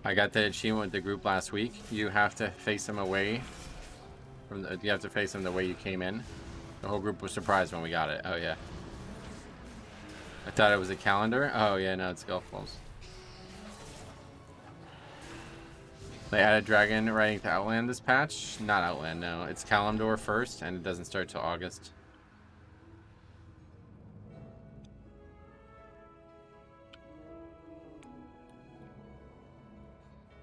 I got the achievement with the group last week. You have to face them away from the, you have to face them the way you came in. The whole group was surprised when we got it. Oh yeah. I thought it was a calendar. Oh yeah, no, it's golf balls. They added dragon riding to Outland this patch. Not Outland, no. It's Kalimdor first, and it doesn't start till August.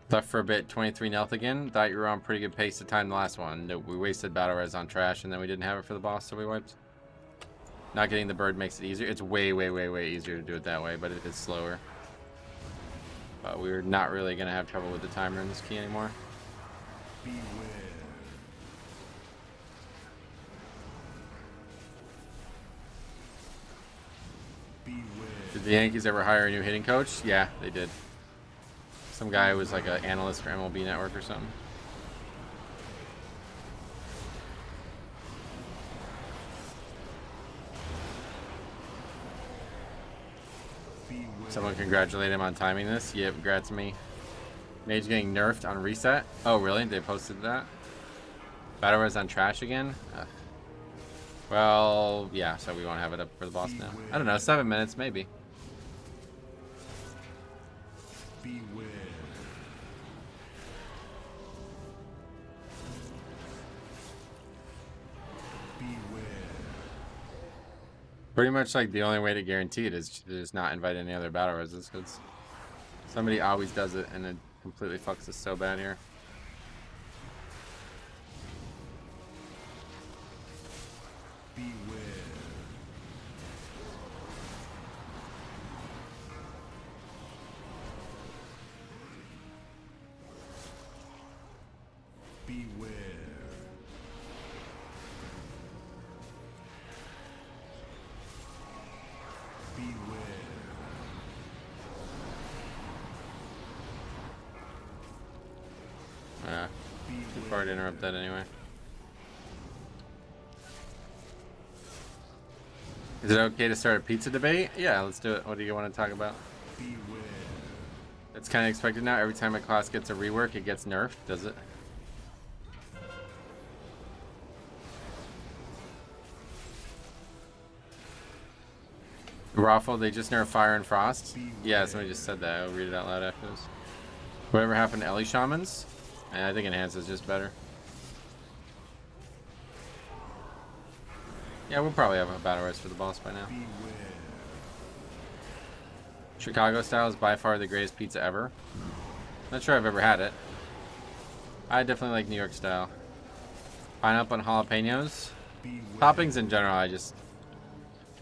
Left for a bit, 23 Nelth again. Thought you were on pretty good pace to time the last one. Nope, we wasted battle res on trash, and then we didn't have it for the boss, so we wiped. Not getting the bird makes it easier. It's way, way, way, way easier to do it that way, but it is slower. But we're not really going to have trouble with the timer in this key anymore. Beware. Beware. Did the Yankees ever hire a new hitting coach? Yeah, they did. Some guy who was like an analyst for MLB Network or something. Beware. Someone congratulate him on timing this. Yeah, congrats me. Mage getting nerfed on reset. Oh, really? They posted that? Battle res on trash again? Ugh. Well, yeah, so we won't have it up for the boss now. I don't know, 7 minutes, maybe. Beware. Beware. Pretty much like the only way to guarantee it is to just not invite any other battle reses, because somebody always does it and it completely fucks us so bad here. Beware. Beware. Beware. Yeah, too far to interrupt that anyway. Is it okay to start a pizza debate? Yeah, let's do it. What do you want to talk about? Beware. It's kind of expected now. Every time a class gets a rework, it gets nerfed, does it? Raffle, they just nerfed Fire and Frost? Yeah, somebody just said that. I'll read it out loud after this. Whatever happened to Ellie Shamans? I think Enhance is just better. Yeah, we'll probably have a battle race for the boss by now. Beware. Chicago style is by far the greatest pizza ever. Not sure I've ever had it. I definitely like New York style. Pineapple and jalapenos. Beware. Toppings in general,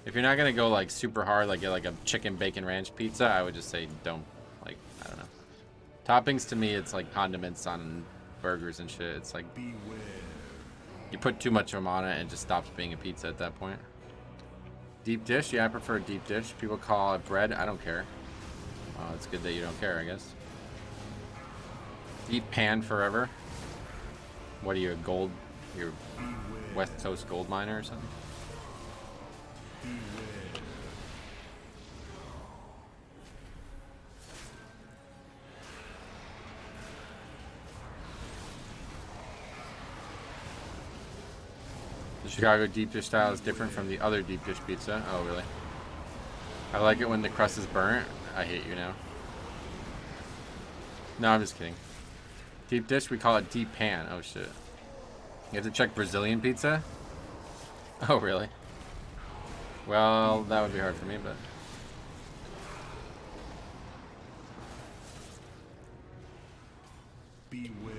if you're not gonna go like super hard, like get like a chicken bacon ranch pizza, I would just say don't, like, I don't know. Toppings to me, it's like condiments on burgers and shit. It's like Beware. you put too much of them on it and it just stops being a pizza at that point. Deep dish? Yeah, I prefer deep dish. People call it bread. I don't care. It's good that you don't care, I guess. Deep pan forever. What are you, you're West Coast gold miner or something? Beware. The Chicago deep dish style is different from the other deep dish pizza. Oh, really? I like it when the crust is burnt. I hate you now. No, I'm just kidding. Deep dish, we call it deep pan. Oh, shit. You have to check Brazilian pizza? Oh, really? Well, that would be hard for me, but... Beware.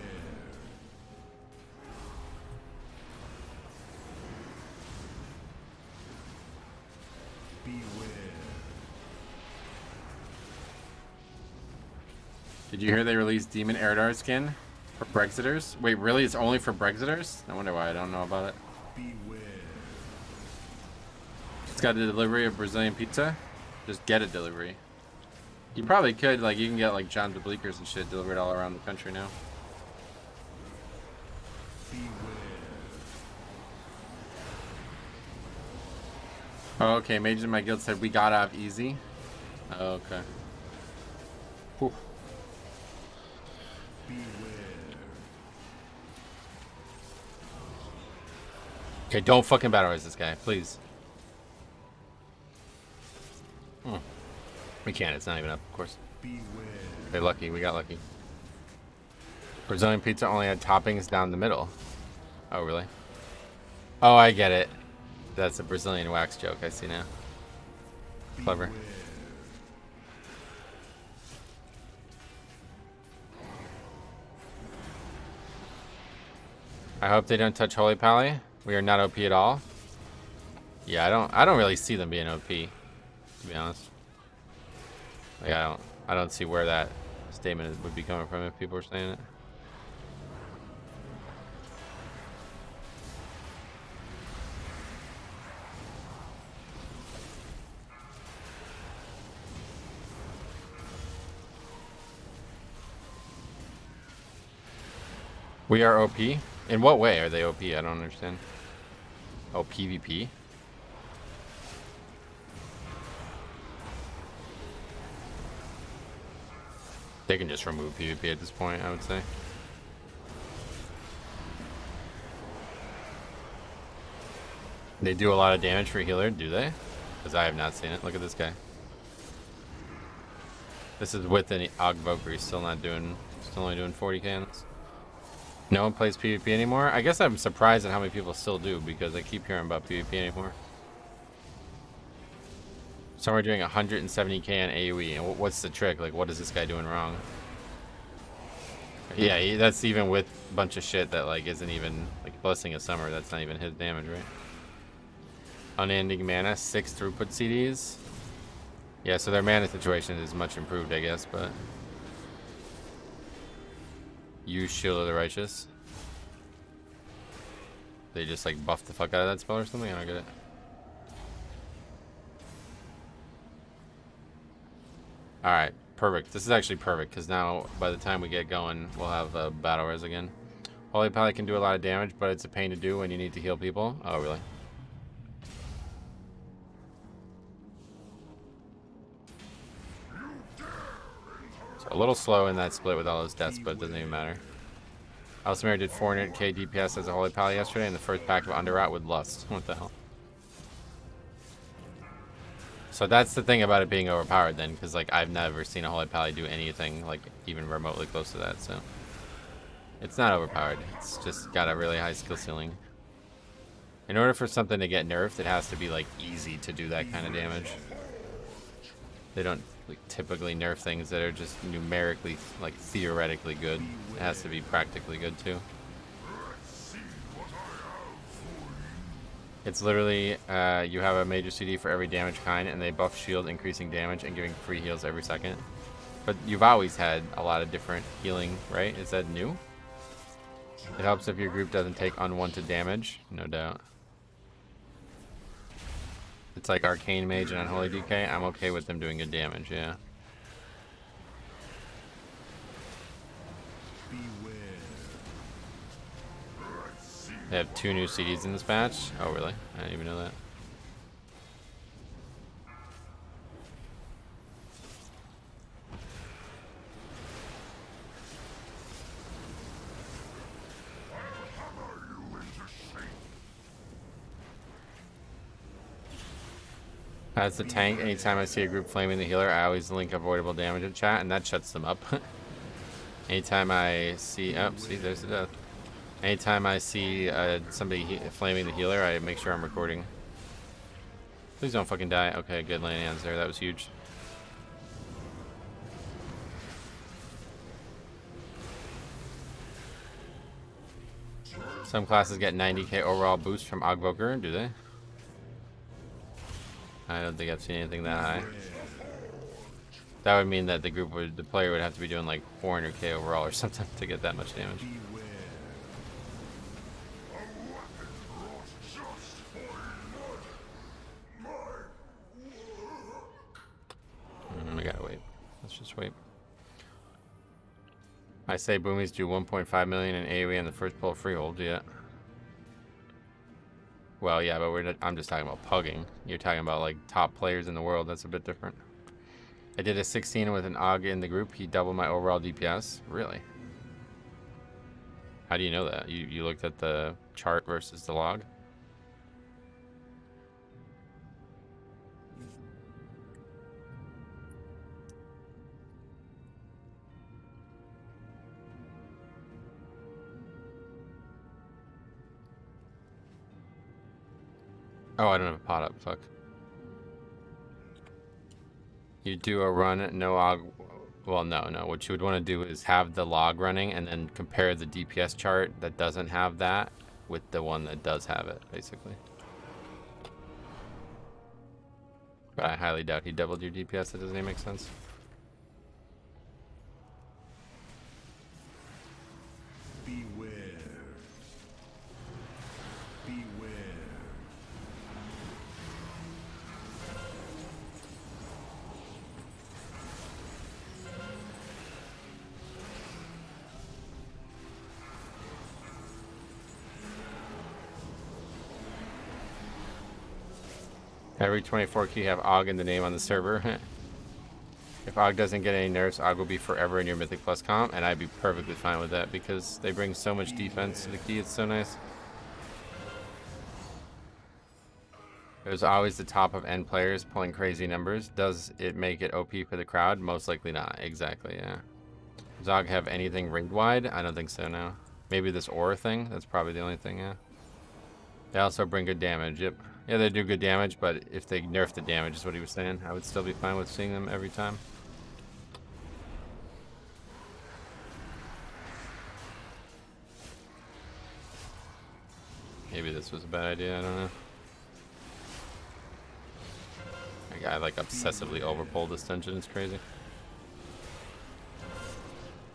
Beware. Did you hear they released Demon Eridar skin for Brexiters? Wait, really? It's only for Brexiters? No wonder why I don't know about it. Beware. It's got a delivery of Brazilian pizza. Just get a delivery. You probably could, like, you can get like John Bleakers and shit delivered all around the country now. Beware. Oh, okay. Mages in my guild said we got off easy. Oh, okay. Whew. Okay, don't fucking battle res this guy, please. We can't, it's not even up, of course. Okay, lucky, we got lucky. Brazilian pizza only had toppings down the middle. Oh, really? Oh, I get it. That's a Brazilian wax joke, I see now. Clever. I hope they don't touch Holy Pally. We are not OP at all. Yeah, I don't really see them being OP, to be honest. Like I don't see where that statement would be coming from if people were saying it. We are OP? In what way are they OP? I don't understand. Oh, PvP? They can just remove PvP at this point, I would say. They do a lot of damage for a healer, do they? Because I have not seen it. Look at this guy. This is with an Ogvoker. He's still only doing 40 cans. No one plays PvP anymore? I guess I'm surprised at how many people still do, because I keep hearing about PvP anymore. Some are doing 170k on AoE, and what's the trick? Like, what is this guy doing wrong? Yeah, that's even with a bunch of shit that, like, isn't even, like, Blessing of Summer, that's not even his damage, right? Unending Mana, 6 throughput CDs. Yeah, so their mana situation is much improved, I guess, but... Use Shield of the Righteous. They just, like, buff the fuck out of that spell or something? I don't get it. Alright, perfect. This is actually perfect, because now, by the time we get going, we'll have battle res again. Holy Pally can do a lot of damage, but it's a pain to do when you need to heal people. Oh, really? So a little slow in that split with all those deaths, but it doesn't even matter. Alcimir did 400k DPS as a Holy Pally yesterday in the first pack of Underrot with Lust. What the hell? So that's the thing about it being overpowered then, because like I've never seen a Holy Pally do anything like even remotely close to that, so it's not overpowered. It's just got a really high skill ceiling. In order for something to get nerfed, it has to be like easy to do that kind of damage. They don't like, typically nerf things that are just numerically, like theoretically good. It has to be practically good too. It's literally, you have a major CD for every damage kind, and they buff shield, increasing damage and giving free heals every second. But you've always had a lot of different healing, right? Is that new? It helps if your group doesn't take unwanted damage, no doubt. It's like Arcane Mage and Unholy DK. I'm okay with them doing good damage, yeah. They have 2 new CDs in this batch. Oh, really? I didn't even know that. As the tank, anytime I see a group flaming the healer, I always link avoidable damage in chat, and that shuts them up. Anytime I see... Oh, see, there's the death. Anytime I see somebody flaming the healer, I make sure I'm recording. Please don't fucking die. Okay, good lane hands there. That was huge. Some classes get 90k overall boost from Ogvoker, do they? I don't think I've seen anything that high. That would mean that the player would have to be doing like 400k overall or something to get that much damage. We gotta wait. Let's just wait. I say Boomies do 1.5 million in AoE on the first pull of Freehold, yeah. Well, yeah, but I'm just talking about pugging. You're talking about like top players in the world. That's a bit different. I did a 16 with an Og in the group. He doubled my overall DPS. Really? How do you know that? You looked at the chart versus the log? Oh, I don't have a pot up. Fuck. You do a run, no log. Well, no. What you would want to do is have the log running and then compare the DPS chart that doesn't have that with the one that does have it, basically. But I highly doubt he doubled your DPS. That doesn't even make sense. Beware. Beware. Every 24 key have Og in the name on the server. If Og doesn't get any nerfs, Og will be forever in your Mythic Plus comp, and I'd be perfectly fine with that because they bring so much defense to the key. It's so nice. It was always the top of end players pulling crazy numbers. Does it make it OP for the crowd? Most likely not. Exactly, yeah. Does Og have anything ring wide? I don't think so, no. Maybe this aura thing? That's probably the only thing, yeah. They also bring good damage, yep. Yeah, they do good damage, but if they nerf the damage is what he was saying, I would still be fine with seeing them every time. Maybe this was a bad idea, I don't know. I like obsessively overpulled this dungeon, it's crazy.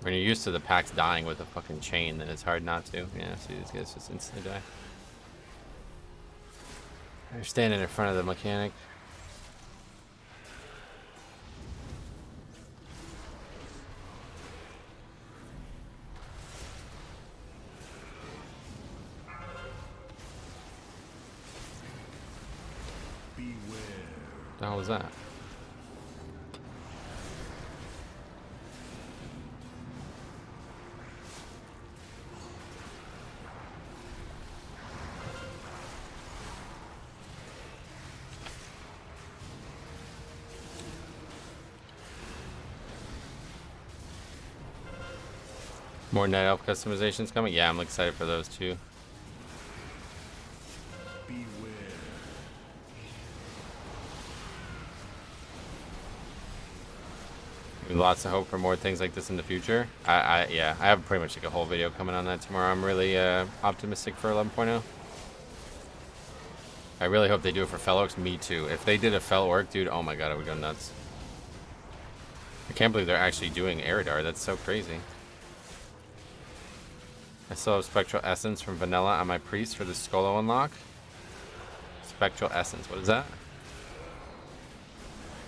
When you're used to the packs dying with a fucking chain, then it's hard not to. Yeah, see, these guys just instantly die. They're standing in front of the mechanic. Beware. What the hell was that? More Night Elf customizations coming? Yeah, I'm excited for those too. Beware. Lots of hope for more things like this in the future. Yeah, I have pretty much like a whole video coming on that tomorrow. I'm really optimistic for 11.0. I really hope they do it for Fel Orcs. Me too. If they did a Fel Orc, dude, oh my god, I would go nuts. I can't believe they're actually doing Eridar. That's so crazy. I still have Spectral Essence from Vanilla on my Priest for the Skolo unlock. Spectral Essence, what is that?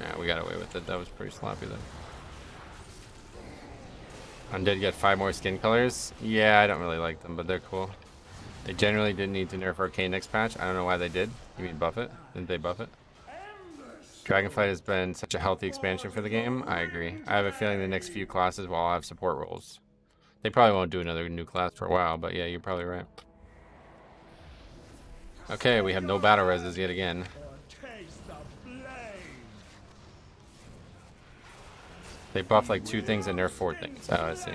Yeah, we got away with it. That was pretty sloppy though. Undead get 5 more skin colors. Yeah, I don't really like them, but they're cool. They generally didn't need to nerf Arcane next patch. I don't know why they did. You mean buff it? Didn't they buff it? Dragonflight has been such a healthy expansion for the game. I agree. I have a feeling the next few classes will all have support roles. They probably won't do another new class for a while, but yeah, you're probably right. Okay, we have no battle reses yet again. They buff like 2 things and nerf 4 things. Oh, I see.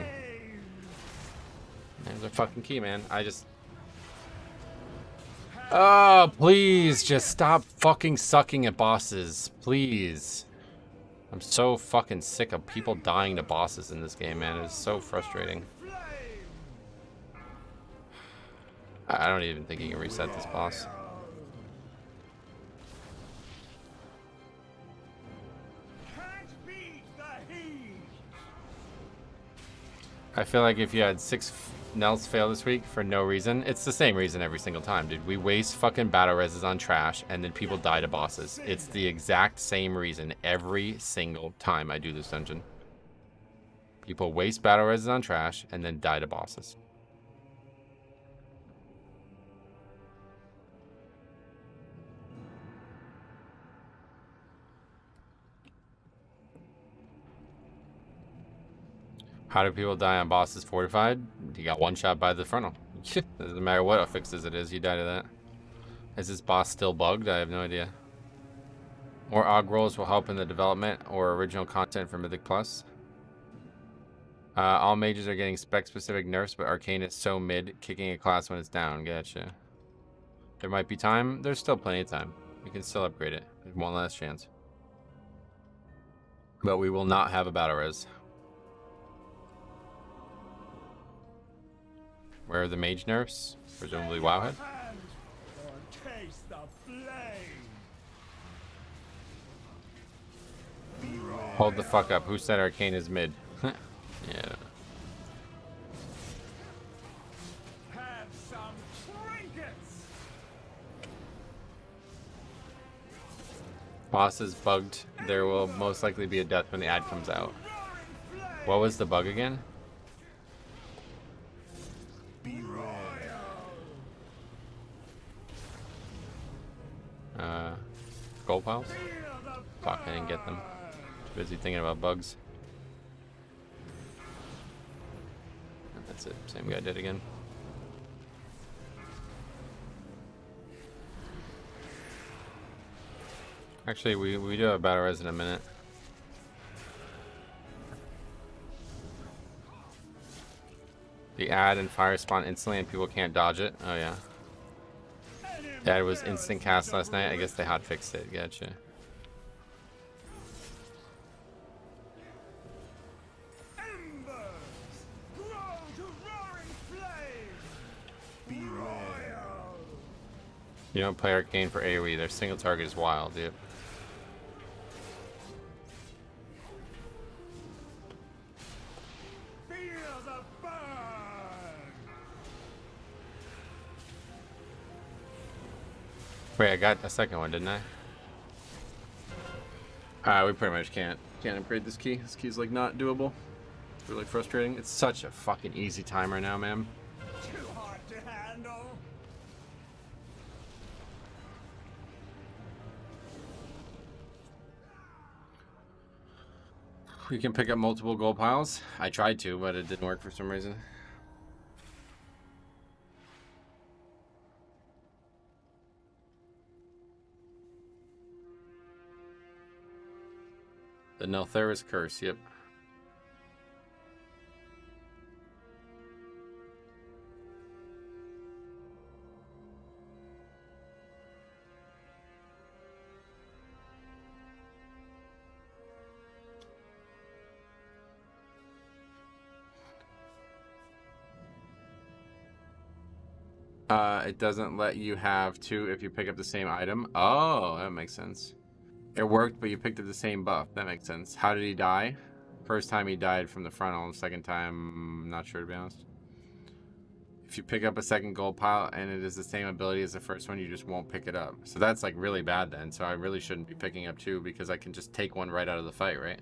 There's a fucking key, man. Oh, please, just stop fucking sucking at bosses. Please. I'm so fucking sick of people dying to bosses in this game, man. It's so frustrating. I don't even think you can reset this boss. I feel like if you had 6 Nels fail this week for no reason, it's the same reason every single time, dude. We waste fucking battle reses on trash, and then people die to bosses. It's the exact same reason every single time I do this dungeon. People waste battle reses on trash, and then die to bosses. How do people die on bosses fortified? You got one shot by the frontal. Doesn't matter what affixes it is, you die to that. Is this boss still bugged? I have no idea. More AUG rolls will help in the development or original content for Mythic Plus. All mages are getting spec-specific nerfs, but Arcane is so mid, kicking a class when it's down. Gotcha. There might be time. There's still plenty of time. We can still upgrade it. There's one last chance. But we will not have a battle res. Where are the mage nerfs? Presumably Wowhead. Taste the flame. Hold the fuck up. Who said Arcane is mid? Yeah. Have some trinkets. Boss is bugged. There will most likely be a death when the ad comes out. What was the bug again? Gold piles? Fuck, I didn't get them. Too busy thinking about bugs. And that's it. Same guy did again. Actually, we do have a battle res in a minute. The ad and fire spawn instantly and people can't dodge it. Oh yeah. The ad was instant cast last night. I guess they hot fixed it. Gotcha. You don't play Arcane for AoE. Their single target is wild, dude. Wait, I got a second one, didn't I? We pretty much can't upgrade this key. This key's like not doable. It's really frustrating. It's such a fucking easy timer now, man. Too hard to handle. We can pick up multiple gold piles. I tried to, but it didn't work for some reason. The Nelthera's Curse, yep. It doesn't let you have two if you pick up the same item. Oh, that makes sense. It worked, but you picked up the same buff. That makes sense. How did he die? First time he died from the frontal. Second time, I'm not sure, to be honest. If you pick up a second gold pile and it is the same ability as the first one, you just won't pick it up. So that's like really bad then. So I really shouldn't be picking up two because I can just take one right out of the fight, right?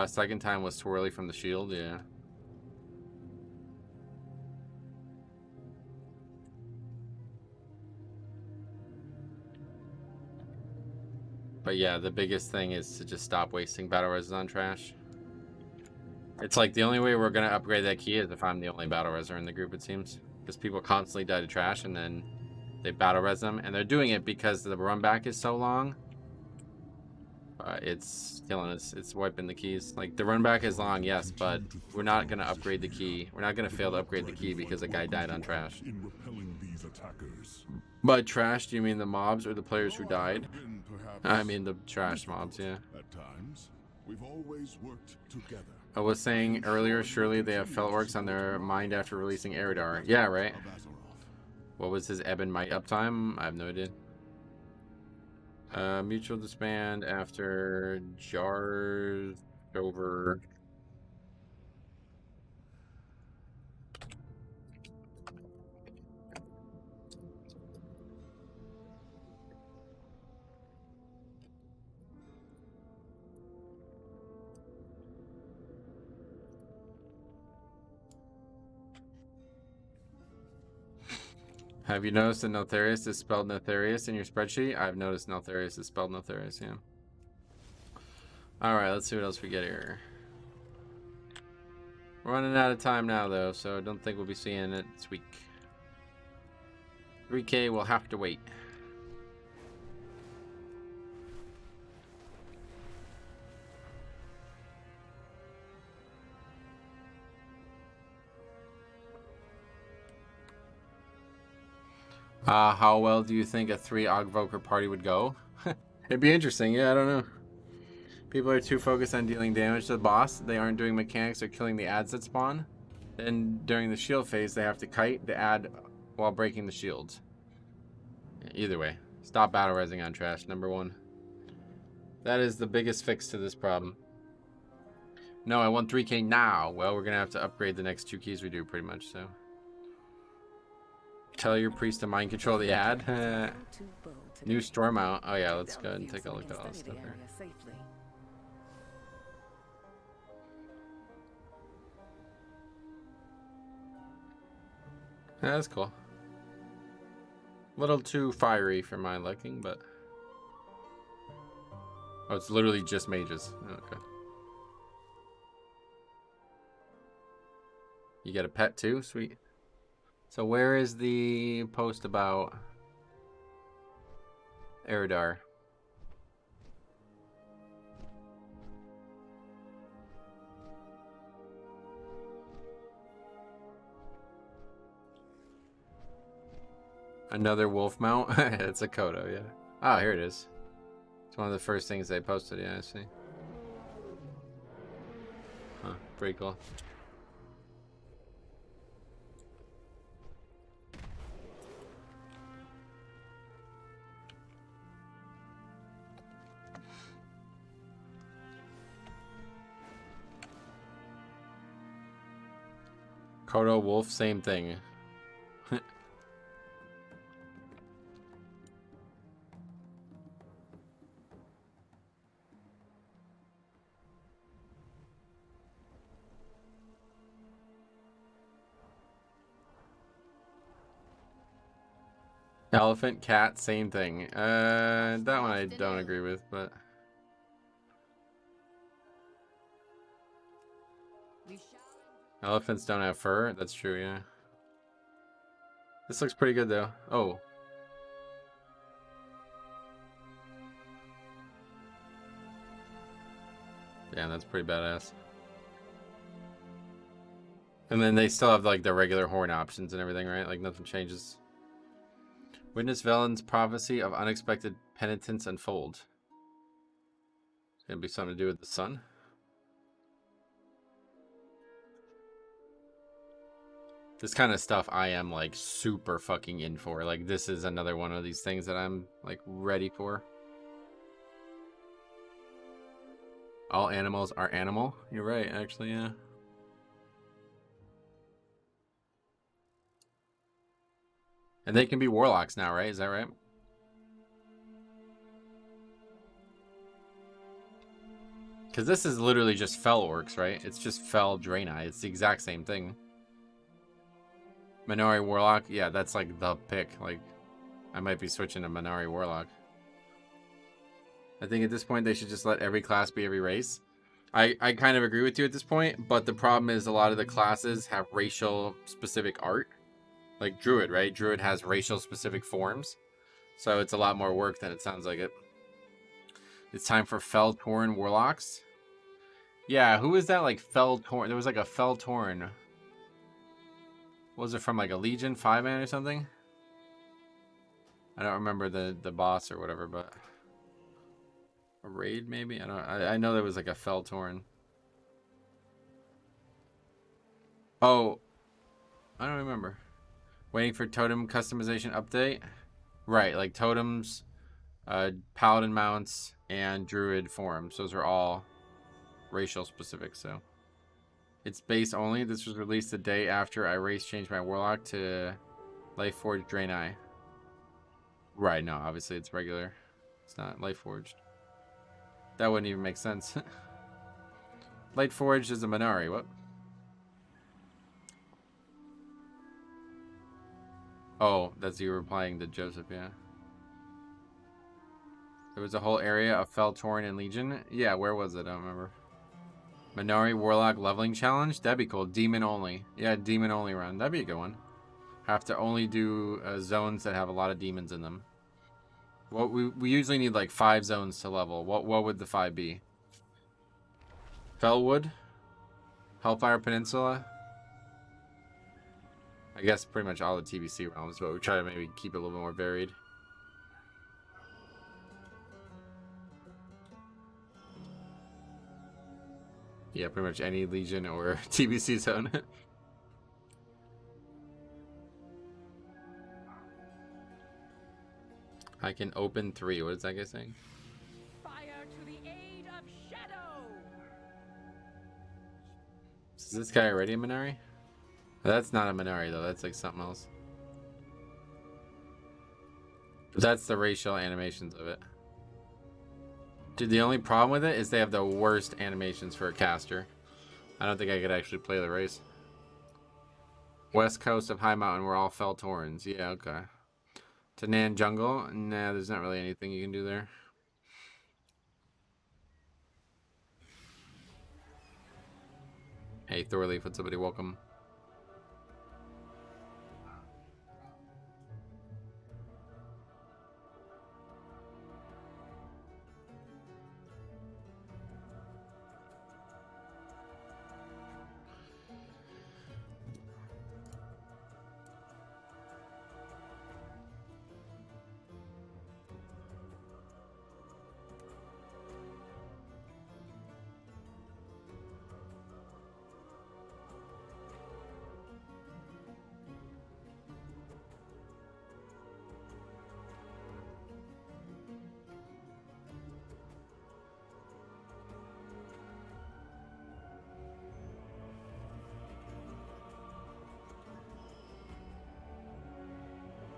Second time was twirly from the shield, yeah. But yeah, the biggest thing is to just stop wasting battle reses on trash. It's like the only way we're gonna upgrade that key is if I'm the only battle reser in the group, it seems. Because people constantly die to trash and then they battle res them. And they're doing it because the run back is so long. It's killing us. It's wiping the keys. Like, the run back is long, yes, but we're not gonna upgrade the key. We're not gonna fail to upgrade the key because a guy died on trash. In repelling these attackers. By trash, do you mean the mobs or the players who died? I mean the trash mobs, yeah. At times, we've always worked together. I was saying earlier, surely they have Fel Orcs on their mind after releasing Eridar. Yeah, right. What was his Ebb and Might uptime? I have no idea. Mutual disband after Jars over. Have you noticed that Neltharius is spelled Neltharius in your spreadsheet? I've noticed Neltharius is spelled Neltharius, yeah. Alright, let's see what else we get here. We're running out of time now, though, so I don't think we'll be seeing it this week. 3K will have to wait. How well do you think a 3 Ogvoker party would go? It'd be interesting, yeah, I don't know. People are too focused on dealing damage to the boss. They aren't doing mechanics or killing the ads that spawn. Then during the shield phase, they have to kite the ad while breaking the shields. Either way, stop battle resing on trash, number 1. That is the biggest fix to this problem. No, I want 3K now. Well, we're going to have to upgrade the next 2 keys we do, pretty much, so. Tell your priest to mind control the ad. New storm out. Oh yeah, let's go ahead and take a look at all this stuff here. Yeah, that's cool. A little too fiery for my liking, but... Oh, it's literally just mages. Oh, okay. You get a pet too? Sweet. So where is the post about Eridar? Another wolf mount? It's a Kodo, yeah. Ah, here it is. It's one of the first things they posted, yeah, I see. Huh, pretty cool. Kodo wolf, same thing. Elephant, cat, same thing. That one I don't agree with, but... Elephants don't have fur? That's true, yeah. This looks pretty good, though. Oh. Yeah, that's pretty badass. And then they still have, like, the regular horn options and everything, right? Like, nothing changes. Witness Velen's prophecy of unexpected penitence unfold. It's gonna be something to do with the sun. This kind of stuff I am like super fucking in for. Like this is another one of these things that I'm like ready for. All animals are animal. You're right, actually, yeah. And they can be warlocks now, right? Is that right? Because this is literally just Fel Orcs, right? It's just Fel Draenei. It's the exact same thing. Minari Warlock, yeah, that's like the pick. Like, I might be switching to Minari Warlock. I think at this point they should just let every class be every race. I kind of agree with you at this point, but the problem is a lot of the classes have racial specific art. Like Druid, right? Druid has racial specific forms. So it's a lot more work than it sounds like it. It's time for Fel Torn Warlocks. Yeah, who is that like Fel Torn? There was like a Fel Torn. Was it from like a Legion 5-man or something? I don't remember the boss or whatever, but a raid maybe? I know there was like a Fel Torn. Oh, I don't remember. Waiting for totem customization update. Right, like totems, paladin mounts, and druid forms. Those are all racial specific, so. It's base only. This was released the day after I race changed my warlock to Lightforged Draenei. Right, no, obviously it's regular. It's not Lightforged. That wouldn't even make sense. Lightforged is a Minari, what? Oh, that's you replying to Joseph, yeah. There was a whole area of Fel, Tauren, and Legion. Yeah, where was it? I don't remember. Minari Warlock leveling challenge? That'd be cool. Demon only. Yeah, demon only run. That'd be a good one. Have to only do zones that have a lot of demons in them. Well, we usually need like 5 zones to level. What would the 5 be? Felwood? Hellfire Peninsula? I guess pretty much all the TBC realms, but we try to maybe keep it a little bit more varied. Yeah, pretty much any Legion or TBC zone. I can open 3. What is that guy saying? Fire to the aid of shadow. Is this guy already a Minari? That's not a Minari though. That's like something else. That's the racial animations of it. Dude, the only problem with it is they have the worst animations for a caster. I don't think I could actually play the race. West coast of High Mountain, we're all Fel Taurens. Yeah, okay. Tanan Jungle? Nah, there's not really anything you can do there. Hey, Thorleaf, what's up, buddy? Welcome.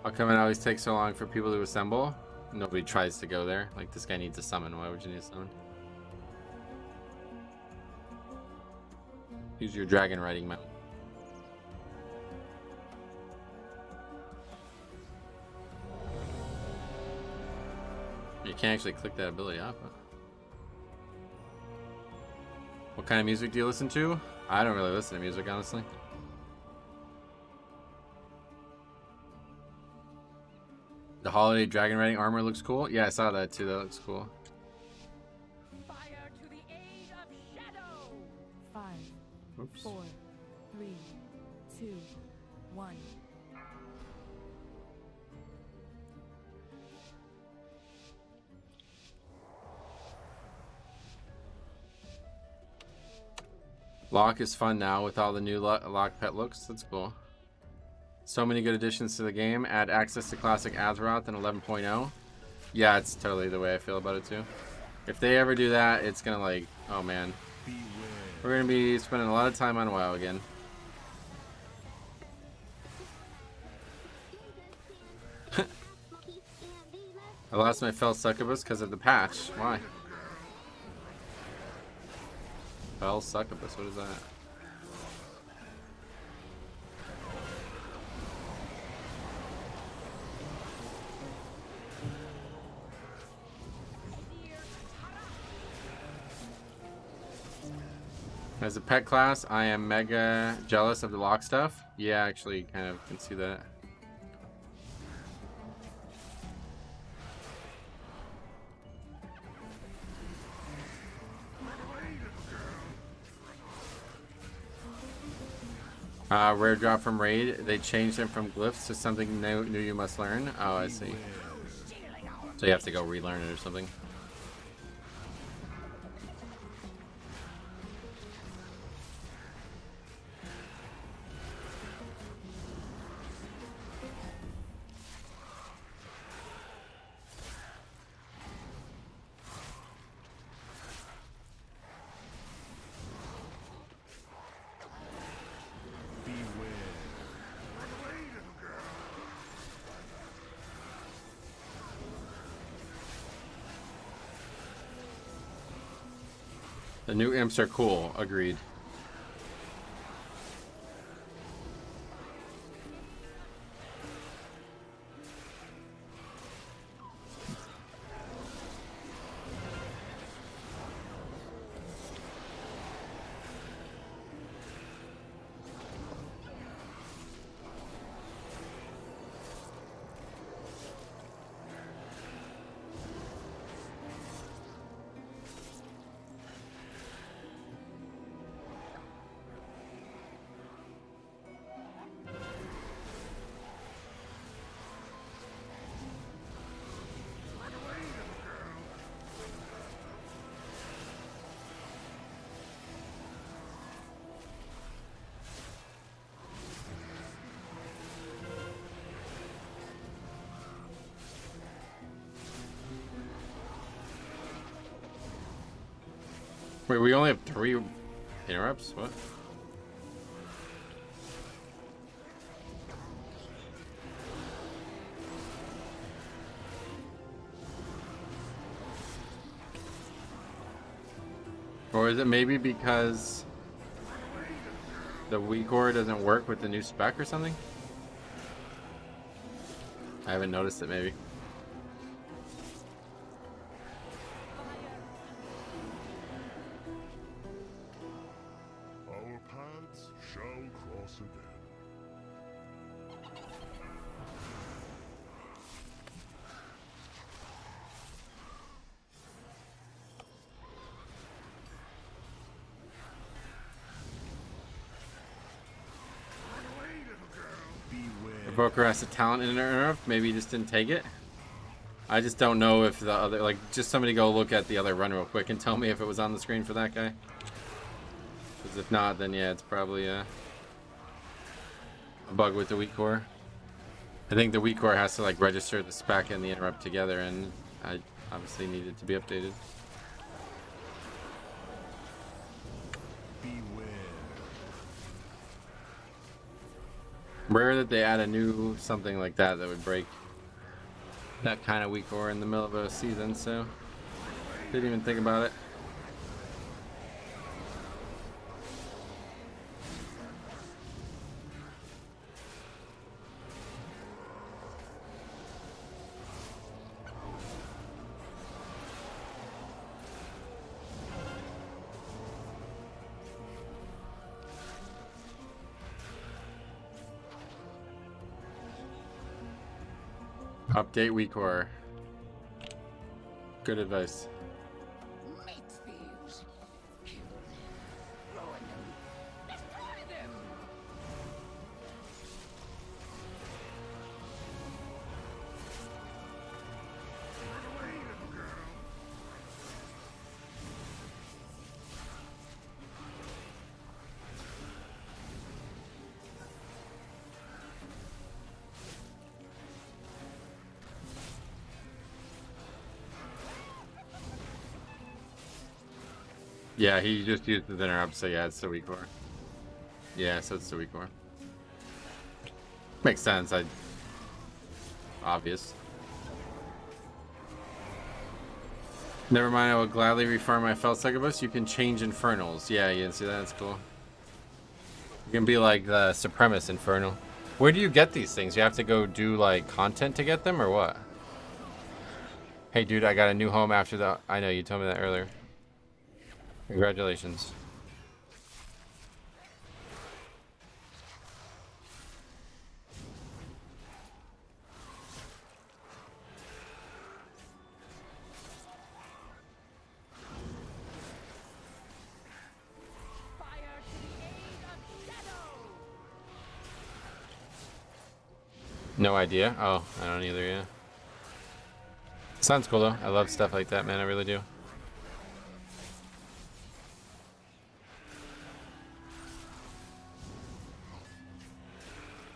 How come it always takes so long for people to assemble? Nobody tries to go there. Like, this guy needs a summon. Why would you need a summon? Use your dragon riding mount. You can't actually click that ability off. Huh? What kind of music do you listen to? I don't really listen to music, honestly. The holiday dragon riding armor looks cool. Yeah, I saw that too. That looks cool. Fire to the aid of shadow. 5, Oops. 4, 3, 2, 1. Lock is fun now with all the new lock pet looks. That's cool. So many good additions to the game. Add access to classic Azeroth in 11.0. Yeah, it's totally the way I feel about it too. If they ever do that, it's gonna like, oh man. We're gonna be spending a lot of time on WoW again. I lost my Fel Succubus because of the patch. Why? Fel Succubus, what is that? As a pet class, I am mega jealous of the lock stuff. Yeah, actually, kind of can see that. Rare drop from raid. They changed them from glyphs to something new you must learn. Oh, I see. So you have to go relearn it or something. The new imps are cool. Agreed. Wait, we only have 3 interrupts? What? Or is it maybe because the WeCore doesn't work with the new spec or something? I haven't noticed it, maybe. Our paths shall cross again. Evoker has a talent in interrupt. Maybe he just didn't take it. I just don't know if the other, like, just somebody go look at the other run real quick and tell me if it was on the screen for that guy. Because if not, then yeah, it's probably a bug with the weak core. I think the weak core has to like register the spec and the interrupt together, and I obviously need it to be updated. Rare that they add a new something like that that would break that kind of weak core in the middle of a season, so didn't even think about it. Update weak core. Good advice. Meet thieves. Kill them. Ruin them. Destroy them. Run away, little girl. Yeah, he just used the interrupt, so yeah, it's the weak core. Yeah, so it's the weak core. Makes sense. Obvious. Never mind, I will gladly refarm my felt succubus. You can change infernals. Yeah, you can see that. That's cool. You can be like the supremacist infernal. Where do you get these things? You have to go do like content to get them, or what? Hey, dude, I got a new home after the. I know you told me that earlier. Congratulations. Fire to the aid of shadow. No idea. Oh, I don't either, yeah. Sounds cool though. I love stuff like that, man. I really do.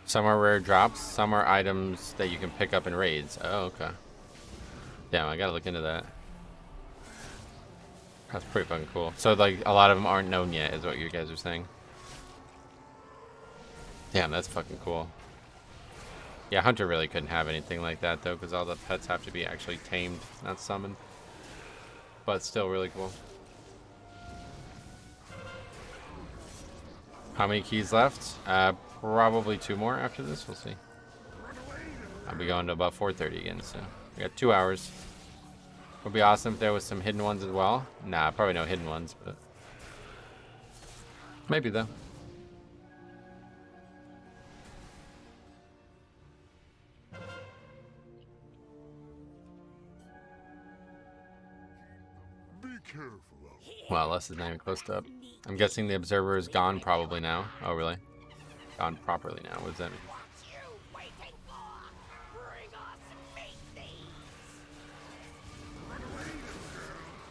Some are rare drops, some are items that you can pick up in raids. Oh, okay. Damn, I gotta look into that. That's pretty fucking cool. So, like, a lot of them aren't known yet, is what you guys are saying. Damn, that's fucking cool. Yeah, Hunter really couldn't have anything like that, though, because all the pets have to be actually tamed, not summoned. But still really cool. How many keys left? Probably 2 more after this. We'll see. I'll be going to about 4:30 again, so we got 2 hours. Would be awesome if there was some hidden ones as well. Nah, probably no hidden ones, but maybe though. Be careful out there. Well, less is not even close to up. I'm guessing the observer is gone probably now. Oh, really? Gone properly now. What does that mean? What you waiting for? Bring us meat thieves.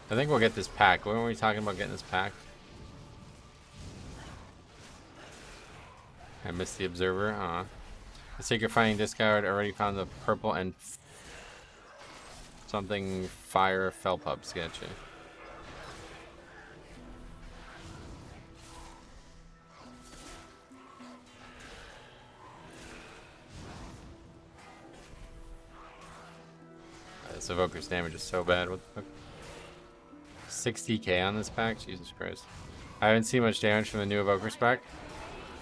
I think we'll get this pack. When were we talking about getting this pack? I missed the observer. The secret finding discard already found the purple and something fire felpups. Gotcha. This evoker's damage is so bad. What the fuck? 60k on this pack? Jesus Christ. I haven't seen much damage from the new evoker's pack.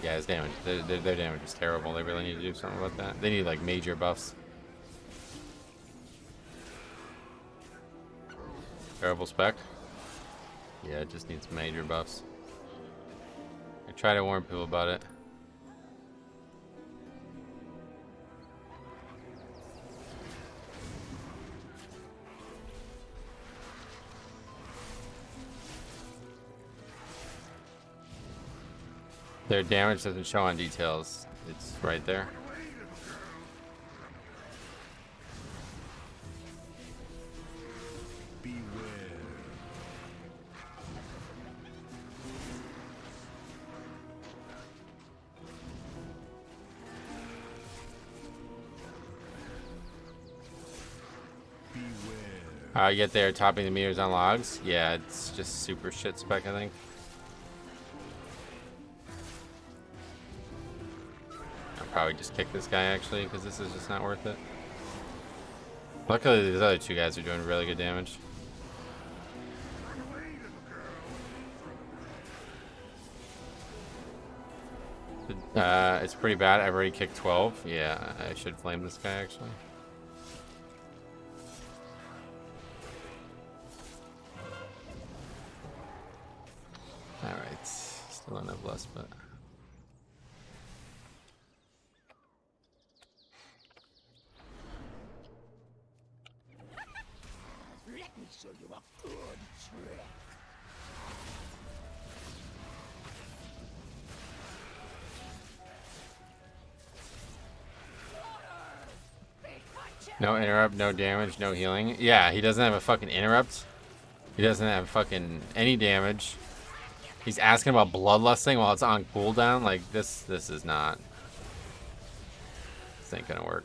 Yeah, his damage. Their damage is terrible. They really need to do something about that. They need like major buffs. Terrible spec. Yeah, it just needs major buffs. I try to warn people about it. Their damage doesn't show on details. It's right there. You get there topping the meters on logs. Yeah, it's just super shit spec, I think. I'll probably just kick this guy actually, because this is just not worth it. Luckily, these other two guys are doing really good damage. It's pretty bad. I've already kicked 12. Yeah, I should flame this guy actually. Alright, still don't have less, but... Let me show you a good trick. No interrupt, no damage, no healing. Yeah, he doesn't have a fucking interrupt. He doesn't have fucking any damage. He's asking about bloodlusting while it's on cooldown. Like, this is not... This ain't gonna work.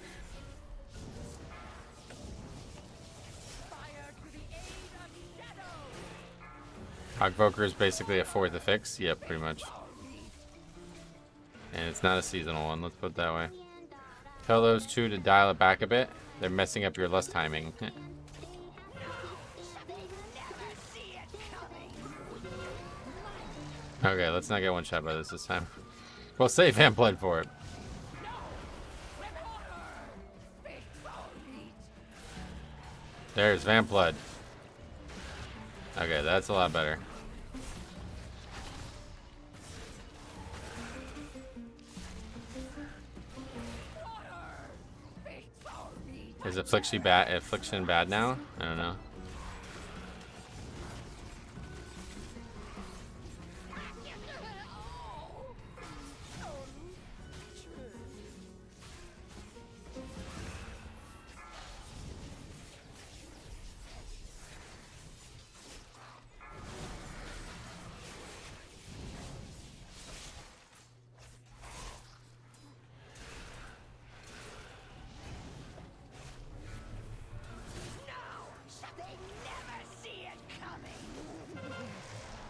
Hogvoker is basically a fourth affix. Yep, pretty much. And it's not a seasonal one, let's put it that way. Tell those two to dial it back a bit. They're messing up your lust timing. Okay, let's not get one shot by this time. Well, save Vamplood for it. There's Vamplood. Okay, that's a lot better. Is Affliction bad now? I don't know.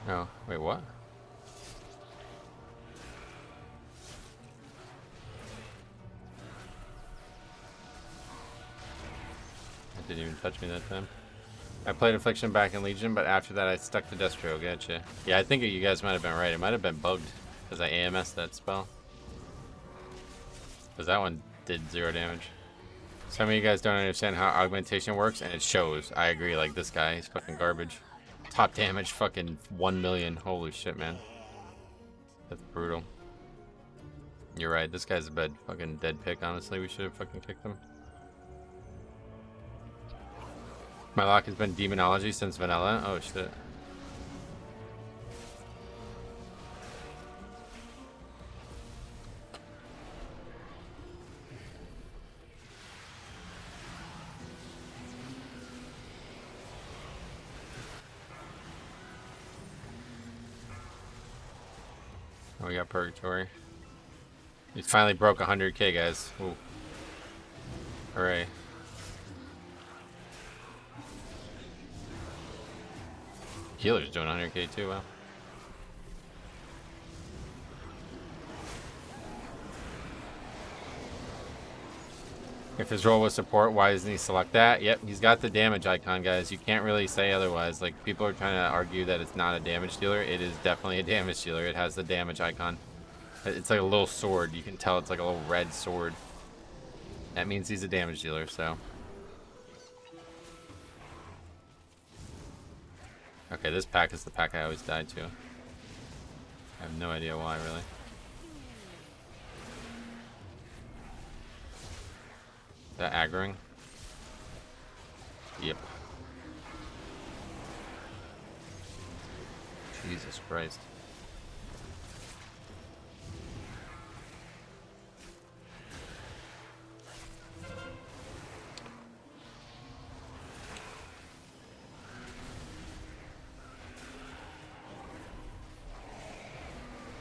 Oh, wait, what? That didn't even touch me that time. I played Affliction back in Legion, but after that I stuck to Destro. Gotcha. Yeah, I think you guys might have been right. It might have been bugged because I AMS'd that spell. Because that one did 0 damage. Some of you guys don't understand how augmentation works, and it shows. I agree, like this guy, he's fucking garbage. Top damage, fucking 1 million. Holy shit, man. That's brutal. You're right, this guy's a fucking dead pick, honestly. We should have fucking kicked him. My lock has been Demonology since vanilla. Oh shit. Oh, we got Purgatory. He finally broke 100k, guys. Ooh. Hooray. Healer's doing 100k too, wow. If his role was support, why doesn't he select that? Yep, he's got the damage icon, guys. You can't really say otherwise. Like, people are trying to argue that it's not a damage dealer. It is definitely a damage dealer. It has the damage icon. It's like a little sword. You can tell it's like a little red sword. That means he's a damage dealer, so. Okay, this pack is the pack I always die to. I have no idea why, really. That aggroing? Yep. Jesus Christ.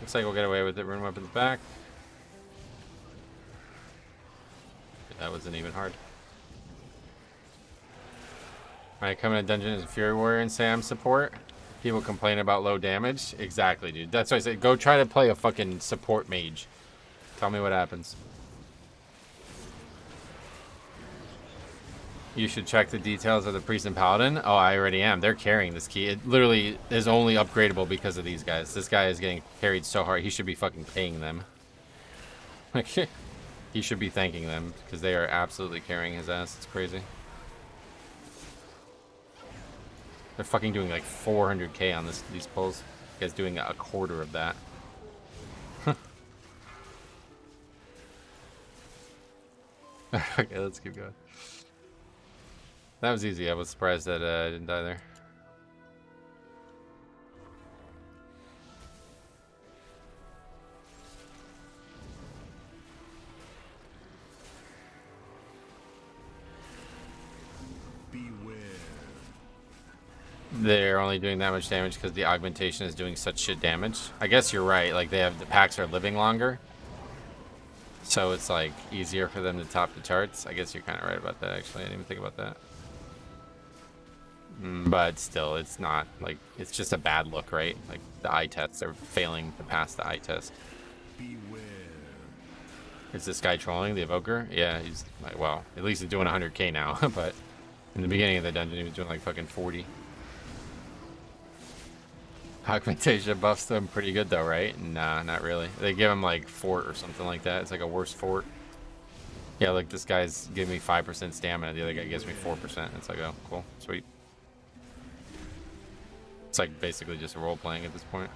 Looks like we'll get away with it. Rune weapons back. That wasn't even hard. Alright, come in a dungeon as a Fury Warrior and say I'm support. People complain about low damage. Exactly, dude. That's why I said go try to play a fucking support mage. Tell me what happens. You should check the details of the Priest and Paladin. Oh, I already am. They're carrying this key. It literally is only upgradable because of these guys. This guy is getting carried so hard. He should be fucking paying them. Like, he should be thanking them because they are absolutely carrying his ass. It's crazy. They're fucking doing like 400k on these pulls. You guys doing a quarter of that. Okay, let's keep going. That was easy. I was surprised that I didn't die there. Beware. They're only doing that much damage because the augmentation is doing such shit damage. I guess you're right. Like, the packs are living longer. So it's like easier for them to top the charts. I guess you're kind of right about that, actually. I didn't even think about that. But still, it's not like, it's just a bad look, right? Like, the eye tests are failing to pass the eye test. Beware. Is this guy trolling the evoker? Yeah, he's like, well, at least he's doing 100k now. But in the beginning of the dungeon, he was doing like fucking 40. Augmentation buffs them pretty good though, right? Nah, not really. They give him like fort or something like that. It's like a worse fort. Yeah, like this guy's giving me 5% stamina. The other guy gives me 4%. It's like, oh, cool, sweet. It's like basically just role playing at this point.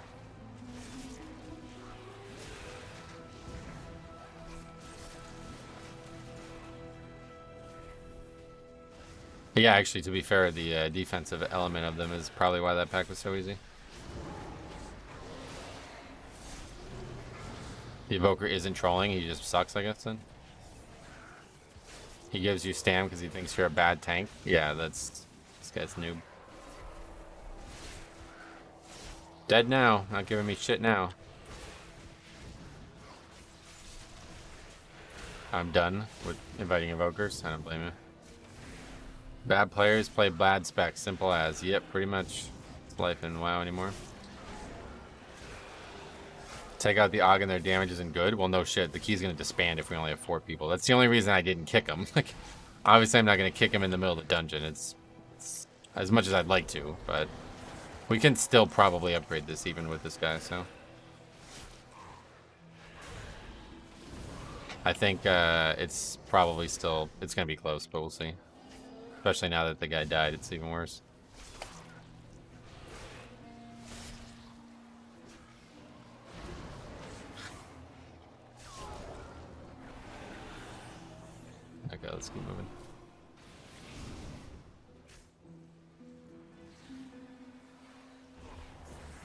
Yeah, actually, to be fair, the defensive element of them is probably why that pack was so easy. The evoker isn't trolling, he just sucks, I guess, then. He gives you stam because he thinks you're a bad tank. Yeah, this guy's noob. Dead now, not giving me shit now. I'm done with inviting evokers, I don't blame you. Bad players play bad specs, simple as. Yep, pretty much. It's life in WoW anymore. Take out the Aug and their damage isn't good. Well, no shit. The key's gonna disband if we only have 4 people. That's the only reason I didn't kick him. Like, obviously, I'm not gonna kick him in the middle of the dungeon. It's as much as I'd like to, but we can still probably upgrade this even with this guy. So I think it's probably still gonna be close, but we'll see. Especially now that the guy died, it's even worse. Okay, let's keep moving.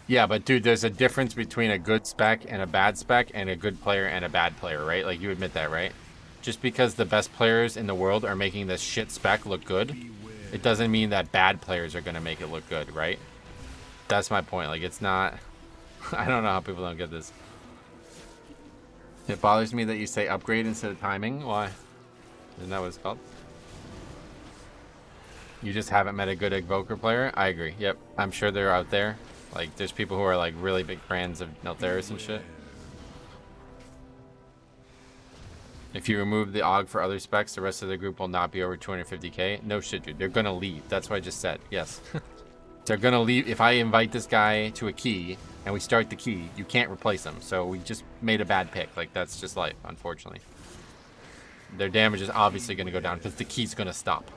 Yeah, but dude, there's a difference between a good spec and a bad spec and a good player and a bad player, right? Like, you admit that, right? Just because the best players in the world are making this shit spec look good, it doesn't mean that bad players are going to make it look good, right? That's my point. Like, it's not... I don't know how people don't get this. It bothers me that you say upgrade instead of timing. Why? Isn't that what it's called? You just haven't met a good Evoker player? I agree. Yep. I'm sure they're out there. Like, there's people who are, like, really big fans of Neltheris and shit. If you remove the AUG for other specs, the rest of the group will not be over 250k. No shit, dude. They're gonna leave. That's what I just said. Yes. They're gonna leave. If I invite this guy to a key and we start the key, you can't replace him. So we just made a bad pick. Like, that's just life, unfortunately. Their damage is obviously gonna go down because the key's gonna stop.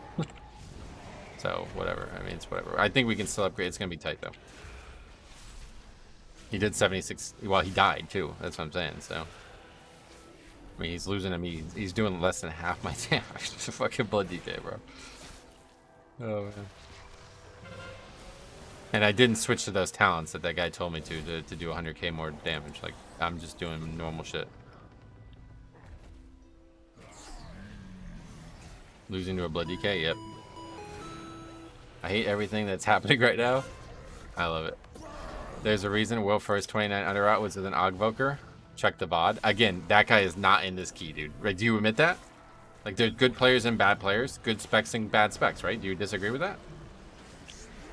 So, whatever. I mean, it's whatever. I think we can still upgrade. It's gonna be tight, though. He did 76. Well, he died, too. That's what I'm saying, so. I mean, he's losing him. He's doing less than half my damage. It's a fucking blood DK, bro. Oh, man. And I didn't switch to those talents that guy told me to do 100k more damage. Like, I'm just doing normal shit. Losing to a blood DK? Yep. I hate everything that's happening right now. I love it. There's a reason Will First 29 Underrot was with an Ogvoker. Check the VOD. Again, that guy is not in this key, dude. Right? Do you admit that? Like, there's good players and bad players. Good specs and bad specs, right? Do you disagree with that?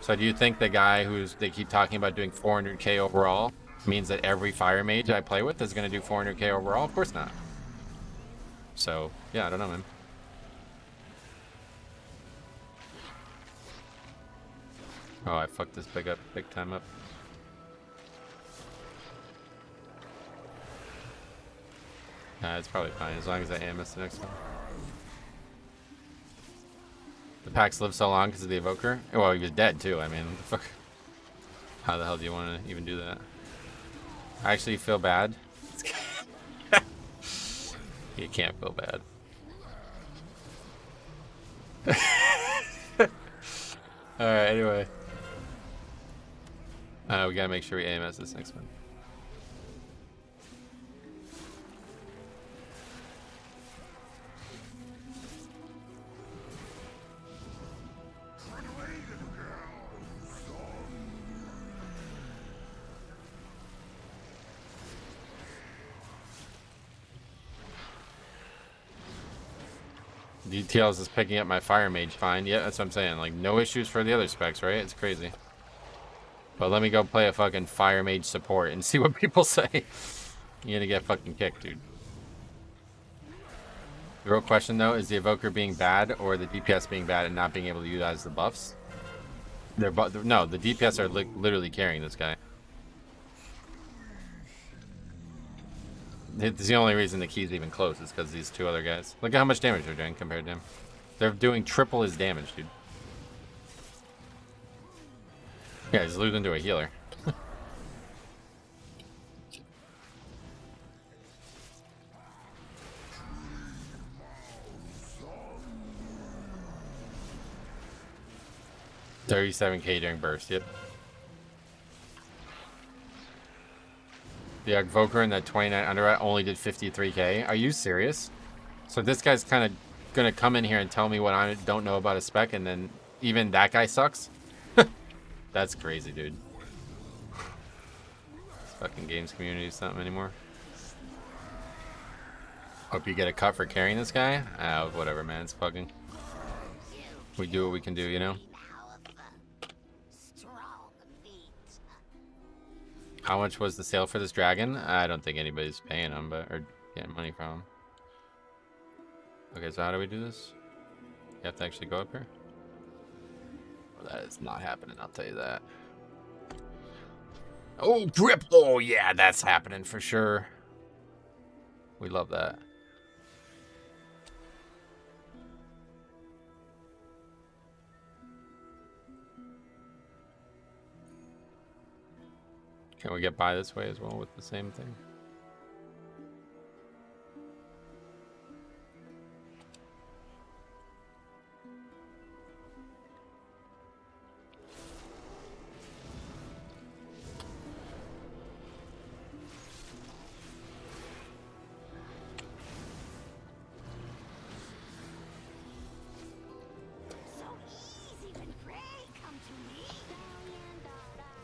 So do you think the guy they keep talking about doing 400k overall means that every fire mage I play with is going to do 400k overall? Of course not. So, yeah, I don't know, man. Oh, I fucked this big time up. Nah, it's probably fine as long as I AMS the next one. The packs live so long because of the evoker. Well, he was dead too. I mean, fuck. How the hell do you want to even do that? I actually feel bad. You can't feel bad. All right. Anyway, we gotta make sure we AMS this next one. DTLs is picking up my fire mage fine. Yeah, that's what I'm saying. Like, no issues for the other specs, right? It's crazy. But let me go play a fucking fire mage support and see what people say. You're gonna get fucking kicked, dude. The real question, though, is the evoker being bad or the DPS being bad and not being able to utilize the buffs? No, the DPS are literally carrying this guy. It's the only reason the key's even close is because these two other guys. Look at how much damage they're doing compared to him. They're doing triple his damage, dude. Yeah, he's losing to a healer. $37k during burst, yep. The Evoker in that 29 Underwrite only did 53k. Are you serious? So this guy's kind of gonna come in here and tell me what I don't know about a spec, and then even that guy sucks? That's crazy, dude. This fucking games community is something anymore. Hope you get a cut for carrying this guy. Whatever, man. It's fucking. We do what we can do, you know? How much was the sale for this dragon? I don't think anybody's paying him, or getting money from him. Okay, so how do we do this? You have to actually go up here? Well, that is not happening, I'll tell you that. Oh, grip! Oh, yeah, that's happening for sure. We love that. Can we get by this way as well with the same thing?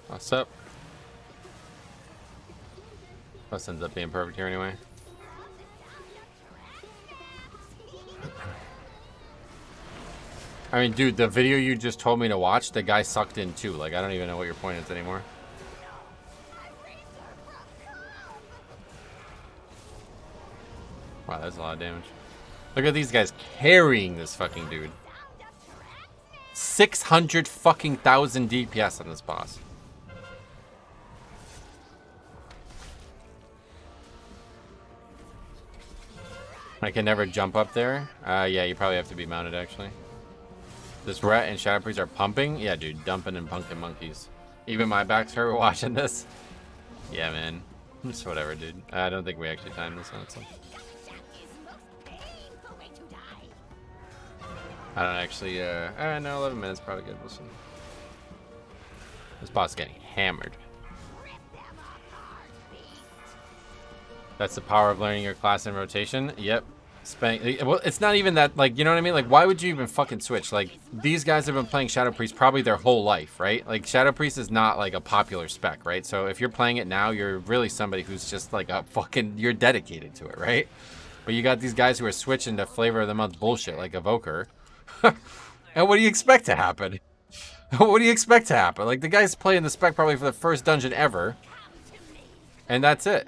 What's up? This ends up being perfect here anyway. I mean, dude, the video you just told me to watch, the guy sucked in too. Like, I don't even know what your point is anymore. Wow, that's a lot of damage. Look at these guys carrying this fucking dude. 600 fucking thousand DPS on this boss. I can never jump up there. Yeah, you probably have to be mounted actually. This Ret and Shadow Priest are pumping. Yeah, dude, dumping and punking monkeys. Even my back's hurt watching this. Yeah, man. It's whatever, dude. I don't think we actually timed this honestly. I don't actually, no, 11 minutes probably good. Listen. This boss is getting hammered. That's the power of learning your class in rotation. Yep. Well, it's not even that, like, you know what I mean? Like, why would you even fucking switch? Like, these guys have been playing Shadow Priest probably their whole life, right? Like, Shadow Priest is not, like, a popular spec, right? So if you're playing it now, you're really somebody who's just, like, a fucking, you're dedicated to it, right? But you got these guys who are switching to flavor of the month bullshit, like Evoker. And what do you expect to happen? What do you expect to happen? Like, the guy's playing the spec probably for the first dungeon ever. And that's it.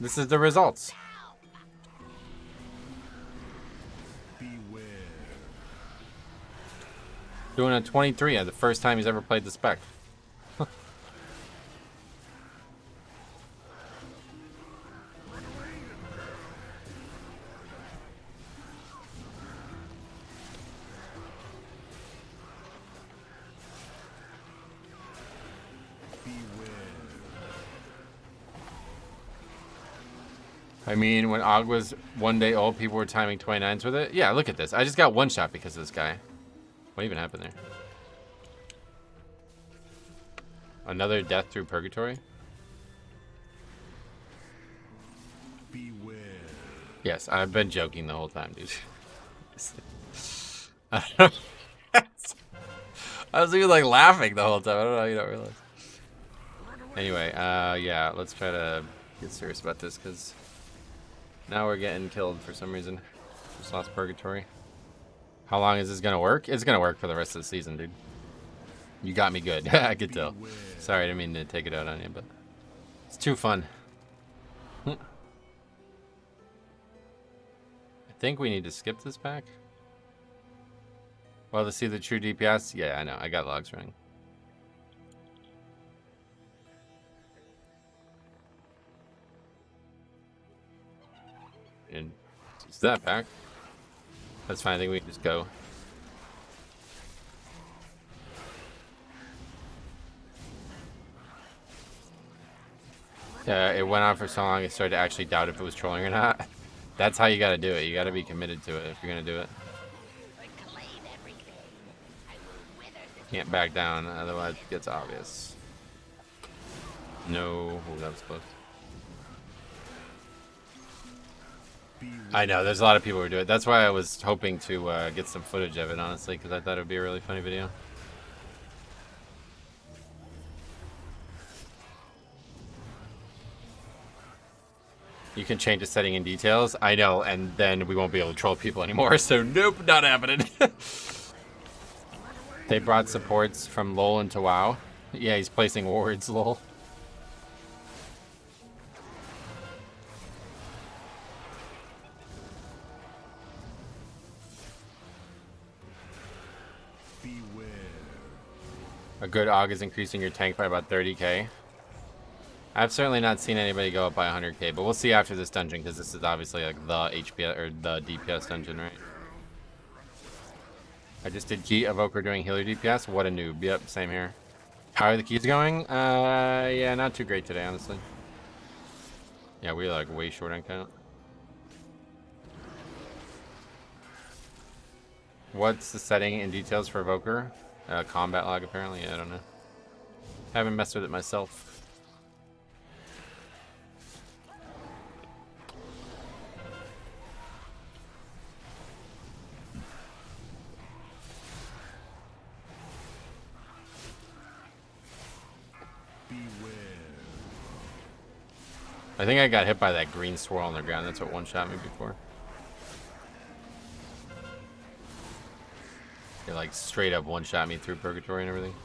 This is the results. Doing a 23 the first time he's ever played the spec. I mean, when Og was 1 day old, people were timing 29s with it. Yeah, look at this. I just got one shot because of this guy. What even happened there? Another death through purgatory? Beware. Yes, I've been joking the whole time, dude. I don't know. I was even like laughing the whole time. I don't know how you don't realize. Anyway, yeah, let's try to get serious about this because now we're getting killed for some reason. Just lost purgatory. How long is this gonna work? It's gonna work for the rest of the season, dude. You got me good. I could tell. Sorry, I didn't mean to take it out on you, but it's too fun. I think we need to skip this pack. Well, to see the true DPS? Yeah, I know. I got logs running. And it's that pack. That's fine. I think we can just go. Yeah, it went on for so long I started to actually doubt if it was trolling or not. That's how you gotta do it. You gotta be committed to it if you're gonna do it. Can't back down, otherwise it gets obvious. No, oh, that was close. I know, there's a lot of people who do it. That's why I was hoping to get some footage of it, honestly, because I thought it would be a really funny video. You can change the setting in details. I know, and then we won't be able to troll people anymore, so nope, not happening. They brought supports from LoL into WoW. Yeah, he's placing wards, lol. Beware. A good AUG is increasing your tank by about 30k. I've certainly not seen anybody go up by 100k, but we'll see after this dungeon, because this is obviously like the HPS or the DPS dungeon, right? I just did key Evoker doing healer DPS. What a noob. Yep, same here. How are the keys going? Yeah, not too great today, honestly. Yeah, we're like way short on count. What's the setting and details for Evoker? Combat log, apparently. Yeah, I don't know. Haven't messed with it myself. I think I got hit by that green swirl on the ground. That's what one-shot me before. It like straight up one-shot me through purgatory and everything.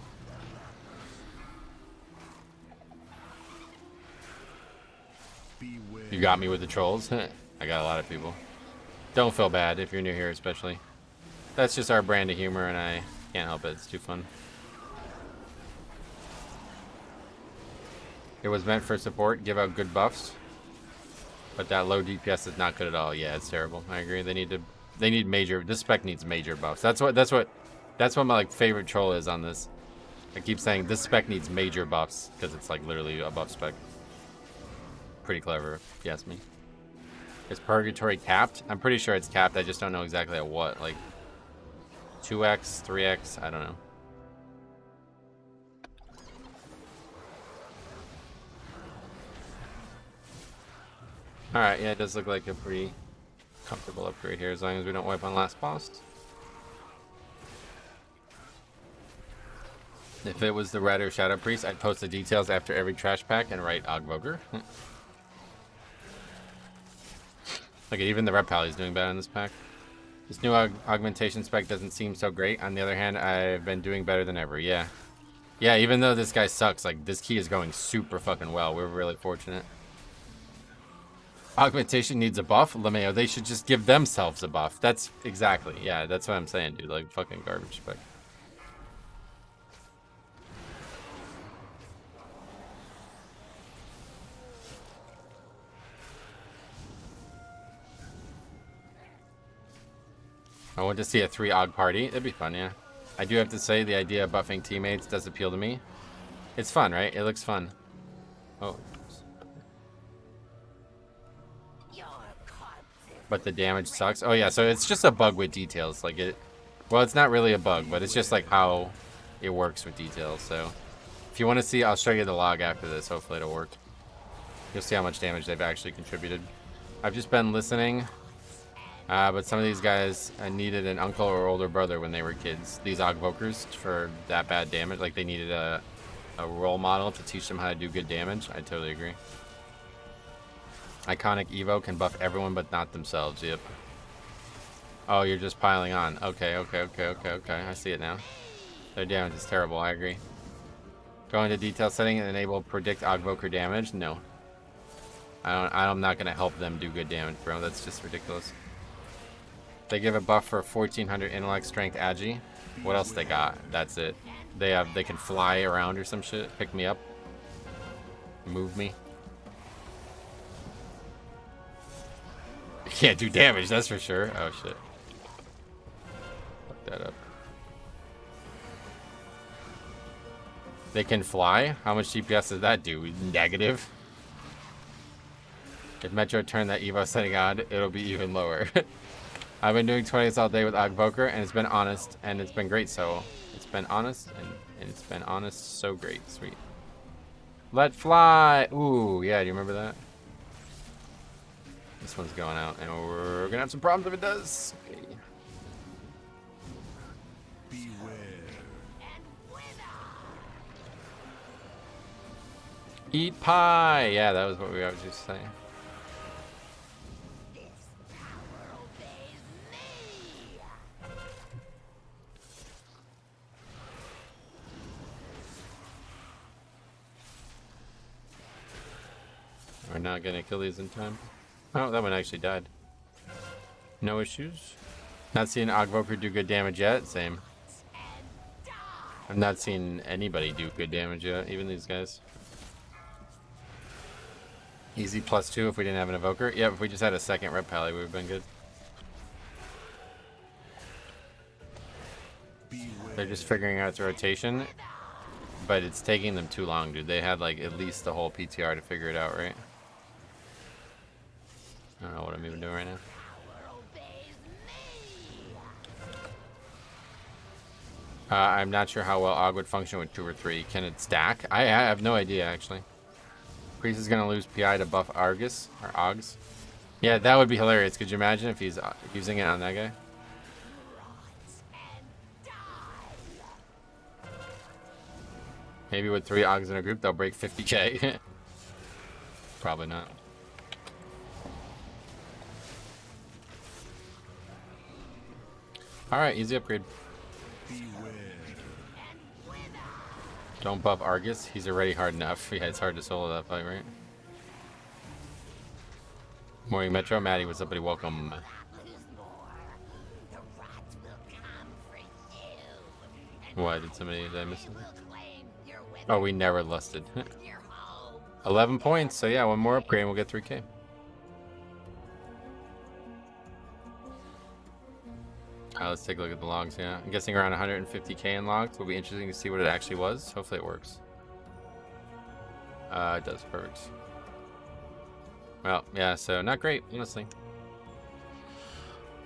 Beware. You got me with the trolls. I got a lot of people. Don't feel bad if you're new here, especially. That's just our brand of humor, and I can't help it. It's too fun. It was meant for support, give out good buffs. But that low DPS is not good at all. Yeah, it's terrible. I agree. They need major. This spec needs major buffs. That's what my like favorite troll is on this. I keep saying this spec needs major buffs because it's like literally a buff spec. Pretty clever, if you ask me. Is Purgatory capped? I'm pretty sure it's capped. I just don't know exactly at what. Like 2x, 3x. I don't know. Alright, yeah, it does look like a pretty comfortable upgrade here as long as we don't wipe on last boss. If it was the Red or Shadow Priest, I'd post the details after every trash pack and write Ogvoker. Look at even the Reptile is doing better in this pack. This new augmentation spec doesn't seem so great. On the other hand, I've been doing better than ever. Yeah. Yeah, even though this guy sucks, like this key is going super fucking well. We're really fortunate. Augmentation needs a buff. LeMayo, they should just give themselves a buff. That's exactly. Yeah, that's what I'm saying, dude. Like fucking garbage spec. I want to see a 3-Og party. It'd be fun, yeah. I do have to say the idea of buffing teammates does appeal to me. It's fun, right? It looks fun. Oh. But the damage sucks. Oh yeah, so it's just a bug with details. Like it, well, it's not really a bug, but it's just like how it works with details. So if you want to see, I'll show you the log after this. Hopefully it'll work. You'll see how much damage they've actually contributed. I've just been listening. But some of these guys needed an uncle or older brother when they were kids. These Ogvokers for that bad damage. Like they needed a role model to teach them how to do good damage. I totally agree. Iconic Evo can buff everyone but not themselves. Yep. Oh, you're just piling on. Okay. I see it now. Their damage is terrible. I agree. Go into detail setting and enable predict Ogvoker damage. No. I'm not gonna help them do good damage, bro. That's just ridiculous. They give a buff for 1400 intellect, strength, agi. What else they got? That's it. They can fly around or some shit. Pick me up. Move me. Can't do damage, that's for sure. Oh shit. Fuck that up. They can fly? How much DPS does that do? Negative? If Metro turned that Evo setting on, it'll be even lower. I've been doing 20s all day with Ogvoker, and it's been honest, and it's been great. So it's been honest, and it's been honest, so great. Sweet. Let fly. Ooh, yeah. Do you remember that? This one's going out, and we're gonna have some problems if it does. Okay. Eat pie. Yeah, that was what we always used to say. We're not gonna kill these in time. Oh, that one actually died. No issues. Not seen Ogvoker do good damage yet. Same. I've not seen anybody do good damage yet, even these guys. Easy +2 if we didn't have an evoker. Yeah, if we just had a second Rep Pally, we would have been good. They're just figuring out the rotation, but it's taking them too long, dude. They had like at least the whole PTR to figure it out, right? I don't know what I'm even doing right now. I'm not sure how well Og would function with 2 or 3. Can it stack? I have no idea, actually. Priest is going to lose PI to buff Argus, or Ogs. Yeah, that would be hilarious. Could you imagine if he's using it on that guy? Maybe with 3 Ogs in a group, they'll break 50k. Probably not. Alright, easy upgrade. Don't buff Argus. He's already hard enough. Yeah, it's hard to solo that fight, right? Morning Metro. Maddie, what's up, buddy? Welcome. What, did I miss something? Oh, we never lusted. 11 points, so yeah, one more upgrade and we'll get 3K. Let's take a look at the logs, yeah. I'm guessing around 150K in logs. Will be interesting to see what it actually was. Hopefully it works. It does, perfect. Well, yeah, so not great, honestly.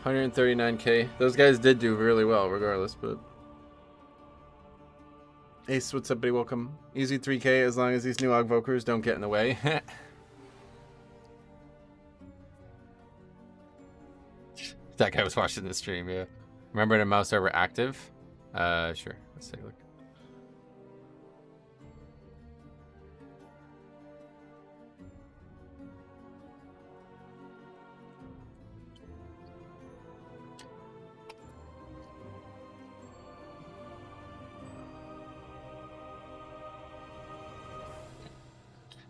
139K. Those guys did do really well regardless, but... Ace, what's up, buddy? Welcome. Easy 3K as long as these new Ogvokers don't get in the way. That guy was watching the stream, yeah. Remember the mouse server active? Sure. Let's take a look.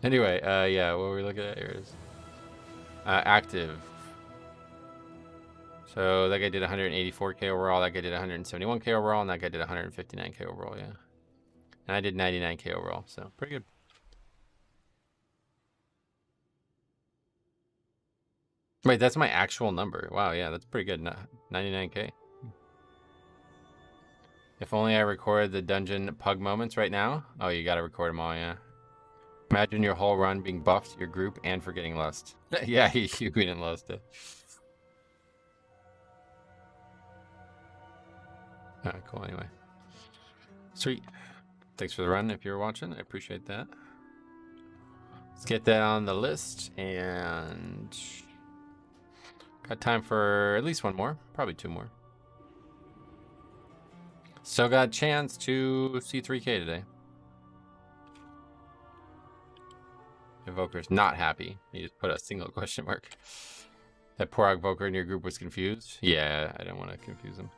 Anyway, yeah, what were we looking at here is active. So that guy did 184K overall, that guy did 171K overall, and that guy did 159K overall, yeah. And I did 99K overall, so pretty good. Wait, that's my actual number. Wow, yeah, that's pretty good. 99K. If only I recorded the dungeon pug moments right now. Oh, you gotta record them all, yeah. Imagine your whole run being buffed, your group, and forgetting lust. Yeah, you didn't lust it. Alright, cool, anyway. Sweet. Thanks for the run if you're watching. I appreciate that. Let's get that on the list, and... got time for at least one more. Probably two more. Still got a chance to see 3K today. Evoker's not happy. He just put a single question mark. That poor Evoker in your group was confused. Yeah, I don't want to confuse him.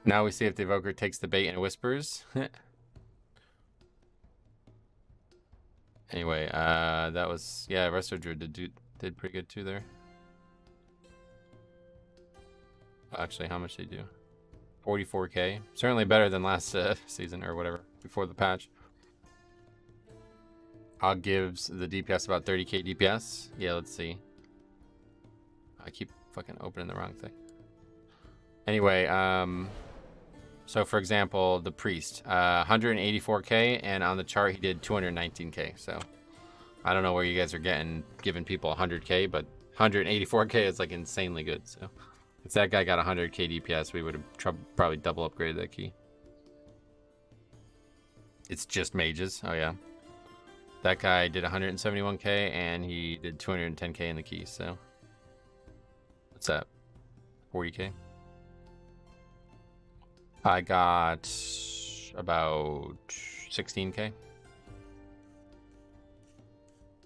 Now we see if the Evoker takes the bait and whispers. Anyway, that was... yeah, Resto Druid did pretty good too there. Actually, how much did he do? 44K. Certainly better than last season or whatever, before the patch. Og gives the DPS about 30K DPS. Yeah, let's see. I keep fucking opening the wrong thing. Anyway, so for example, the priest, 184K, and on the chart he did 219K. So I don't know where you guys are giving people 100K, but 184K is like insanely good. So if that guy got 100K DPS, we would have probably double upgraded that key. It's just mages. Oh yeah. That guy did 171K and he did 210K in the key, so what's that? 40K? I got about 16K.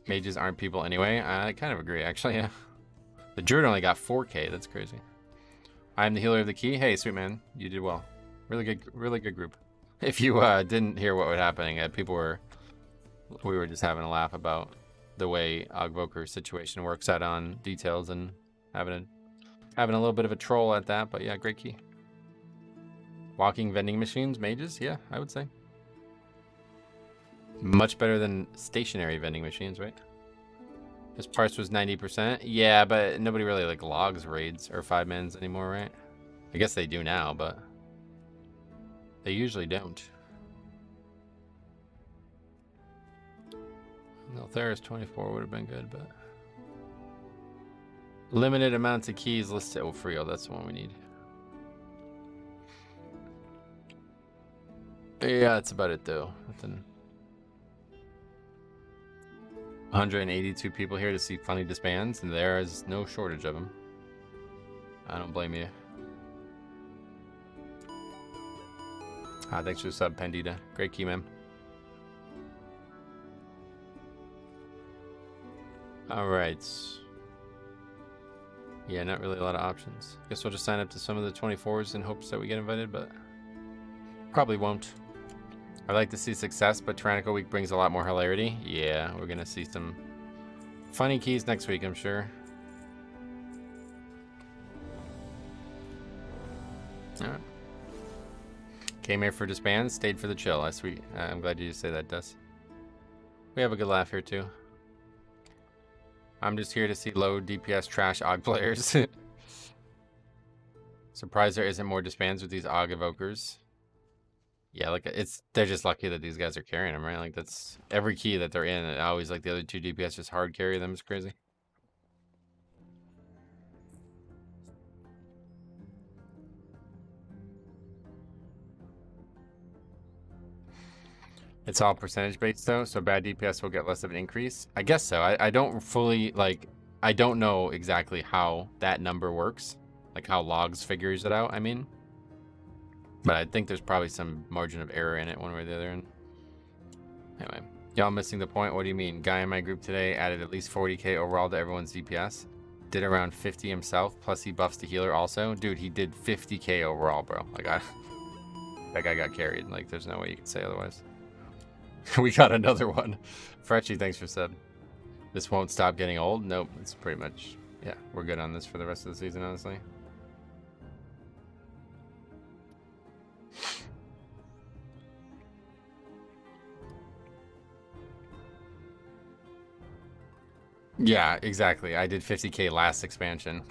Mages aren't people anyway. I kind of agree, actually, yeah. The Druid only got 4K, that's crazy. I'm the healer of the key. Hey, sweet man, you did well. Really good group. If you didn't hear what was happening, we were just having a laugh about the way Ogvoker's situation works out on details and having a little bit of a troll at that, but yeah, great key. Walking vending machines, mages, yeah, I would say. Much better than stationary vending machines, right? His parts was 90%. Yeah, but nobody really like logs raids or 5-mans anymore, right? I guess they do now, but they usually don't. Theris 24 would have been good, but limited amounts of keys listed. Oh, Frio, that's the one we need. Yeah, that's about it though. Nothing. 182 people here to see funny disbands, and there is no shortage of them. I don't blame you. Thanks for the sub, Pandita. Great key, man. Alright. Yeah, not really a lot of options. Guess we'll just sign up to some of the 24s in hopes that we get invited, but probably won't. I'd like to see success, but Tyrannical Week brings a lot more hilarity. Yeah, we're gonna see some funny keys next week, I'm sure. Alright. Came here for disband, stayed for the chill. That's sweet. I'm glad you say that, Dust. We have a good laugh here too. I'm just here to see low DPS trash Og players. Surprised there isn't more disbands with these Og evokers. Yeah, like they're just lucky that these guys are carrying them, right? Like that's every key that they're in. And always like the other 2 DPS just hard carry them is crazy. It's all percentage based though, so bad DPS will get less of an increase. I guess so. I don't fully I don't know exactly how that number works, like how logs figures it out. I mean. But I think there's probably some margin of error in it one way or the other. And anyway, y'all missing the point. What do you mean? Guy in my group today added at least 40k overall to everyone's DPS. Did around 50 himself, plus he buffs the healer also. Dude, he did 50k overall, bro. Like that guy got carried. Like there's no way you can say otherwise. We got another one. Fretchy, thanks for sub. This won't stop getting old. Nope, it's pretty much, yeah, we're good on this for the rest of the season, honestly. Yeah, exactly. I did 50k last expansion.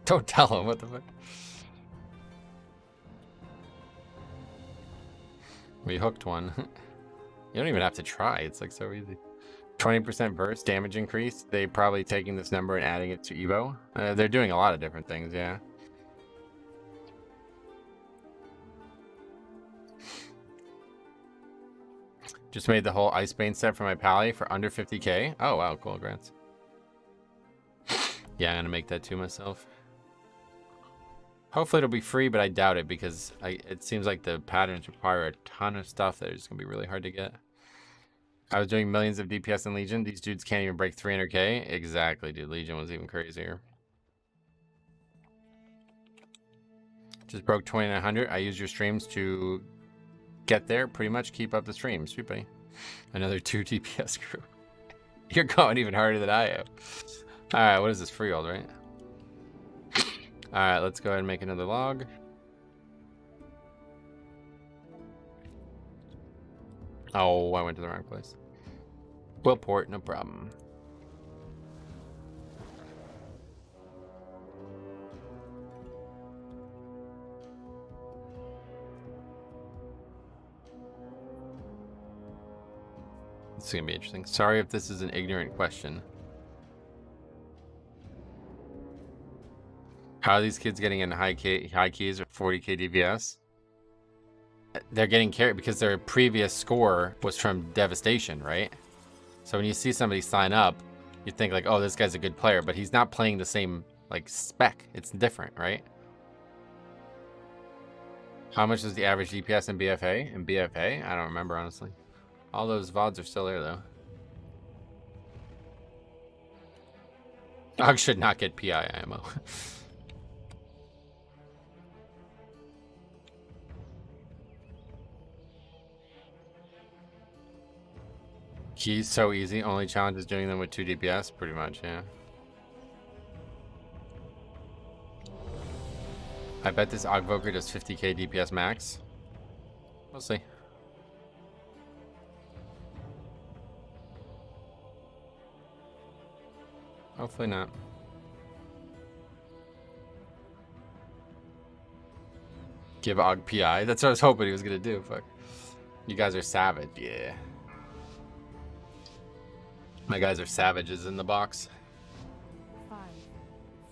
Don't tell him, what the fuck? We hooked one. You don't even have to try. It's like so easy. 20% burst damage increase. They probably taking this number and adding it to Evo. They're doing a lot of different things, yeah. Just made the whole Icebane set for my pally for under 50k. Oh wow, cool, grants. Yeah, I'm gonna make that too myself. Hopefully it'll be free, but I doubt it because it seems like the patterns require a ton of stuff that is gonna be really hard to get. I was doing millions of DPS in Legion. These dudes can't even break 300k. Exactly, dude. Legion was even crazier. Just broke 2900. I use your streams to get there. Pretty much keep up the stream. Sweet buddy. Another 2 DPS crew. You're going even harder than I am. Alright, what is this? Freehold, right? Alright, let's go ahead and make another log. Oh, I went to the wrong place. Will port, no problem. This is gonna be interesting. Sorry if this is an ignorant question. How are these kids getting in high keys or 40k DPS? They're getting carried because their previous score was from Devastation, right? So when you see somebody sign up, you think like, oh, this guy's a good player, but he's not playing the same like spec. It's different, right? How much is the average DPS in BFA? In BFA? I don't remember, honestly. All those VODs are still there, though. Dog should not get PI ammo. Keys so easy. Only challenge is doing them with 2 DPS, pretty much, yeah. I bet this Ogvoker does 50k DPS max. We'll see. Hopefully not. Give Og PI. That's what I was hoping he was gonna do. Fuck. You guys are savage, yeah. My guys are savages in the box. 5,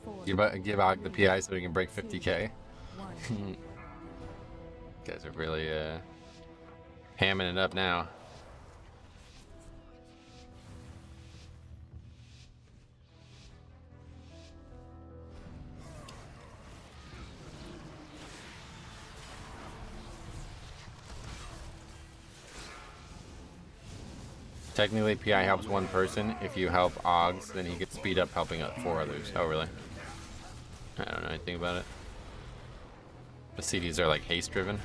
4, Give Og the PI so he can break 50k. 1. Guys are really hamming it up now. Technically, PI helps one person. If you help Oggs, then he gets speed up helping 4 others. Oh, really? I don't know anything about it. The CDs are like haste driven.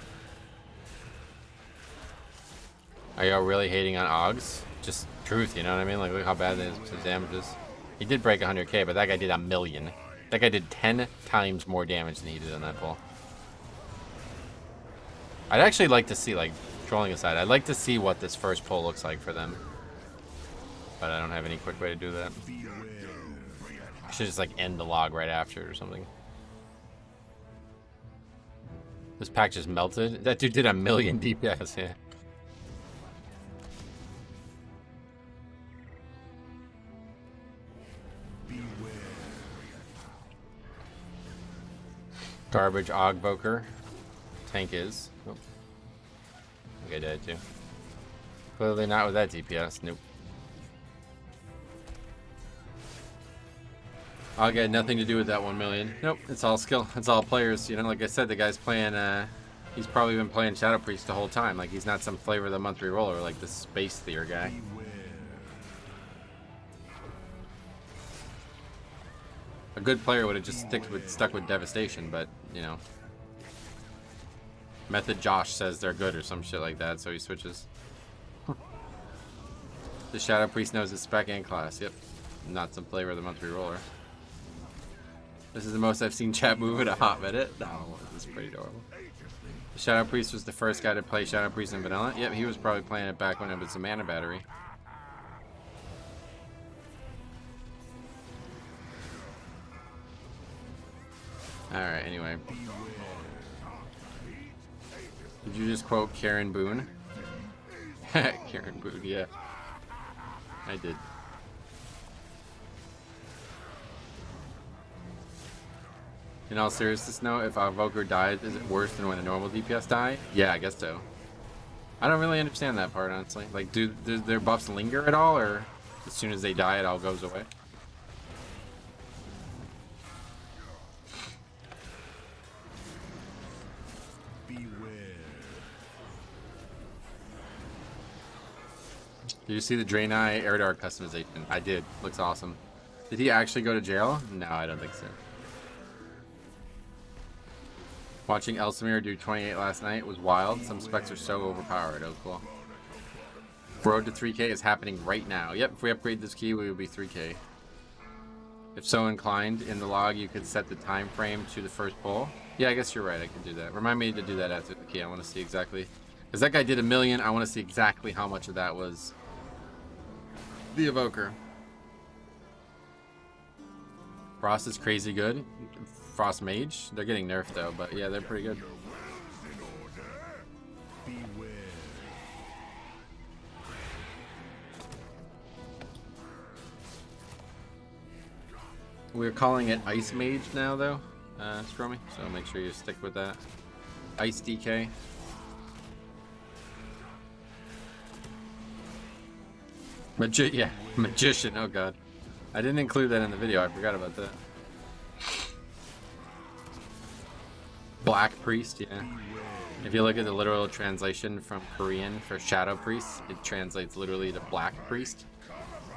Are y'all really hating on Oggs? Just truth, you know what I mean? Like, look how bad the damage is. He did break 100k, but that guy did 1,000,000. That guy did 10 times more damage than he did on that pull. I'd actually like to see, like, trolling aside, I'd like to see what this first pull looks like for them. But I don't have any quick way to do that. I should just, like, end the log right after it or something. This pack just melted. That dude did 1,000,000 DPS, yeah. Garbage Ogvoker. Tank is. Oh. Okay, dead too. Clearly not with that DPS. Nope. I'll get nothing to do with that 1,000,000. Nope, it's all skill. It's all players. You know, like I said, the guy's playing, he's probably been playing Shadow Priest the whole time. Like, he's not some flavor of the month reroller like the Space Theer guy. A good player would have just stuck with Devastation, but, you know. Method Josh says they're good or some shit like that, so he switches. The Shadow Priest knows his spec and class. Yep. Not some flavor of the month reroller. This is the most I've seen chat move in a hot minute. No, this is pretty adorable. The Shadow Priest was the first guy to play Shadow Priest in vanilla. Yep, he was probably playing it back when it was a mana battery. Alright, anyway. Did you just quote Karen Boone? Karen Boone, yeah. I did. In all seriousness, no, if Ogvoker dies, is it worse than when a normal DPS die? Yeah, I guess so. I don't really understand that part, honestly. Like, do their buffs linger at all, or as soon as they die, it all goes away? Did you see the Draenei Airdar customization? I did. Looks awesome. Did he actually go to jail? No, I don't think so. Watching Elsamir do 28 last night was wild. Some specs are so overpowered. It was cool. Road to 3k is happening right now. Yep, if we upgrade this key, we will be 3k. If so inclined, in the log, you could set the time frame to the first pull. Yeah, I guess you're right. I can do that. Remind me to do that after the key. I want to see exactly. Because that guy did 1,000,000. I want to see exactly how much of that was the Evoker. Frost is crazy good. Frost Mage. They're getting nerfed though, but yeah, they're pretty good. We're calling it Ice Mage now though, Scrummy, so make sure you stick with that. Ice DK. Yeah, Magician, oh god. I didn't include that in the video, I forgot about that. Black Priest, yeah. If you look at the literal translation from Korean for Shadow Priest, it translates literally to Black Priest.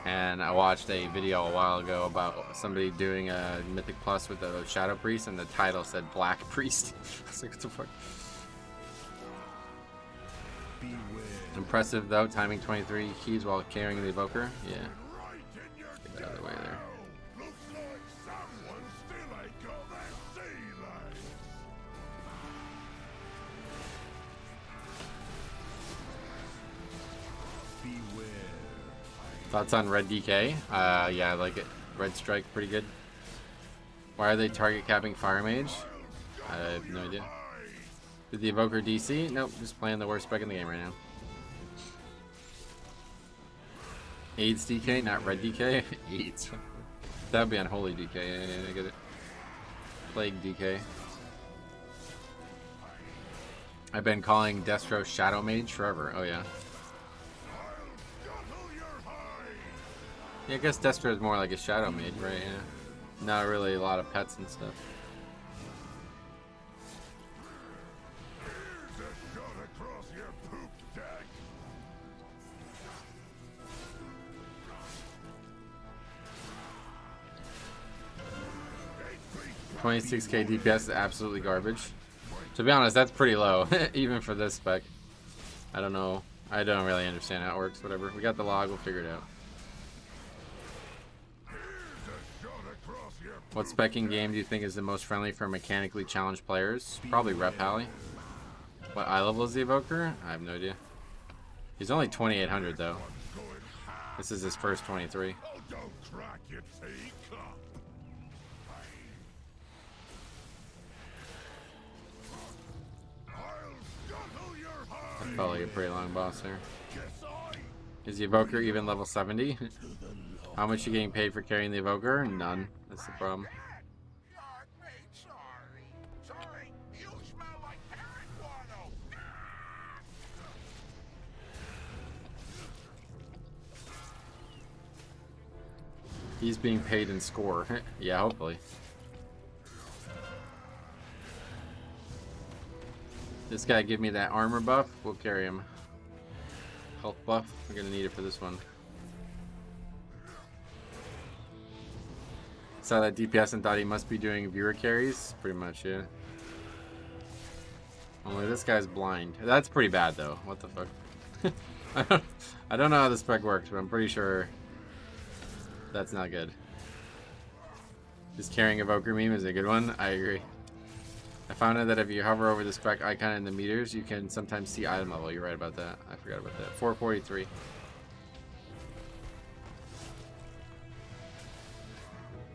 And I watched a video a while ago about somebody doing a Mythic Plus with a Shadow Priest, and the title said Black Priest. I was like, what the fuck? Impressive though, timing 23 keys while carrying the Evoker. Yeah. Get that out of the way there. Thoughts on Red DK? Yeah, I like it. Red Strike, pretty good. Why are they target capping Fire Mage? I have no idea. Did the Evoker DC? Nope, just playing the worst spec in the game right now. AIDS DK, not Red DK? AIDS. That would be Unholy DK, yeah, I get it. Plague DK. I've been calling Destro Shadow Mage forever, oh yeah. Yeah, I guess Destro is more like a Shadow Mage, right? Yeah. Not really a lot of pets and stuff. $26k DPS is absolutely garbage. To be honest, that's pretty low, even for this spec. I don't know. I don't really understand how it works. Whatever. We got the log. We'll figure it out. What specking game do you think is the most friendly for mechanically challenged players? Probably Rep Pally. What eye level is the Evoker? I have no idea. He's only 2,800 though. This is his first 23. Oh, don't crack your teeth. I'll scuttle your heart. That's probably a pretty long boss there. Guess I Is the Evoker even level 70? How much you getting paid for carrying the Evoker? None. That's the problem. Sorry, you smell like parrot guano. He's being paid in score. Yeah, hopefully. This guy give me that armor buff. We'll carry him. Health buff. We're gonna need it for this one. Saw that DPS and thought he must be doing viewer carries. Pretty much, yeah. Only this guy's blind. That's pretty bad though. What the fuck? I don't know how the spec works, but I'm pretty sure that's not good. This carrying Evoker meme is a good one. I agree. I found out that if you hover over the spec icon in the meters, you can sometimes see item level. You're right about that. I forgot about that. 443.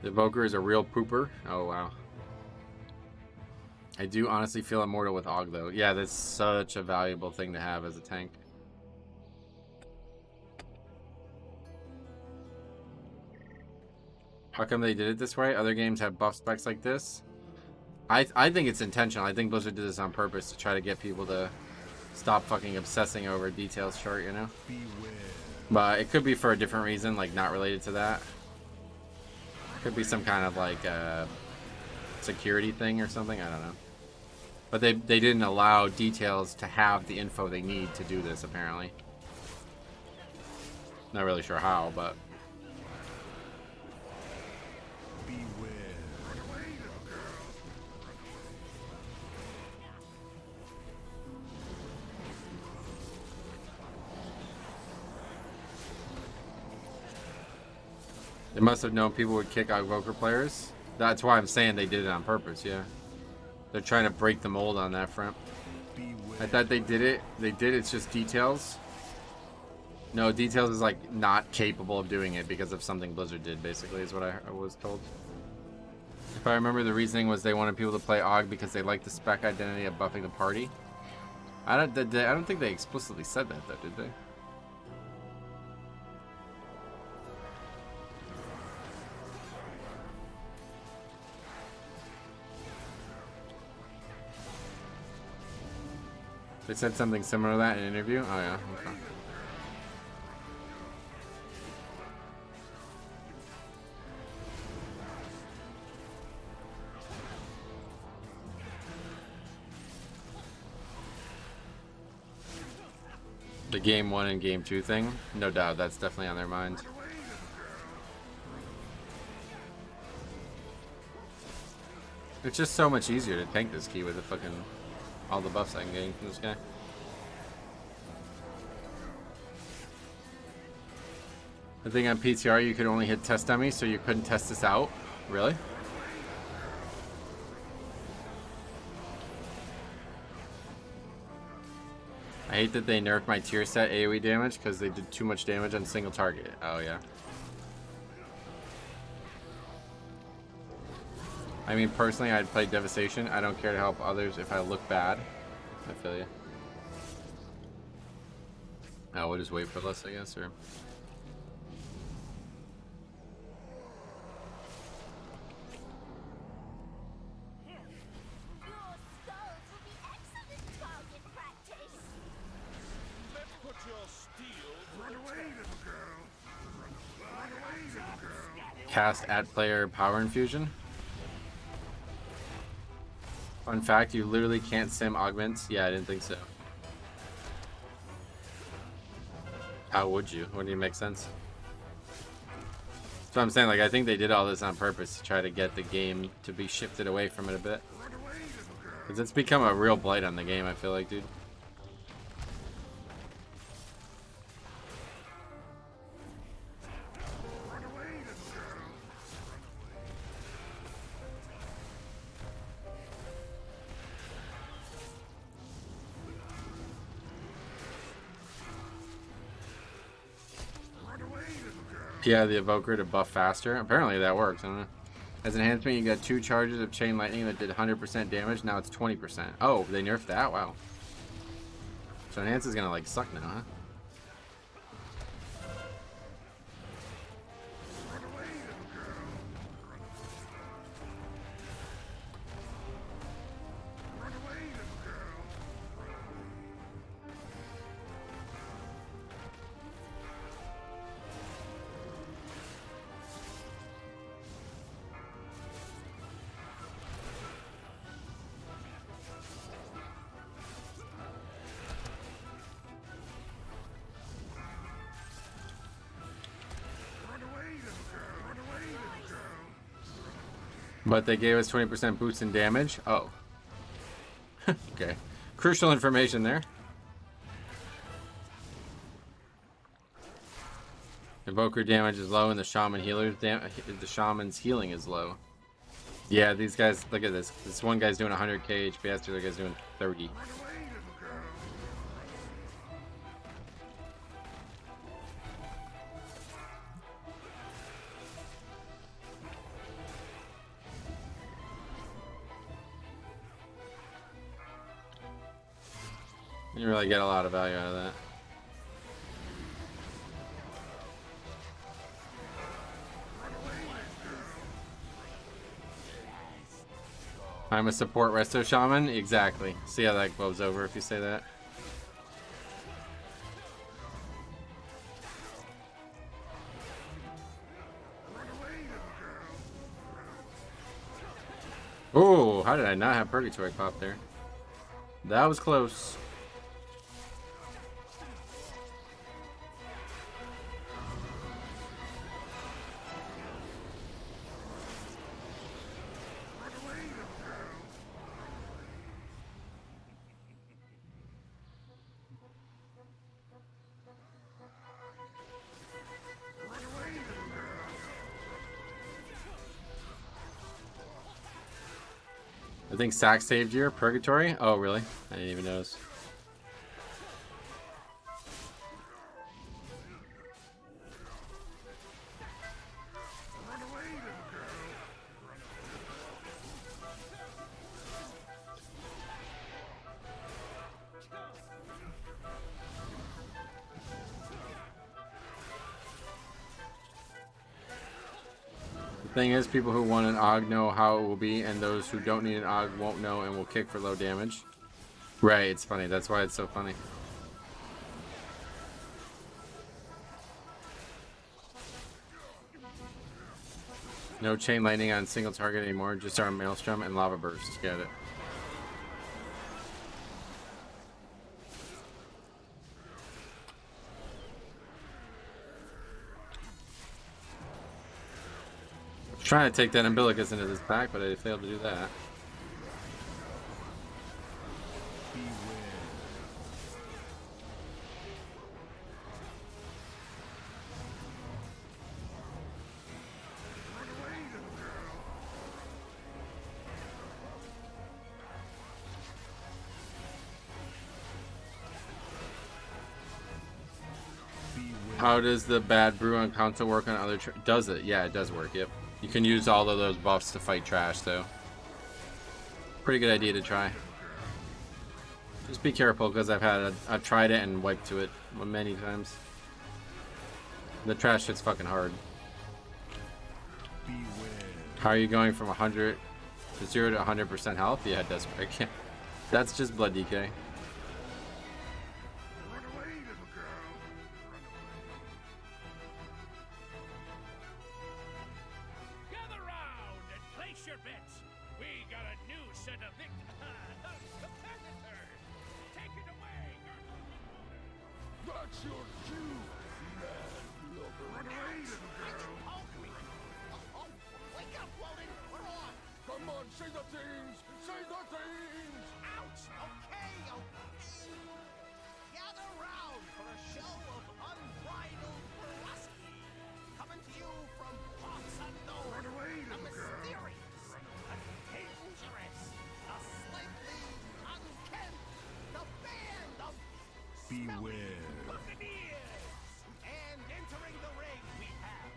The Evoker is a real pooper. Oh, wow. I do honestly feel immortal with Og, though. Yeah, that's such a valuable thing to have as a tank. How come they did it this way? Other games have buff specs like this. I think it's intentional. I think Blizzard did this on purpose to try to get people to stop fucking obsessing over details chart, you know? But it could be for a different reason, like not related to that. Could be some kind of like security thing or something. I don't know. But they didn't allow details to have the info they need to do this, apparently. Not really sure how, but... They must have known people would kick out Evoker players. That's why I'm saying they did it on purpose, yeah. They're trying to break the mold on that front. I thought they did it. They did. It's just details. No, details is like not capable of doing it because of something Blizzard did, basically, is what I was told. If I remember, the reasoning was they wanted people to play Og because they liked the spec identity of buffing the party. I don't think they explicitly said that, though, did they? They said something similar to that in an interview? Oh, yeah. Okay. The game 1 and game 2 thing? No doubt, that's definitely on their mind. It's just so much easier to tank this key with the fucking... all the buffs I can gain from this guy. I think on PTR you could only hit test dummies, so you couldn't test this out. Really? I hate that they nerfed my tier set AoE damage because they did too much damage on single target. Oh yeah. I mean, personally, I'd play Devastation. I don't care to help others if I look bad. I feel you. Oh, we'll just wait for less, I guess, or... Your skulls will be excellent target practice. Let's put your steel. Run away, little girl. Run away, little girl. Cast at player power infusion. Fun fact, you literally can't sim augments. Yeah, I didn't think so. How would you? Wouldn't even make sense. So I'm saying, like, I think they did all this on purpose to try to get the game to be shifted away from it a bit. Because it's become a real blight on the game, I feel like, dude. Yeah, the evoker to buff faster. Apparently that works. I don't know. As enhancement, you got 2 charges of chain lightning that did 100% damage. Now it's 20%. Oh, they nerfed that? Wow. So enhance is gonna like suck now, huh? But they gave us 20% boost in damage. Oh. Okay. Crucial information there. Evoker damage is low and the shaman the shaman's healing is low. Yeah, these guys, look at this. This one guy's doing 100k HP, the other guy's doing 30. You really get a lot of value out of that. I'm a support resto shaman? Exactly. See how that blows over if you say that. Oh, how did I not have Purgatory pop there? That was close. I think Sack saved your Purgatory. Oh, really? I didn't even notice. Thing is, people who want an AUG know how it will be, and those who don't need an AUG won't know and will kick for low damage. Right, it's funny. That's why it's so funny. No chain lightning on single target anymore, just our maelstrom and lava burst. Get it. Trying to take that umbilicus into this pack, but I failed to do that. How does the bad brew on console work on other? Does it? Yeah, it does work. Yep. You can use all of those buffs to fight trash, though. Pretty good idea to try. Just be careful, because I've tried it and wiped to it many times. The trash shit's fucking hard. How are you going from 100 to 0 to 100% health? Yeah, it does work. That's just blood DK. Beware. And entering the ring we have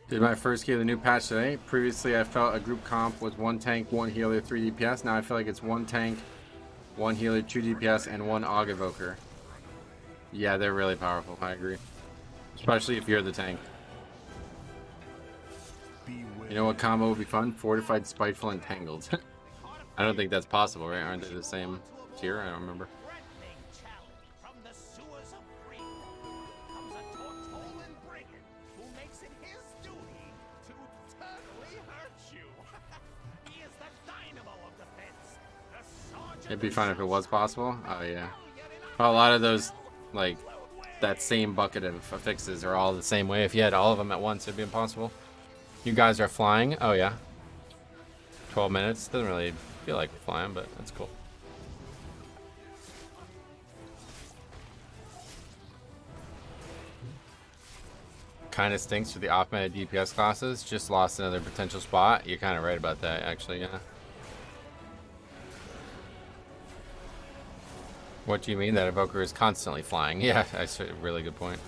Did my first key of the new patch today. Previously, I felt a group comp was 1 tank, 1 healer, 3 DPS. Now I feel like it's 1 tank, 1 healer, 2 DPS, and 1 Aug Evoker. Yeah, they're really powerful. I agree. Especially if you're the tank. You know what combo would be fun? Fortified, Spiteful, and Tangled. I don't think that's possible, right? Aren't they the same tier? I don't remember. Threatening challenge from the sewers of Greed. Comes a Tortolan brigand who makes it his duty to eternally hurt you. He is the dynamo of defense. The sergeant It'd be fun if it was possible. Oh yeah. Well, a lot of those, like, that same bucket of fixes are all the same way. If you had all of them at once, it'd be impossible. You guys are flying. Oh yeah. 12 minutes. Doesn't really feel like flying, but that's cool. Kind of stinks for the off-meta DPS classes. Just lost another potential spot. You're kind of right about that, actually, yeah. What do you mean that Evoker is constantly flying? Yeah, that's a really good point.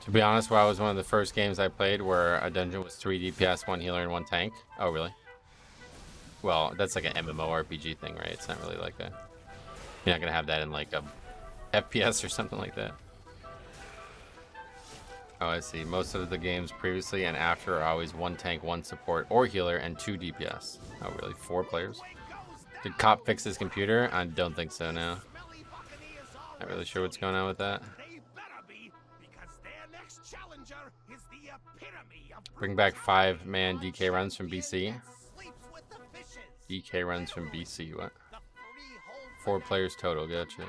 To be honest, WoW was one of the first games I played where a dungeon was 3 DPS, 1 healer, and 1 tank. Oh, really? Well, that's like an MMORPG thing, right? It's not really like that. You're not gonna have that in like a FPS or something like that. Oh, I see. Most of the games previously and after are always 1 tank, 1 support or healer, and 2 DPS. Oh, really? 4 players? Did Cop fix his computer? I don't think so now. Not really sure what's going on with that. Bring back 5-man DK runs from BC. DK runs from BC, what? 4 players total, gotcha.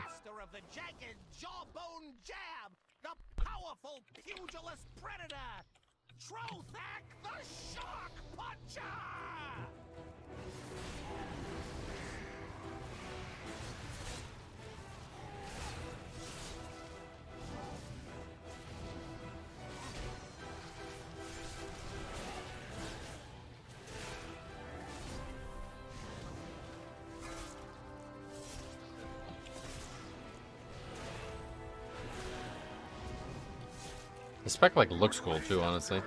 The spec like looks cool too, honestly.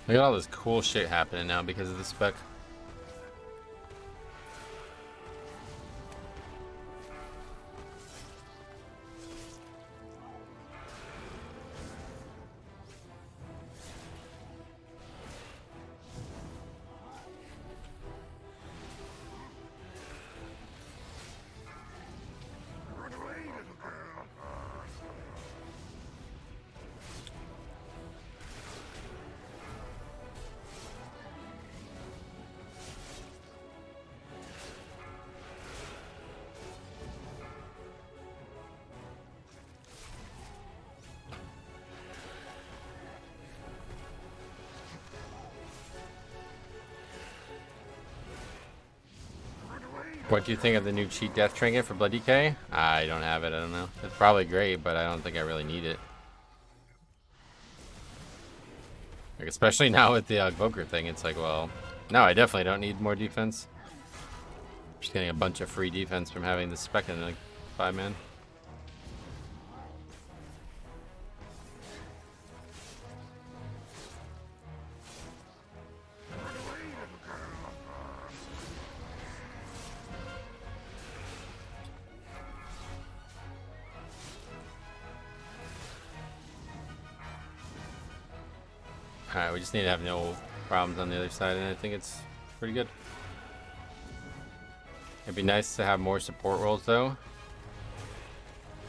Look at all this cool shit happening now because of the spec. What do you think of the new cheat death trinket for Blood DK? I don't have it, I don't know. It's probably great, but I don't think I really need it. Like, especially now with the Evoker thing, it's like, well, no, I definitely don't need more defense. Just getting a bunch of free defense from having this spec in like 5-man. Alright, we just need to have no problems on the other side, and I think it's pretty good. It'd be nice to have more support roles, though.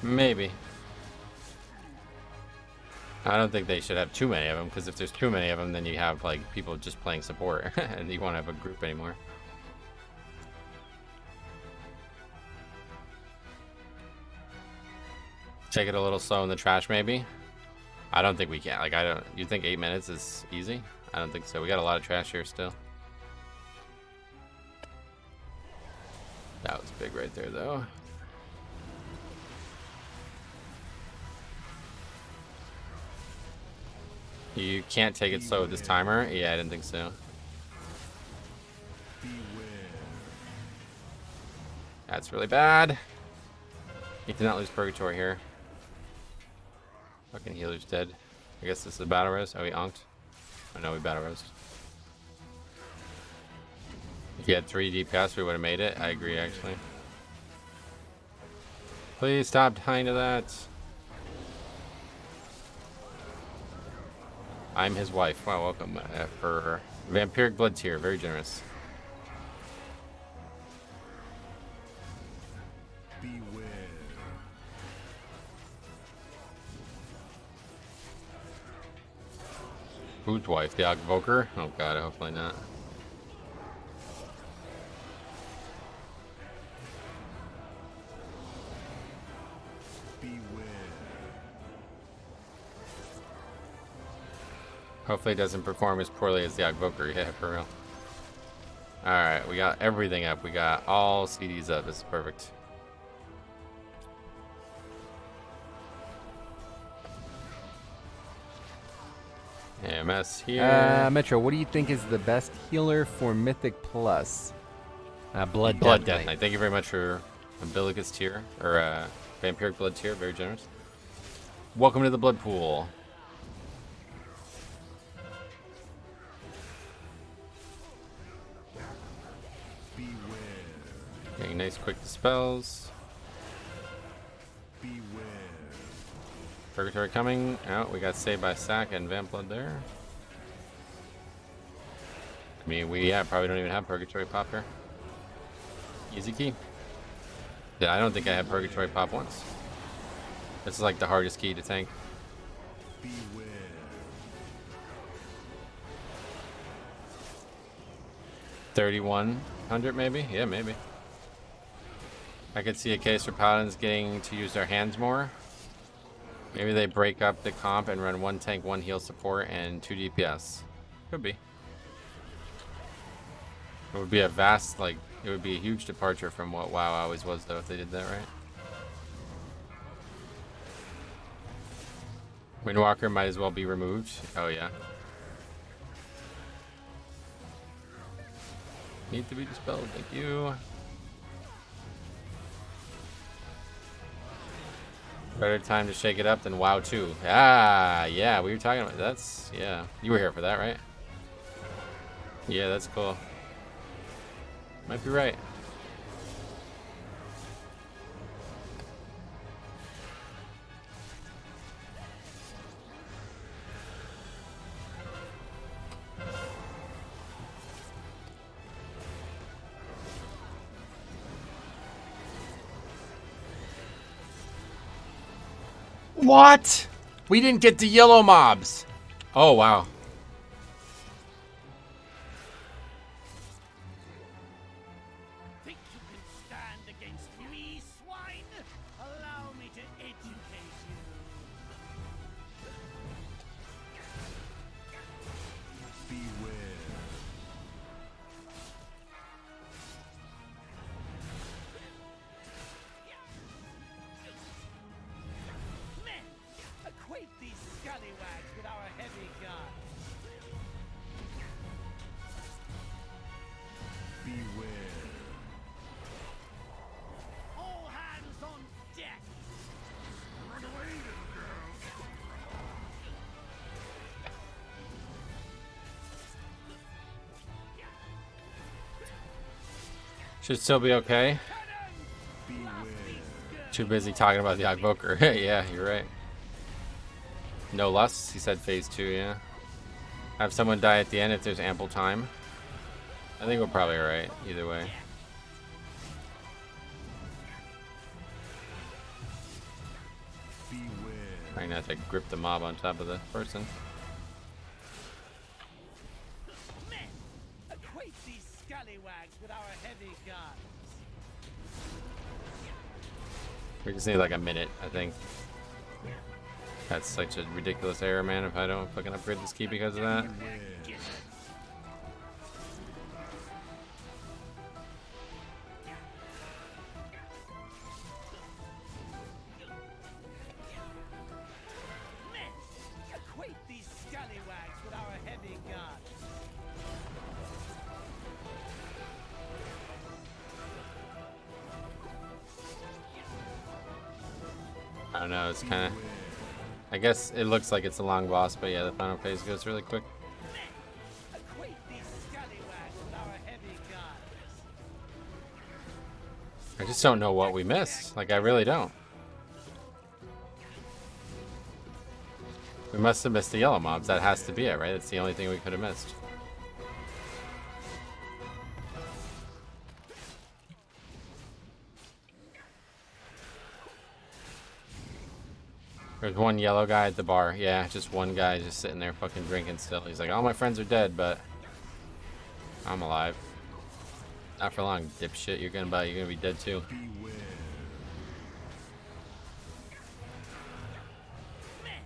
Maybe. I don't think they should have too many of them, because if there's too many of them, then you have like people just playing support, and you won't have a group anymore. Take it a little slow in the trash, maybe. I don't think we can. Like, I don't. You think 8 minutes is easy? I don't think so. We got a lot of trash here still. That was big right there, though. You can't take it slow with this timer? Yeah, I didn't think so. That's really bad. You cannot lose Purgatory here. Fucking healer's dead. I guess this is a battle res. Oh, he onked. Oh no, we battle res. If you had 3 DPS, we would have made it. I agree, actually. Please stop dying to that. I'm his wife. Wow, welcome for Vampiric Blood tier. Very generous. Beware. Whose wife? The Ogvoker? Oh god, hopefully not. Hopefully it doesn't perform as poorly as the Ogvoker. Yeah, for real. Alright, we got everything up. We got all CDs up. This is perfect. AMS here. Metro, what do you think is the best healer for Mythic Plus? Blood Death Knight. Knight. Thank you very much for Umbilicus tier, or Vampiric Blood tier. Very generous. Welcome to the Blood Pool. Getting nice quick dispels. Purgatory coming out. We got saved by Sack and Vamp Blood there. I mean, we probably don't even have Purgatory pop here. Easy key. Yeah, I don't think I had Purgatory pop once. This is like the hardest key to tank. 3,100 maybe? Yeah, maybe. I could see a case for Paladins getting to use their hands more. Maybe they break up the comp and run 1 tank, 1 heal support, and 2 DPS. Could be. It would be a vast, like, it would be a huge departure from what WoW always was, though, if they did that right. Windwalker might as well be removed. Oh, yeah. Need to be dispelled. Thank you. Better time to shake it up than WoW 2. Ah, yeah, we were talking about that's, yeah. You were here for that, right? Yeah, that's cool. Might be right. What? We didn't get the yellow mobs. Oh, wow. Think you can stand against me, swine? Allow me to educate you. Men, acquaint these scallywags with our heavy guns. All hands on deck. Run away, little girl. Should still be okay. Too busy talking about the Ogvoker. Yeah, you're right. No lusts, he said phase 2, yeah. Have someone die at the end if there's ample time. I think we're probably alright, either way. gonna have to grip the mob on top of the person. Men, acquaint these scallywags with our heavy guns. We just need like a minute, I think. That's such a ridiculous error, man, if I don't fucking upgrade this key because of that. Men, acquaint these scallywags with our heavy guns. I don't know, it's kind of... I guess it looks like it's a long boss, but yeah, the final phase goes really quick. Acquaint these scallywags with our heavy guns. I just don't know what we missed. Like, I really don't. We must have missed the yellow mobs. That has to be it, right? That's the only thing we could have missed. There's one yellow guy at the bar. Yeah, just one guy just sitting there fucking drinking still. He's like, all my friends are dead, but I'm alive. Not for long, dipshit. You're gonna be dead too. Men,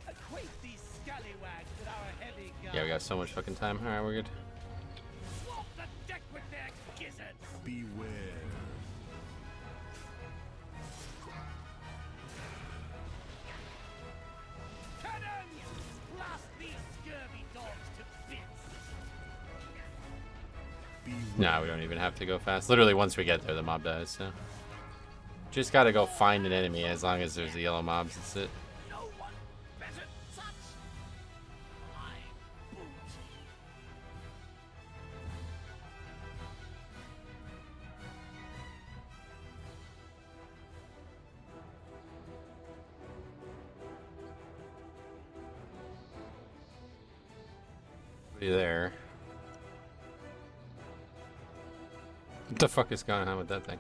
acquaint these scallywags with our heavy guns. Yeah, we got so much fucking time. Alright, we're good. Swamp the deck with their gizzards. Beware. Cannons! Blast these scurvy dogs to bits. Nah, we don't even have to go fast. Literally, once we get there, the mob dies, so. Just gotta go find an enemy as long as there's the yellow mobs. That's it. No one better touch my boot. Be there. What the fuck is going on with that thing?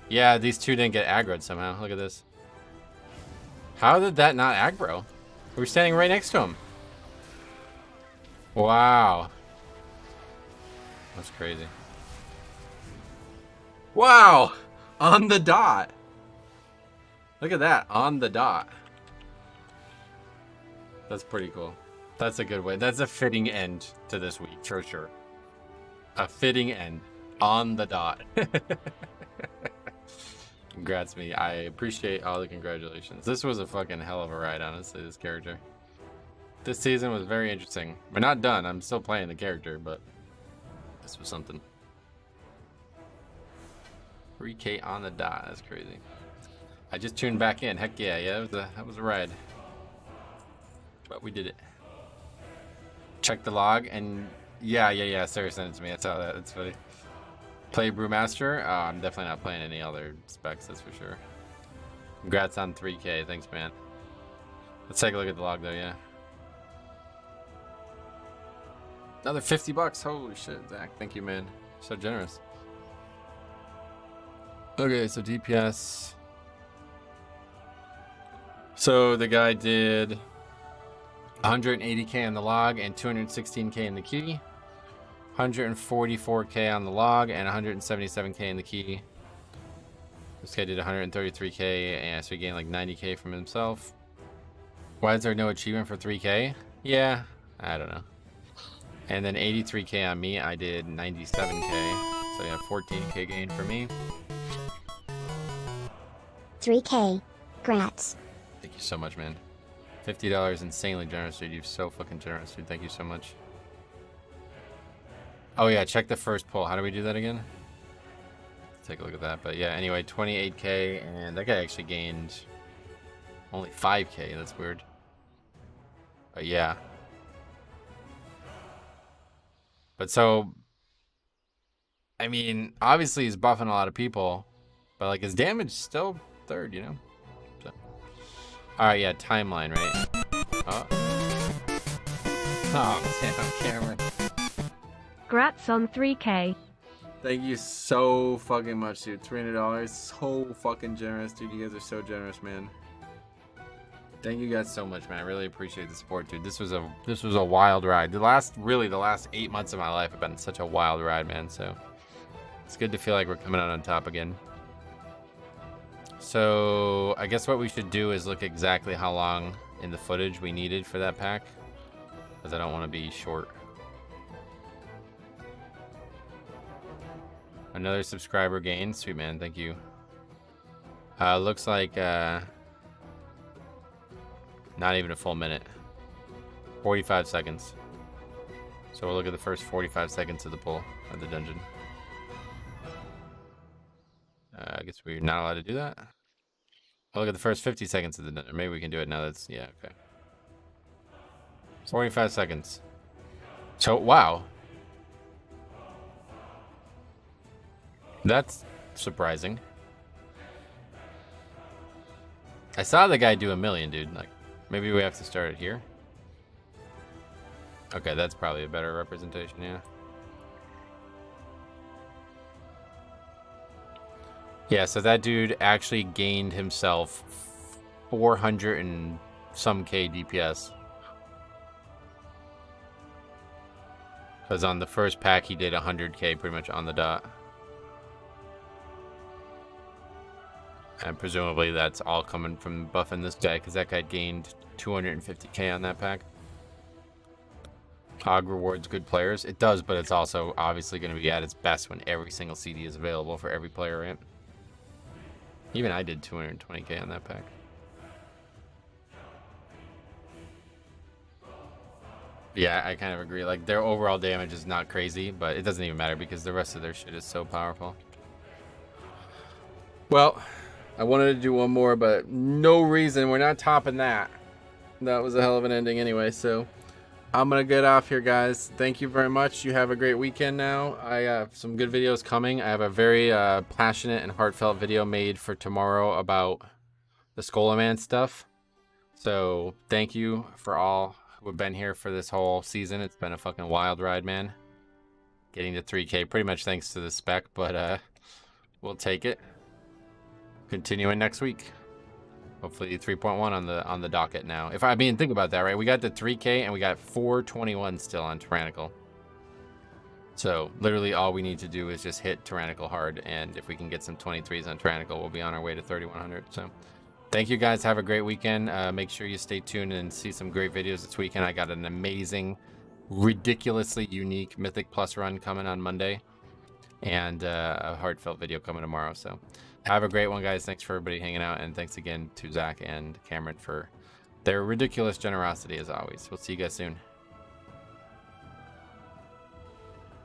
Yeah, these two didn't get aggroed somehow. Look at this. How did that not aggro? We were standing right next to him. Wow. That's crazy. Wow! On the dot. Look at that. On the dot. That's pretty cool. That's a good way. That's a fitting end to this week, for sure. A fitting end. On the dot. Congrats me. I appreciate all the congratulations. This was a fucking hell of a ride, honestly, this character. This season was very interesting. We're not done. I'm still playing the character, but this was something. 3K on the dot. That's crazy. I just tuned back in. Heck yeah, that was a ride. But we did it. Check the log and yeah. Sarah sent it to me. I saw that. That's funny. Play Brewmaster. Oh, I'm definitely not playing any other specs. That's for sure. Congrats on 3K. Thanks, man. Let's take a look at the log though. Yeah. Another 50 bucks. Holy shit, Zach. Thank you, man. So generous. Okay, so DPS. So the guy did 180k on the log and 216k in the key. 144k on the log and 177k in the key. This guy did 133k, and so he gained like 90k from himself. Why is there no achievement for 3k? Yeah, I don't know. And then 83k on me. I did 97k, so yeah, 14k gain for me. 3K. Grats. Thank you so much, man. $50, insanely generous, dude. You're so fucking generous, dude. Thank you so much. Oh yeah, check the first poll. How do we do that again? Let's take a look at that. But yeah, anyway, 28k, and that guy actually gained only 5k. That's weird. But yeah. But so, I mean, obviously he's buffing a lot of people, but like his damage is still third, you know? So. Alright, yeah, timeline, right? Oh, damn, Cameron. Grats on 3K. Thank you so fucking much, dude. $300. So fucking generous, dude. You guys are so generous, man. Thank you guys so much, man. I really appreciate the support, dude. This was a wild ride. The last 8 months of my life have been such a wild ride, man. So it's good to feel like we're coming out on top again. So I guess what we should do is look exactly how long in the footage we needed for that pack, because I don't want to be short. Another subscriber gain. Sweet, man. Thank you. Looks like not even a full minute. 45 seconds. So we'll look at the first 45 seconds of the pull of the dungeon. I guess we're not allowed to do that. I'll look at the first 50 seconds of the dungeon. Maybe we can do it now. That's, yeah, okay. 45 seconds. So, wow. That's surprising. I saw the guy do 1,000,000, dude. Like, maybe we have to start it here. Okay, that's probably a better representation, yeah. Yeah, so that dude actually gained himself 400 and some K DPS. Because on the first pack, he did 100K pretty much on the dot. And presumably that's all coming from buffing this guy, because that guy gained 250K on that pack. Hog rewards good players. It does, but it's also obviously going to be at its best when every single CD is available for every player, right? Even I did 220K on that pack. Yeah, I kind of agree. Like, their overall damage is not crazy, but it doesn't even matter because the rest of their shit is so powerful. Well, I wanted to do one more, but no reason. We're not topping that. That was a hell of an ending anyway, so I'm going to get off here, guys. Thank you very much. You have a great weekend now. I have some good videos coming. I have a very passionate and heartfelt video made for tomorrow about the Skolaman stuff. So thank you for all who have been here for this whole season. It's been a fucking wild ride, man. Getting to 3K pretty much thanks to the spec, but we'll take it. Continuing next week. Hopefully 3.1 on the docket now. If I mean, think about that, right? We got the 3K and we got 421 still on Tyrannical. So literally all we need to do is just hit Tyrannical hard, and if we can get some 23s on Tyrannical, we'll be on our way to 3100. So thank you guys. Have a great weekend. Make sure you stay tuned and see some great videos this weekend. I got an amazing, ridiculously unique Mythic Plus run coming on Monday, and a heartfelt video coming tomorrow. So have a great one, guys. Thanks for everybody hanging out, and thanks again to Zach and Cameron for their ridiculous generosity as always. We'll see you guys soon.